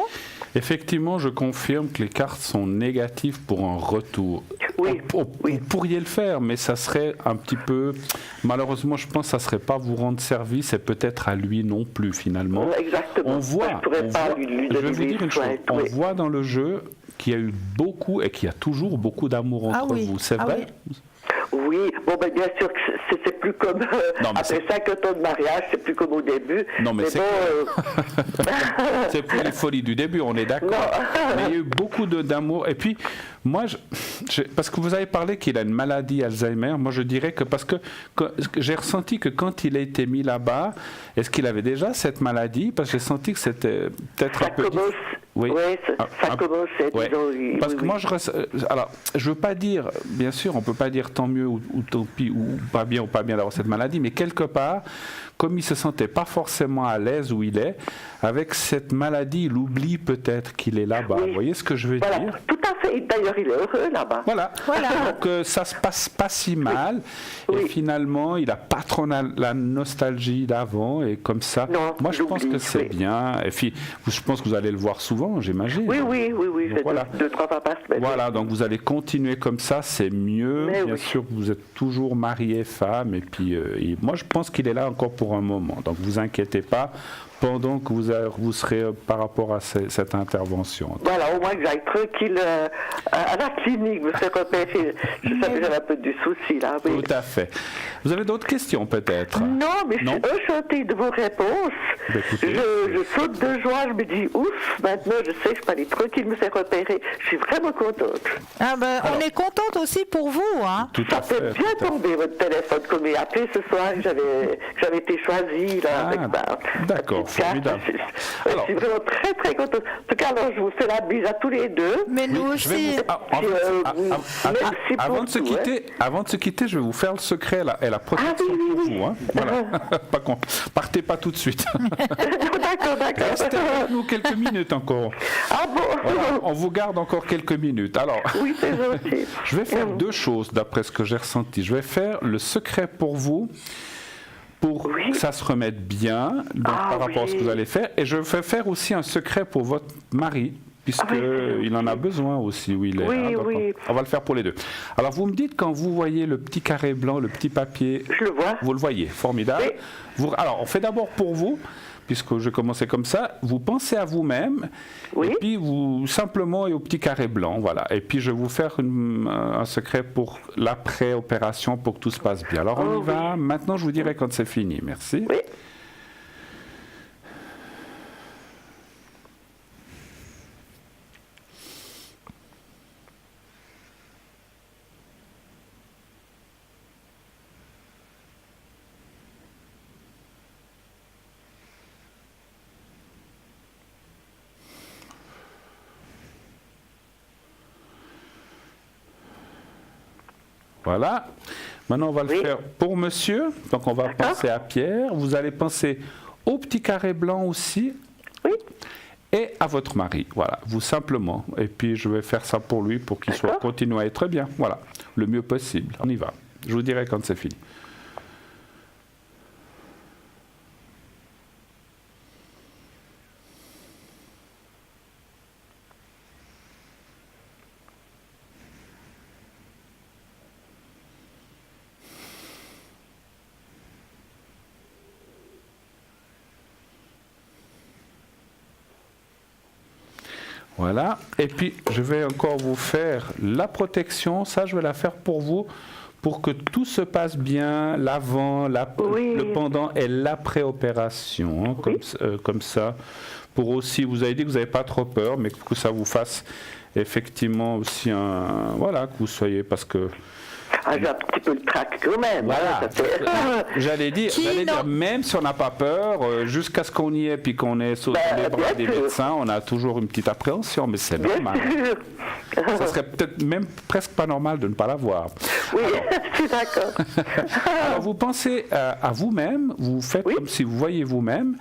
[SPEAKER 1] Effectivement, je confirme que les cartes sont négatives pour un retour.
[SPEAKER 8] Oui.
[SPEAKER 1] Vous pourriez le faire, mais ça serait un petit peu... Malheureusement, je pense que ça ne serait pas vous rendre service et peut-être à lui non plus, finalement.
[SPEAKER 8] Exactement.
[SPEAKER 1] On voit je vais vous dire une chose. On voit dans le jeu qu'il y a eu beaucoup et qu'il y a toujours beaucoup d'amour entre vous. C'est vrai?
[SPEAKER 8] Oui, bien sûr que c'est plus comme après 50 ans de mariage, c'est plus comme au début.
[SPEAKER 1] Non, mais c'est c'est plus les folies du début, on est d'accord. Mais il y a eu beaucoup d'amour. Et puis, moi, parce que vous avez parlé qu'il a une maladie Alzheimer, moi je dirais que parce que j'ai ressenti que quand il a été mis là-bas, est-ce qu'il avait déjà cette maladie? Parce que j'ai senti que c'était peut-être un peu...
[SPEAKER 8] Ça commençait, disons.
[SPEAKER 1] Parce que moi, alors, je veux pas dire, bien sûr, on peut pas dire tant mieux ou tant pis, ou pas bien d'avoir cette maladie, mais quelque part, comme il se sentait pas forcément à l'aise où il est, avec cette maladie, il oublie peut-être qu'il est là-bas. Vous voyez ce que je veux dire?
[SPEAKER 8] Tout à fait. D'ailleurs, il est heureux là-bas.
[SPEAKER 1] Voilà. Donc, ça se passe pas si mal. Et finalement, il a pas trop la nostalgie d'avant. Et comme ça, moi, je pense que c'est bien. Et puis, je pense que vous allez le voir souvent, j'imagine.
[SPEAKER 8] Oui. Donc,
[SPEAKER 1] voilà.
[SPEAKER 8] 2-3 fois par semaine.
[SPEAKER 1] Voilà, donc vous allez continuer comme ça, c'est mieux. Bien sûr, vous êtes toujours marié, femme. Et puis, moi, je pense qu'il est là encore pour un moment. Donc, vous inquiétez pas pendant que vous serez par rapport à cette intervention.
[SPEAKER 8] Voilà, au moins que j'aille tranquille à la clinique, me faire repérer. Je savais que j'avais un peu du souci là. Oui.
[SPEAKER 1] Tout à fait. Vous avez d'autres questions peut-être?
[SPEAKER 8] Non, mais je suis enchantée de vos réponses. Je saute de joie, je me dis ouf, maintenant je sais que je peux aller tranquille me faire repérer. Je suis vraiment contente.
[SPEAKER 2] On est contente aussi pour vous. Hein.
[SPEAKER 8] Ça fait bien tomber votre téléphone, comme il a appelé ce soir, que j'avais été choisie là.
[SPEAKER 1] D'accord. Formidable.
[SPEAKER 8] Je suis vraiment très très contente. En tout cas, alors, je vous fais la bise à tous les deux.
[SPEAKER 2] Mais nous aussi.
[SPEAKER 1] Avant de se quitter, je vais vous faire le secret et la protection pour vous. Hein. Voilà. Partez pas tout de suite.
[SPEAKER 8] D'accord.
[SPEAKER 1] Restez avec nous quelques minutes encore.
[SPEAKER 8] Ah bon?
[SPEAKER 1] Voilà, on vous garde encore quelques minutes. Alors,
[SPEAKER 8] oui, c'est gentil.
[SPEAKER 1] Je vais faire deux choses d'après ce que j'ai ressenti. Je vais faire le secret pour vous, pour que ça se remette bien par rapport à ce que vous allez faire. Et je vais faire aussi un secret pour votre mari, puisqu'il en a besoin aussi où il est.
[SPEAKER 8] Oui.
[SPEAKER 1] On va le faire pour les deux. Alors, vous me dites quand vous voyez le petit carré blanc, le petit papier.
[SPEAKER 8] Je le vois.
[SPEAKER 1] Vous le voyez, formidable. Alors, on fait d'abord pour vous. puisque je commençais comme ça, vous pensez à vous-même, et puis vous simplement et au petit carré blanc, voilà. Et puis je vais vous faire un secret pour l'après-opération pour que tout se passe bien. Alors on y va. Maintenant, je vous dirai quand c'est fini. Merci.
[SPEAKER 8] Oui.
[SPEAKER 1] Voilà. Maintenant, on va le faire pour monsieur. Donc, on va penser à Pierre. Vous allez penser au petit carré blanc aussi.
[SPEAKER 8] Oui.
[SPEAKER 1] Et à votre mari. Voilà, vous simplement. Et puis, je vais faire ça pour lui pour qu'il soit continue à être bien. Voilà, le mieux possible. On y va. Je vous dirai quand c'est fini. Voilà, et puis je vais encore vous faire la protection, ça je vais la faire pour vous, pour que tout se passe bien, l'avant, le pendant et l'après-opération, hein, comme ça, pour aussi, vous avez dit que vous n'avez pas trop peur, mais que ça vous fasse effectivement aussi voilà, que vous soyez, parce que...
[SPEAKER 8] j'ai un petit peu le trac quand même.
[SPEAKER 1] Voilà. J'allais dire, même si on n'a pas peur, jusqu'à ce qu'on y est, puis qu'on est sous les bras des médecins, on a toujours une petite appréhension, mais c'est normal. Ça serait peut-être même presque pas normal de ne pas l'avoir.
[SPEAKER 8] Oui, je suis d'accord.
[SPEAKER 1] Alors vous pensez à vous-même, vous faites comme si vous voyez vous-même,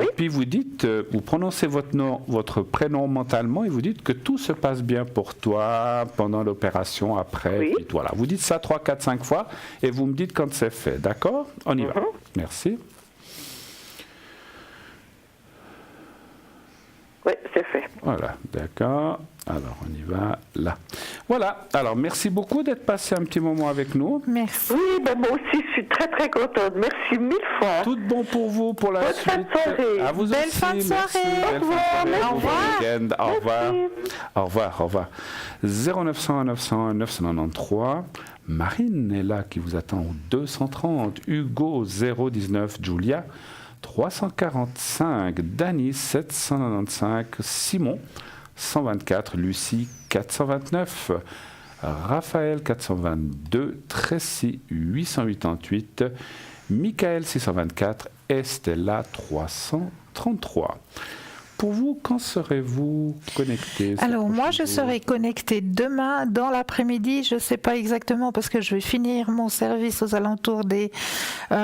[SPEAKER 1] et puis vous dites, vous prononcez votre nom, votre prénom mentalement, et vous dites que tout se passe bien pour toi pendant l'opération, après, et voilà. Vous dites ça 3, 4, 5 fois, et vous me dites quand c'est fait, d'accord? On y va. Merci.
[SPEAKER 8] Oui, c'est fait.
[SPEAKER 1] Voilà, d'accord. Alors, on y va là. Voilà. Alors, merci beaucoup d'être passé un petit moment avec nous.
[SPEAKER 2] Merci.
[SPEAKER 8] Oui, moi aussi, je suis très, très contente. Merci 1000 fois.
[SPEAKER 1] Tout bon pour vous, pour la suite.
[SPEAKER 8] Bonne fin de soirée.
[SPEAKER 1] À vous
[SPEAKER 2] Belle
[SPEAKER 1] aussi.
[SPEAKER 2] fin de soirée.
[SPEAKER 1] Au revoir.
[SPEAKER 2] Au revoir.
[SPEAKER 1] Au revoir. Au revoir. Au revoir. 0901 901 993. Marine est là qui vous attend au 230. Hugo 019. Julia 345. Dany 795. Simon 124, Lucie 429, Raphaël 422, Tracy 888, Michael 624 et Stella 333. Pour vous, quand serez-vous connecté?
[SPEAKER 2] Alors moi, je serai connectée demain dans l'après-midi. Je ne sais pas exactement parce que je vais finir mon service aux alentours des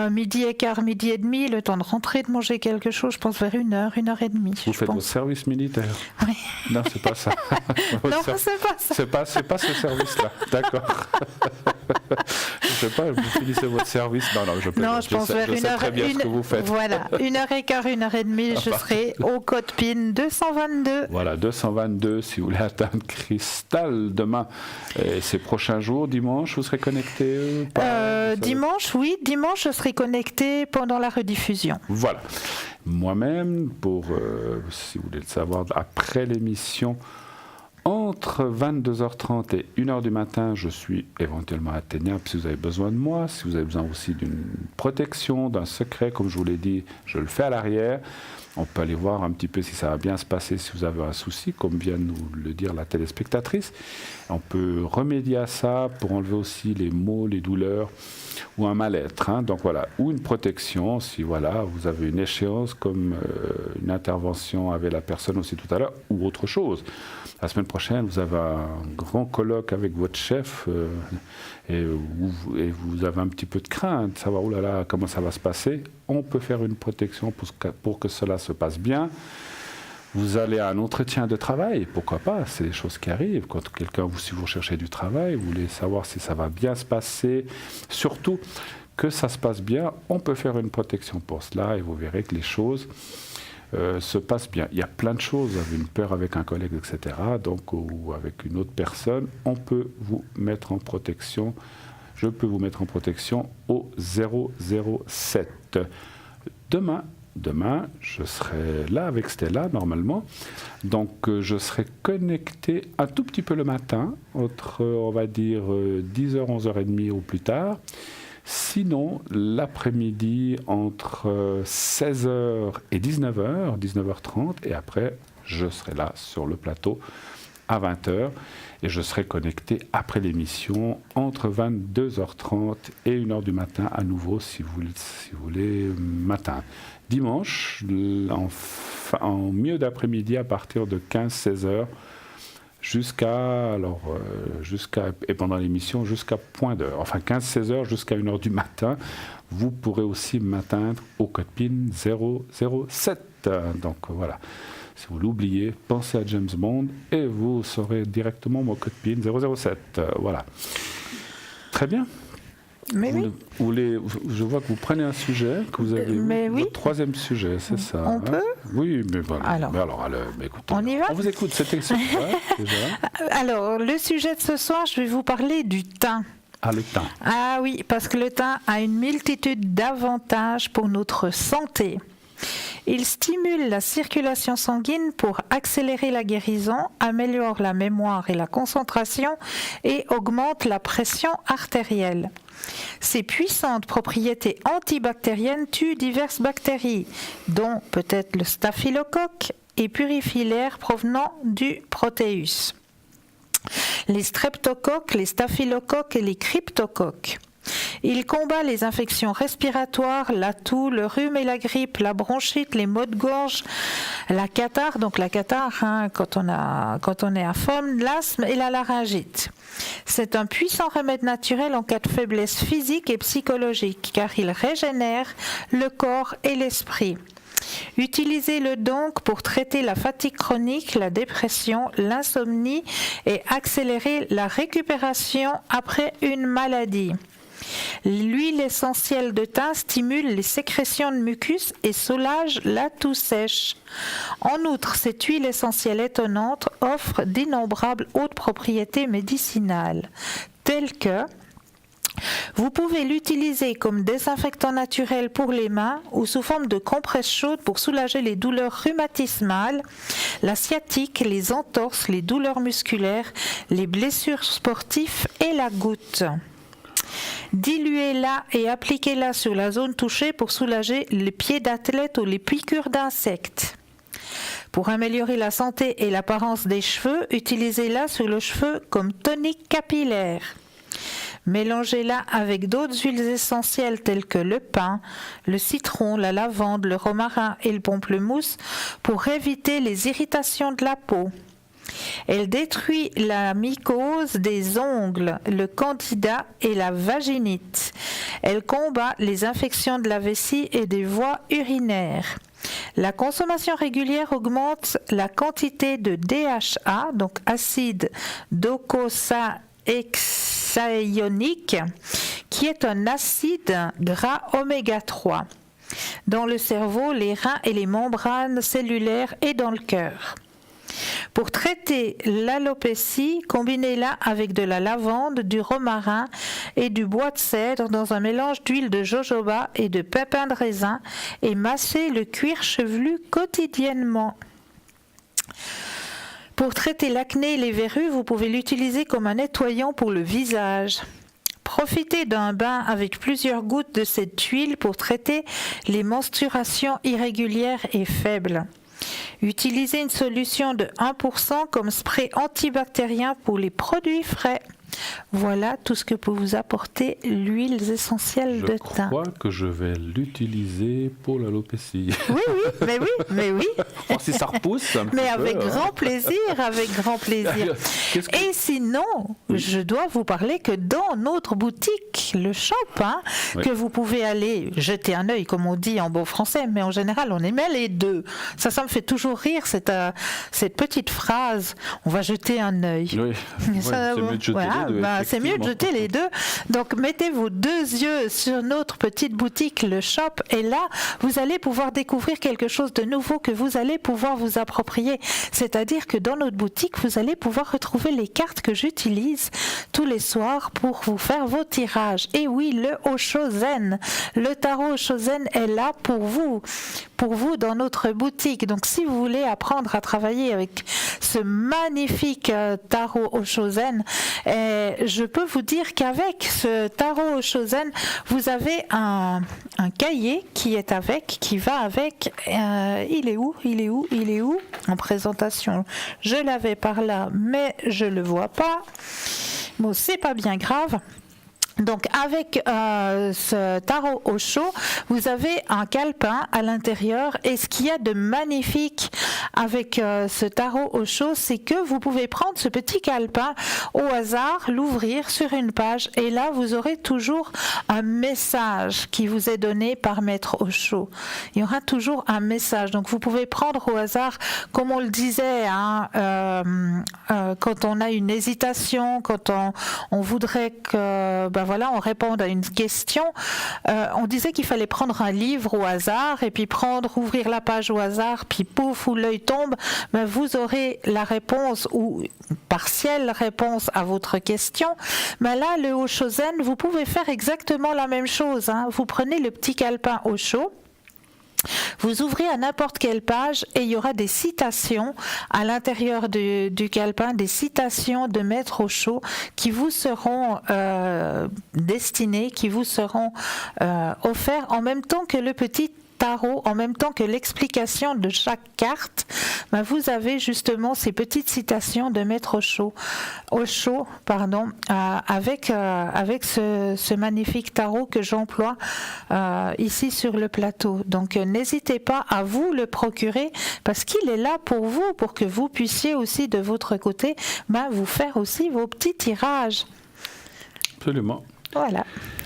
[SPEAKER 2] midi et quart, midi et demi, le temps de rentrer, de manger quelque chose, je pense vers 1h, 1h30.
[SPEAKER 1] Vous faites votre service militaire?
[SPEAKER 2] Oui.
[SPEAKER 1] Non, c'est pas ça.
[SPEAKER 2] Non, c'est pas ça.
[SPEAKER 1] C'est pas ce service-là. D'accord. Je sais pas, vous finissez votre service. Non, je pense vers 1h. Je sais très bien ce que vous faites.
[SPEAKER 2] Voilà, 1h15, 1h30, je serai au code PIN 222.
[SPEAKER 1] Voilà, 222 si vous voulez atteindre Cristal demain. Et ces prochains jours, dimanche, vous serez connecté
[SPEAKER 2] dimanche, oui, dimanche, je serai connecté pendant la rediffusion.
[SPEAKER 1] Voilà. Moi-même, si vous voulez le savoir, après l'émission, entre 22h30 et 1h du matin, je suis éventuellement atteignable si vous avez besoin de moi, si vous avez besoin aussi d'une protection, d'un secret, comme je vous l'ai dit, je le fais à l'arrière. On peut aller voir un petit peu si ça va bien se passer, si vous avez un souci, comme vient de nous le dire la téléspectatrice. On peut remédier à ça pour enlever aussi les maux, les douleurs ou un mal-être. Hein. Donc voilà, ou une protection si voilà, vous avez une échéance comme une intervention avec la personne aussi tout à l'heure ou autre chose. La semaine prochaine, vous avez un grand colloque avec votre chef et vous avez un petit peu de crainte, de savoir comment ça va se passer. On peut faire une protection pour que cela se passe bien. Vous allez à un entretien de travail, pourquoi pas, c'est des choses qui arrivent. Quand si vous cherchez du travail, vous voulez savoir si ça va bien se passer, surtout que ça se passe bien, on peut faire une protection pour cela et vous verrez que les choses se passent bien. Il y a plein de choses, vous avez une peur avec un collègue, etc., donc, ou avec une autre personne, on peut vous mettre en protection, je peux vous mettre en protection au 007. Demain, demain, je serai là avec Stella, normalement. Donc, je serai connecté un tout petit peu le matin, entre, on va dire, 10h, 11h30 ou plus tard. Sinon, l'après-midi, entre 16h et 19h, 19h30, et après, je serai là sur le plateau à 20h. Et je serai connecté après l'émission entre 22h30 et 1h du matin à nouveau, si vous voulez, matin. Dimanche, en milieu d'après-midi, à partir de 15-16h, et pendant l'émission, jusqu'à point d'heure. Enfin, 15-16h jusqu'à 1h du matin, vous pourrez aussi m'atteindre au code PIN 007. Donc voilà. Si vous l'oubliez, pensez à James Bond et vous saurez directement mon code PIN 007. Voilà. Très bien.
[SPEAKER 2] Mais
[SPEAKER 1] je vois que vous prenez un sujet, que vous avez votre troisième sujet, c'est ça.
[SPEAKER 2] On peut ?
[SPEAKER 1] Oui, mais voilà. Alors, écoutez,
[SPEAKER 2] on y va ?
[SPEAKER 1] On vous écoute, c'était ça déjà.
[SPEAKER 2] Alors, le sujet de ce soir, je vais vous parler du thym.
[SPEAKER 1] Ah, le thym.
[SPEAKER 2] Ah oui, parce que le thym a une multitude d'avantages pour notre santé. Il stimule la circulation sanguine pour accélérer la guérison, améliore la mémoire et la concentration et augmente la pression artérielle. Ses puissantes propriétés antibactériennes tuent diverses bactéries, dont peut-être le staphylocoque, et purifient l'air provenant du protéus. Les streptocoques, les staphylocoques et les cryptocoques. Il combat les infections respiratoires, la toux, le rhume et la grippe, la bronchite, les maux de gorge, la catarrhe, donc la catarrhe quand on est infirme, l'asthme et la laryngite. C'est un puissant remède naturel en cas de faiblesse physique et psychologique, car il régénère le corps et l'esprit. Utilisez-le donc pour traiter la fatigue chronique, la dépression, l'insomnie et accélérer la récupération après une maladie. L'huile essentielle de thym stimule les sécrétions de mucus et soulage la toux sèche. En outre, cette huile essentielle étonnante offre d'innombrables hautes propriétés médicinales, telles que vous pouvez l'utiliser comme désinfectant naturel pour les mains ou sous forme de compresse chaude pour soulager les douleurs rhumatismales, la sciatique, les entorses, les douleurs musculaires, les blessures sportives et la goutte. Diluez-la et appliquez-la sur la zone touchée pour soulager les pieds d'athlète ou les piqûres d'insectes. Pour améliorer la santé et l'apparence des cheveux, utilisez-la sur le cheveu comme tonique capillaire. Mélangez-la avec d'autres huiles essentielles telles que le pin, le citron, la lavande, le romarin et le pamplemousse pour éviter les irritations de la peau. Elle détruit la mycose des ongles, le candida et la vaginite. Elle combat les infections de la vessie et des voies urinaires. La consommation régulière augmente la quantité de DHA, donc acide docosahexaïonique, qui est un acide gras oméga 3, dans le cerveau, les reins et les membranes cellulaires et dans le cœur. Pour traiter l'alopécie, combinez-la avec de la lavande, du romarin et du bois de cèdre dans un mélange d'huile de jojoba et de pépins de raisin et massez le cuir chevelu quotidiennement. Pour traiter l'acné et les verrues, vous pouvez l'utiliser comme un nettoyant pour le visage. Profitez d'un bain avec plusieurs gouttes de cette huile pour traiter les menstruations irrégulières et faibles. Utilisez une solution de 1% comme spray antibactérien pour les produits frais. Voilà tout ce que peut vous apporter l'huile essentielle de thym.
[SPEAKER 1] Je crois que je vais l'utiliser pour l'alopécie.
[SPEAKER 2] Mais oui.
[SPEAKER 1] Oh, si ça repousse un
[SPEAKER 2] mais
[SPEAKER 1] petit
[SPEAKER 2] avec
[SPEAKER 1] peu,
[SPEAKER 2] grand plaisir, avec grand plaisir. Et sinon, je dois vous parler que dans notre boutique, le shop, que vous pouvez aller jeter un œil, comme on dit en bon français, mais en général, on aimait les deux. Ça me fait toujours rire, cette petite phrase, on va jeter un œil.
[SPEAKER 1] Oui, c'est mieux de jeter les deux.
[SPEAKER 2] C'est mieux de jeter les deux. Donc mettez vos deux yeux sur notre petite boutique, le shop, et là, vous allez pouvoir découvrir quelque chose de nouveau que vous allez pouvoir vous approprier. C'est-à-dire que dans notre boutique, vous allez pouvoir retrouver les cartes que j'utilise tous les soirs pour vous faire vos tirages. Et oui, le Osho Zen, le tarot Osho Zen est là pour vous dans notre boutique. Donc si vous voulez apprendre à travailler avec ce magnifique tarot Osho Zen, je peux vous dire qu'avec ce tarot Osho Zen, vous avez un cahier qui va avec. Il est où en présentation? Je l'avais par là, mais je le vois pas. Bon, c'est pas bien grave. Donc avec ce tarot Osho, vous avez un calepin à l'intérieur, et ce qu'il y a de magnifique avec ce tarot Osho, c'est que vous pouvez prendre ce petit calepin au hasard, l'ouvrir sur une page, et là vous aurez toujours un message qui vous est donné par Maître Osho. Il y aura toujours un message, donc vous pouvez prendre au hasard, comme on le disait, quand on a une hésitation, quand on voudrait que on réponde à une question. On disait qu'il fallait prendre un livre au hasard et puis ouvrir la page au hasard, puis pouf, où l'œil tombe, vous aurez la réponse ou partielle réponse à votre question. Mais là, le Osho Zen, vous pouvez faire exactement la même chose. Vous prenez le petit calepin Osho, vous ouvrez à n'importe quelle page et il y aura des citations à l'intérieur du calepin, des citations de Maître Osho qui vous seront destinées, qui vous seront offertes en même temps que le petit tarot, en même temps que l'explication de chaque carte. Vous avez justement ces petites citations de Maître Osho, avec ce magnifique tarot que j'emploie ici sur le plateau. Donc n'hésitez pas à vous le procurer, parce qu'il est là pour vous, pour que vous puissiez aussi de votre côté vous faire aussi vos petits tirages.
[SPEAKER 1] Absolument.
[SPEAKER 2] Voilà.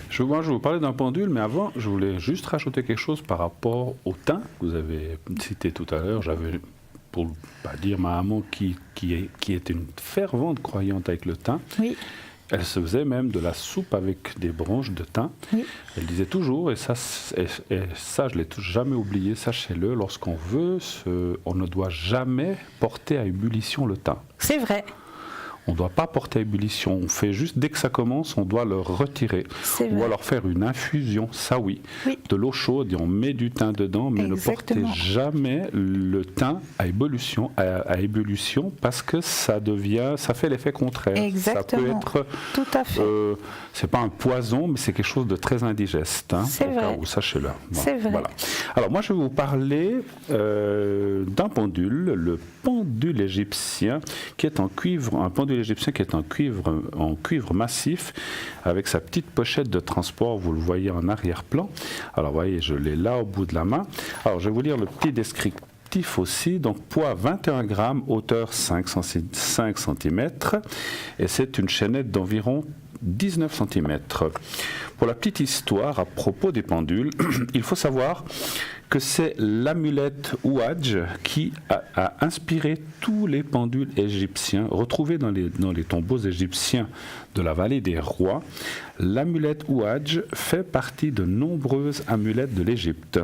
[SPEAKER 1] Je vais vous parler d'un pendule, mais avant, je voulais juste rajouter quelque chose par rapport au thym que vous avez cité tout à l'heure. J'avais, pour pas dire ma maman qui était une fervente croyante avec le thym. Oui. Elle se faisait même de la soupe avec des branches de thym. Oui. Elle disait toujours, et ça je l'ai jamais oublié, sachez-le, lorsqu'on veut, on ne doit jamais porter à ébullition le thym.
[SPEAKER 2] C'est vrai.
[SPEAKER 1] On ne doit pas porter à ébullition. On fait juste, dès que ça commence, on doit le retirer. Ou alors faire une infusion, ça oui. De l'eau chaude, et on met du thym dedans, mais exactement. Ne portez jamais le thym à ébullition, parce que ça fait l'effet contraire.
[SPEAKER 2] Exactement.
[SPEAKER 1] Ça peut être,
[SPEAKER 2] tout à fait.
[SPEAKER 1] C'est pas un poison, mais c'est quelque chose de très indigeste.
[SPEAKER 2] C'est vrai.
[SPEAKER 1] Sachez-le.
[SPEAKER 2] C'est vrai.
[SPEAKER 1] Voilà. Alors moi, je vais vous parler d'un pendule, le pendule égyptien, qui est en cuivre, un pendule égyptien qui est en cuivre massif, avec sa petite pochette de transport, vous le voyez en arrière-plan. Alors vous voyez, je l'ai là au bout de la main. Alors je vais vous lire le petit descriptif aussi. Donc poids 21 grammes, hauteur 5 cm, et c'est une chaînette d'environ 19 cm. Pour la petite histoire à propos des pendules, il faut savoir que c'est l'amulette Ouadj qui a inspiré tous les pendules égyptiens retrouvés dans les tombeaux égyptiens de la vallée des rois. L'amulette Ouadj fait partie de nombreuses amulettes de l'Égypte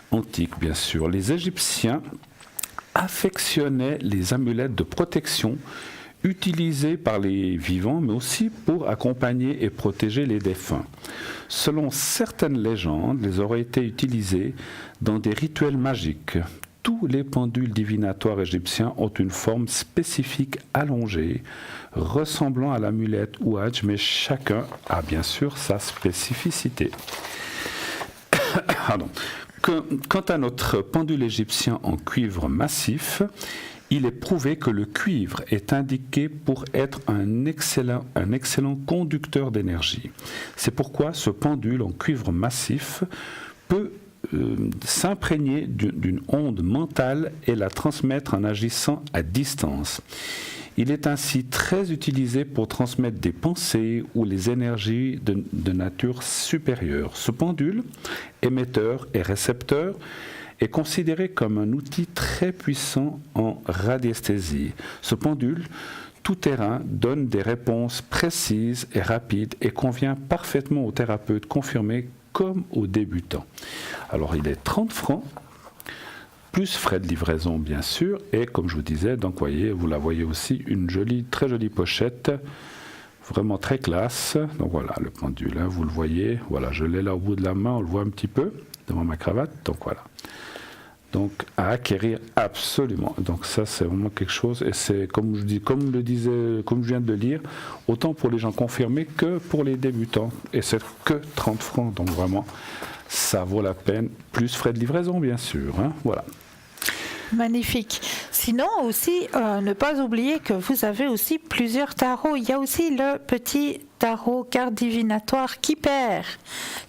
[SPEAKER 1] antique, bien sûr. Les Égyptiens affectionnaient les amulettes de protection utilisés par les vivants, mais aussi pour accompagner et protéger les défunts. Selon certaines légendes, ils auraient été utilisés dans des rituels magiques. Tous les pendules divinatoires égyptiens ont une forme spécifique allongée, ressemblant à l'amulette Ouadj, mais chacun a bien sûr sa spécificité. Pardon. Quant à notre pendule égyptien en cuivre massif, il est prouvé que le cuivre est indiqué pour être un excellent conducteur d'énergie. C'est pourquoi ce pendule en cuivre massif peut s'imprégner d'une onde mentale et la transmettre en agissant à distance. Il est ainsi très utilisé pour transmettre des pensées ou les énergies de nature supérieure. Ce pendule, émetteur et récepteur, est considéré comme un outil très puissant en radiesthésie. Ce pendule tout terrain, donne des réponses précises et rapides et convient parfaitement aux thérapeutes confirmés comme aux débutants. Alors il est 30 francs, plus frais de livraison bien sûr, et comme je vous disais, donc vous la voyez aussi, une très jolie pochette, vraiment très classe. Donc voilà, le pendule, vous le voyez, voilà, je l'ai là au bout de la main, on le voit un petit peu devant ma cravate, donc voilà. Donc à acquérir absolument. Donc ça c'est vraiment quelque chose, et c'est comme je viens de le lire, autant pour les gens confirmés que pour les débutants, et c'est que 30 francs, donc vraiment ça vaut la peine, plus frais de livraison bien sûr, voilà.
[SPEAKER 2] Magnifique. Sinon aussi, ne pas oublier que vous avez aussi plusieurs tarots. Il y a aussi le petit tarot carte divinatoire Kipper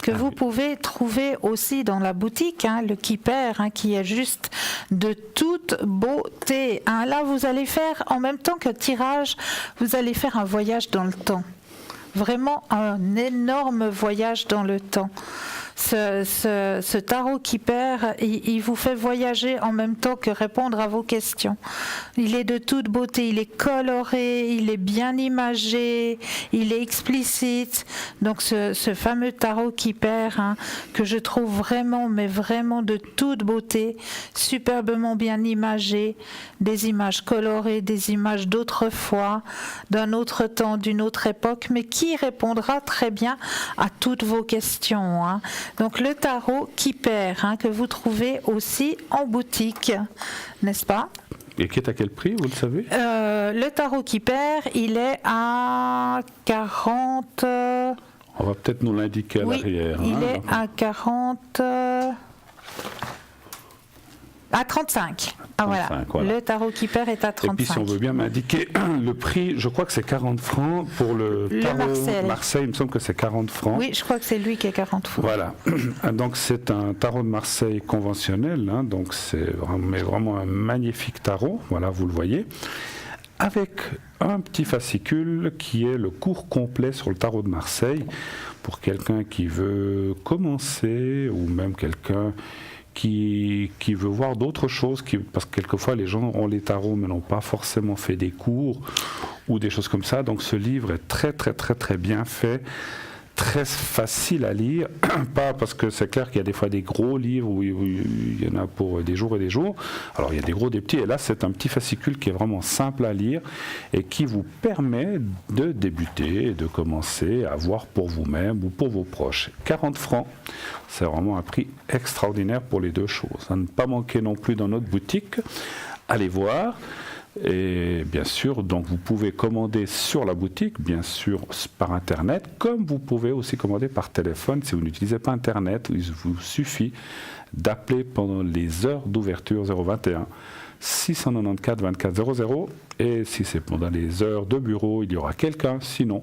[SPEAKER 2] que vous pouvez trouver aussi dans la boutique, le Kipper qui est juste de toute beauté. Là, vous allez faire, en même temps que tirage, vous allez faire un voyage dans le temps. Vraiment un énorme voyage dans le temps. Ce tarot Kipper, il vous fait voyager en même temps que répondre à vos questions. Il est de toute beauté, il est coloré, il est bien imagé, il est explicite. Donc ce fameux tarot Kipper que je trouve vraiment, mais vraiment de toute beauté, superbement bien imagé, des images colorées, des images d'autrefois, d'un autre temps, d'une autre époque, mais qui répondra très bien à toutes vos questions. Donc le tarot Kipper que vous trouvez aussi en boutique, n'est-ce pas?
[SPEAKER 1] Et qui est à quel prix, vous le savez?
[SPEAKER 2] Le tarot Kipper, il est à 40...
[SPEAKER 1] On va peut-être nous l'indiquer à l'arrière.
[SPEAKER 2] Il est à 40... À 35. 35 voilà. Le tarot Kipper est à 35.
[SPEAKER 1] Et puis si on veut bien m'indiquer le prix, je crois que c'est 40 francs pour le tarot Marseille. Il me semble que c'est 40 francs.
[SPEAKER 2] Oui, je crois que c'est lui qui est 40 francs.
[SPEAKER 1] Voilà. Donc c'est un tarot de Marseille conventionnel. Donc c'est vraiment un magnifique tarot. Voilà, vous le voyez. Avec un petit fascicule qui est le cours complet sur le tarot de Marseille pour quelqu'un qui veut commencer ou même quelqu'un qui veut voir d'autres choses, parce que quelquefois les gens ont les tarots mais n'ont pas forcément fait des cours ou des choses comme ça. Donc ce livre est très très très très bien fait, très facile à lire, pas parce que c'est clair qu'il y a des fois des gros livres où il y en a pour des jours et des jours. Alors il y a des gros, des petits, et là c'est un petit fascicule qui est vraiment simple à lire et qui vous permet de débuter et de commencer à voir pour vous-même ou pour vos proches. 40 francs, c'est vraiment un prix extraordinaire pour les deux choses. À ne pas manquer non plus dans notre boutique, allez voir. Et bien sûr, donc vous pouvez commander sur la boutique, bien sûr par Internet, comme vous pouvez aussi commander par téléphone. Si vous n'utilisez pas Internet, il vous suffit d'appeler pendant les heures d'ouverture 021 694 24 00. Et si c'est pendant les heures de bureau, il y aura quelqu'un. Sinon,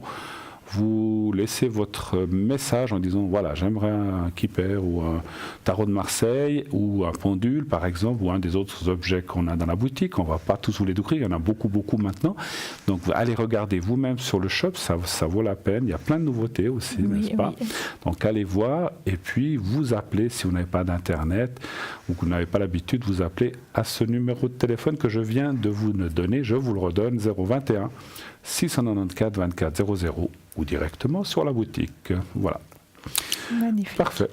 [SPEAKER 1] vous laissez votre message en disant voilà, j'aimerais un Kipper ou un tarot de Marseille ou un pendule par exemple ou un des autres objets qu'on a dans la boutique. On ne va pas tous vous les décrire, il y en a beaucoup maintenant. Donc allez regarder vous-même sur le shop, ça vaut la peine. Il y a plein de nouveautés aussi, n'est-ce pas? Donc allez voir et puis vous appelez si vous n'avez pas d'internet ou que vous n'avez pas l'habitude, vous appelez à ce numéro de téléphone que je viens de vous donner. Je vous le redonne, 021 694 24 00 ou directement sur la boutique. Voilà.
[SPEAKER 2] Magnifique.
[SPEAKER 1] Parfait.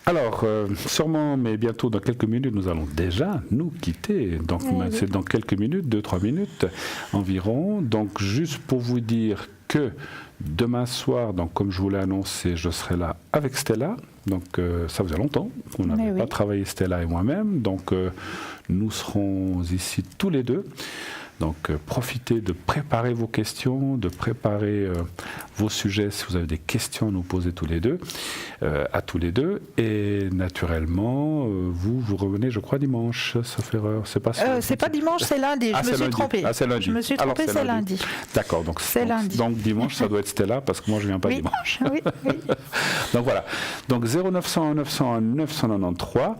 [SPEAKER 1] Alors, sûrement, mais bientôt, dans quelques minutes, nous allons déjà nous quitter. Donc, c'est dans quelques minutes, 2-3 minutes environ. Donc, juste pour vous dire que demain soir, donc, comme je vous l'ai annoncé, je serai là avec Stella. Donc, ça faisait longtemps qu'on n'avait pas travaillé, Stella et moi-même. Donc, nous serons ici tous les deux. Donc profitez de préparer vos questions, de préparer vos sujets si vous avez des questions à nous poser tous les deux, à tous les deux. Et naturellement, vous revenez, je crois, dimanche, sauf erreur. C'est pas
[SPEAKER 2] dimanche, c'est lundi. Je me suis trompée.
[SPEAKER 1] Ah, c'est lundi.
[SPEAKER 2] Je me suis trompée, c'est lundi.
[SPEAKER 1] D'accord, donc c'est lundi. Donc dimanche, ça doit être Stella, parce que moi je ne viens pas dimanche.
[SPEAKER 2] Oui.
[SPEAKER 1] Donc voilà. Donc 0901 901 993.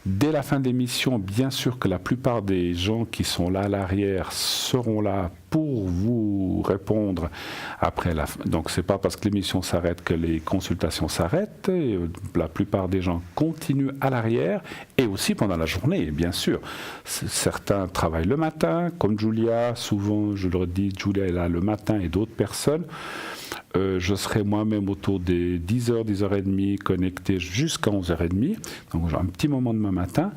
[SPEAKER 1] Dès la fin de l'émission, bien sûr que la plupart des gens qui sont là à l'arrière seront là pour vous répondre après la fin. Donc c'est pas parce que l'émission s'arrête que les consultations s'arrêtent. La plupart des gens continuent à l'arrière et aussi pendant la journée, bien sûr. Certains travaillent le matin, comme Julia, souvent je le redis, Julia est là le matin et d'autres personnes. Je serai moi-même autour des 10h, 10h30 connecté jusqu'à 11h30, donc j'ai un petit moment demain matin.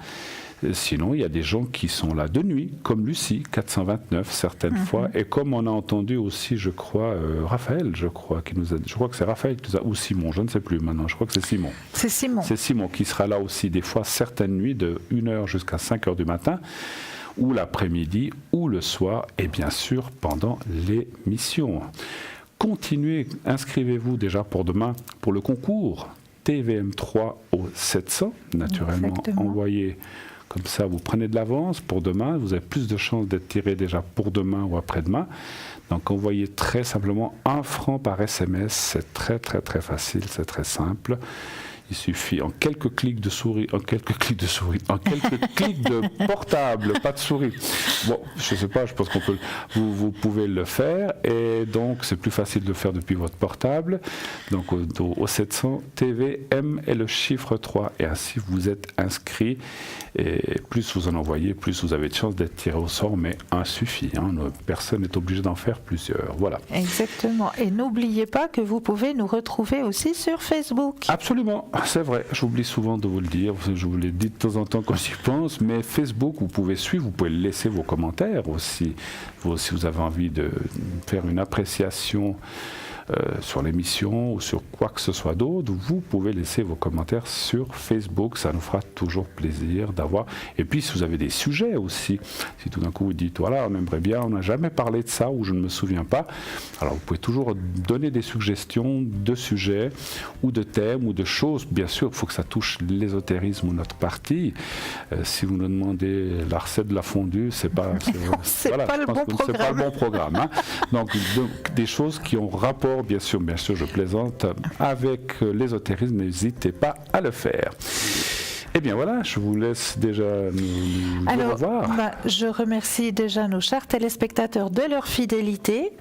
[SPEAKER 1] Sinon, il y a des gens qui sont là de nuit, comme Lucie, 429 certaines fois, et comme on a entendu aussi, je crois, Raphaël, je crois que c'est Raphaël qui nous a, ou Simon, je ne sais plus maintenant, je crois que c'est Simon.
[SPEAKER 2] C'est Simon.
[SPEAKER 1] C'est Simon qui sera là aussi des fois, certaines nuits, de 1h jusqu'à 5h du matin, ou l'après-midi, ou le soir, et bien sûr pendant l'émission. Continuez, inscrivez-vous déjà pour demain, pour le concours TVM3 au 700, naturellement. Exactement. Envoyez comme ça, vous prenez de l'avance pour demain, vous avez plus de chances d'être tiré déjà pour demain ou après-demain. Donc envoyez très simplement 1 franc par SMS, c'est très très très facile, c'est très simple. Il suffit en quelques clics de portable, pas de souris. Bon, je ne sais pas, je pense vous pouvez le faire, et donc c'est plus facile de le faire depuis votre portable. Donc au 700 TVM et le chiffre 3, et ainsi vous êtes inscrit, et plus vous en envoyez, plus vous avez de chances d'être tiré au sort, mais un suffit, hein, personne n'est obligé d'en faire plusieurs, voilà.
[SPEAKER 2] Exactement, et n'oubliez pas que vous pouvez nous retrouver aussi sur Facebook.
[SPEAKER 1] Absolument. C'est vrai, j'oublie souvent de vous le dire, je vous l'ai dit de temps en temps quand j'y pense, mais Facebook, vous pouvez suivre, vous pouvez laisser vos commentaires aussi. Si vous avez envie de faire une appréciation sur l'émission ou sur quoi que ce soit d'autre, vous pouvez laisser vos commentaires sur Facebook, ça nous fera toujours plaisir d'avoir. Et puis si vous avez des sujets aussi, si tout d'un coup vous dites voilà, on aimerait bien, on n'a jamais parlé de ça ou je ne me souviens pas, alors vous pouvez toujours donner des suggestions de sujets ou de thèmes ou de choses. Bien sûr, il faut que ça touche l'ésotérisme ou notre partie. Si vous nous demandez la recette de la fondue, c'est pas
[SPEAKER 2] pas le bon programme.
[SPEAKER 1] Hein. Donc des choses qui ont rapport, bien sûr, je plaisante, avec l'ésotérisme, n'hésitez pas à le faire. Eh bien voilà, je vous laisse déjà nous revoir.
[SPEAKER 2] Je remercie déjà nos chers téléspectateurs de leur fidélité.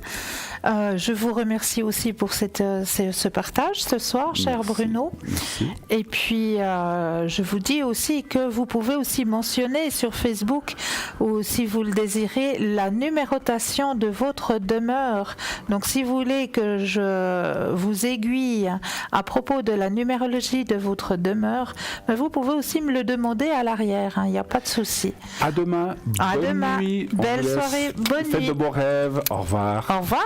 [SPEAKER 2] Je vous remercie aussi pour ce partage ce soir, cher Bruno.
[SPEAKER 1] Merci.
[SPEAKER 2] Et puis, je vous dis aussi que vous pouvez aussi mentionner sur Facebook, ou si vous le désirez, la numérotation de votre demeure. Donc, si vous voulez que je vous aiguille à propos de la numérologie de votre demeure, vous pouvez aussi me le demander à l'arrière. Il n'y a pas de souci.
[SPEAKER 1] À demain. Bonne nuit.
[SPEAKER 2] Belle soirée. Bonne nuit.
[SPEAKER 1] Faites de beaux rêves. Au revoir.
[SPEAKER 2] Au revoir.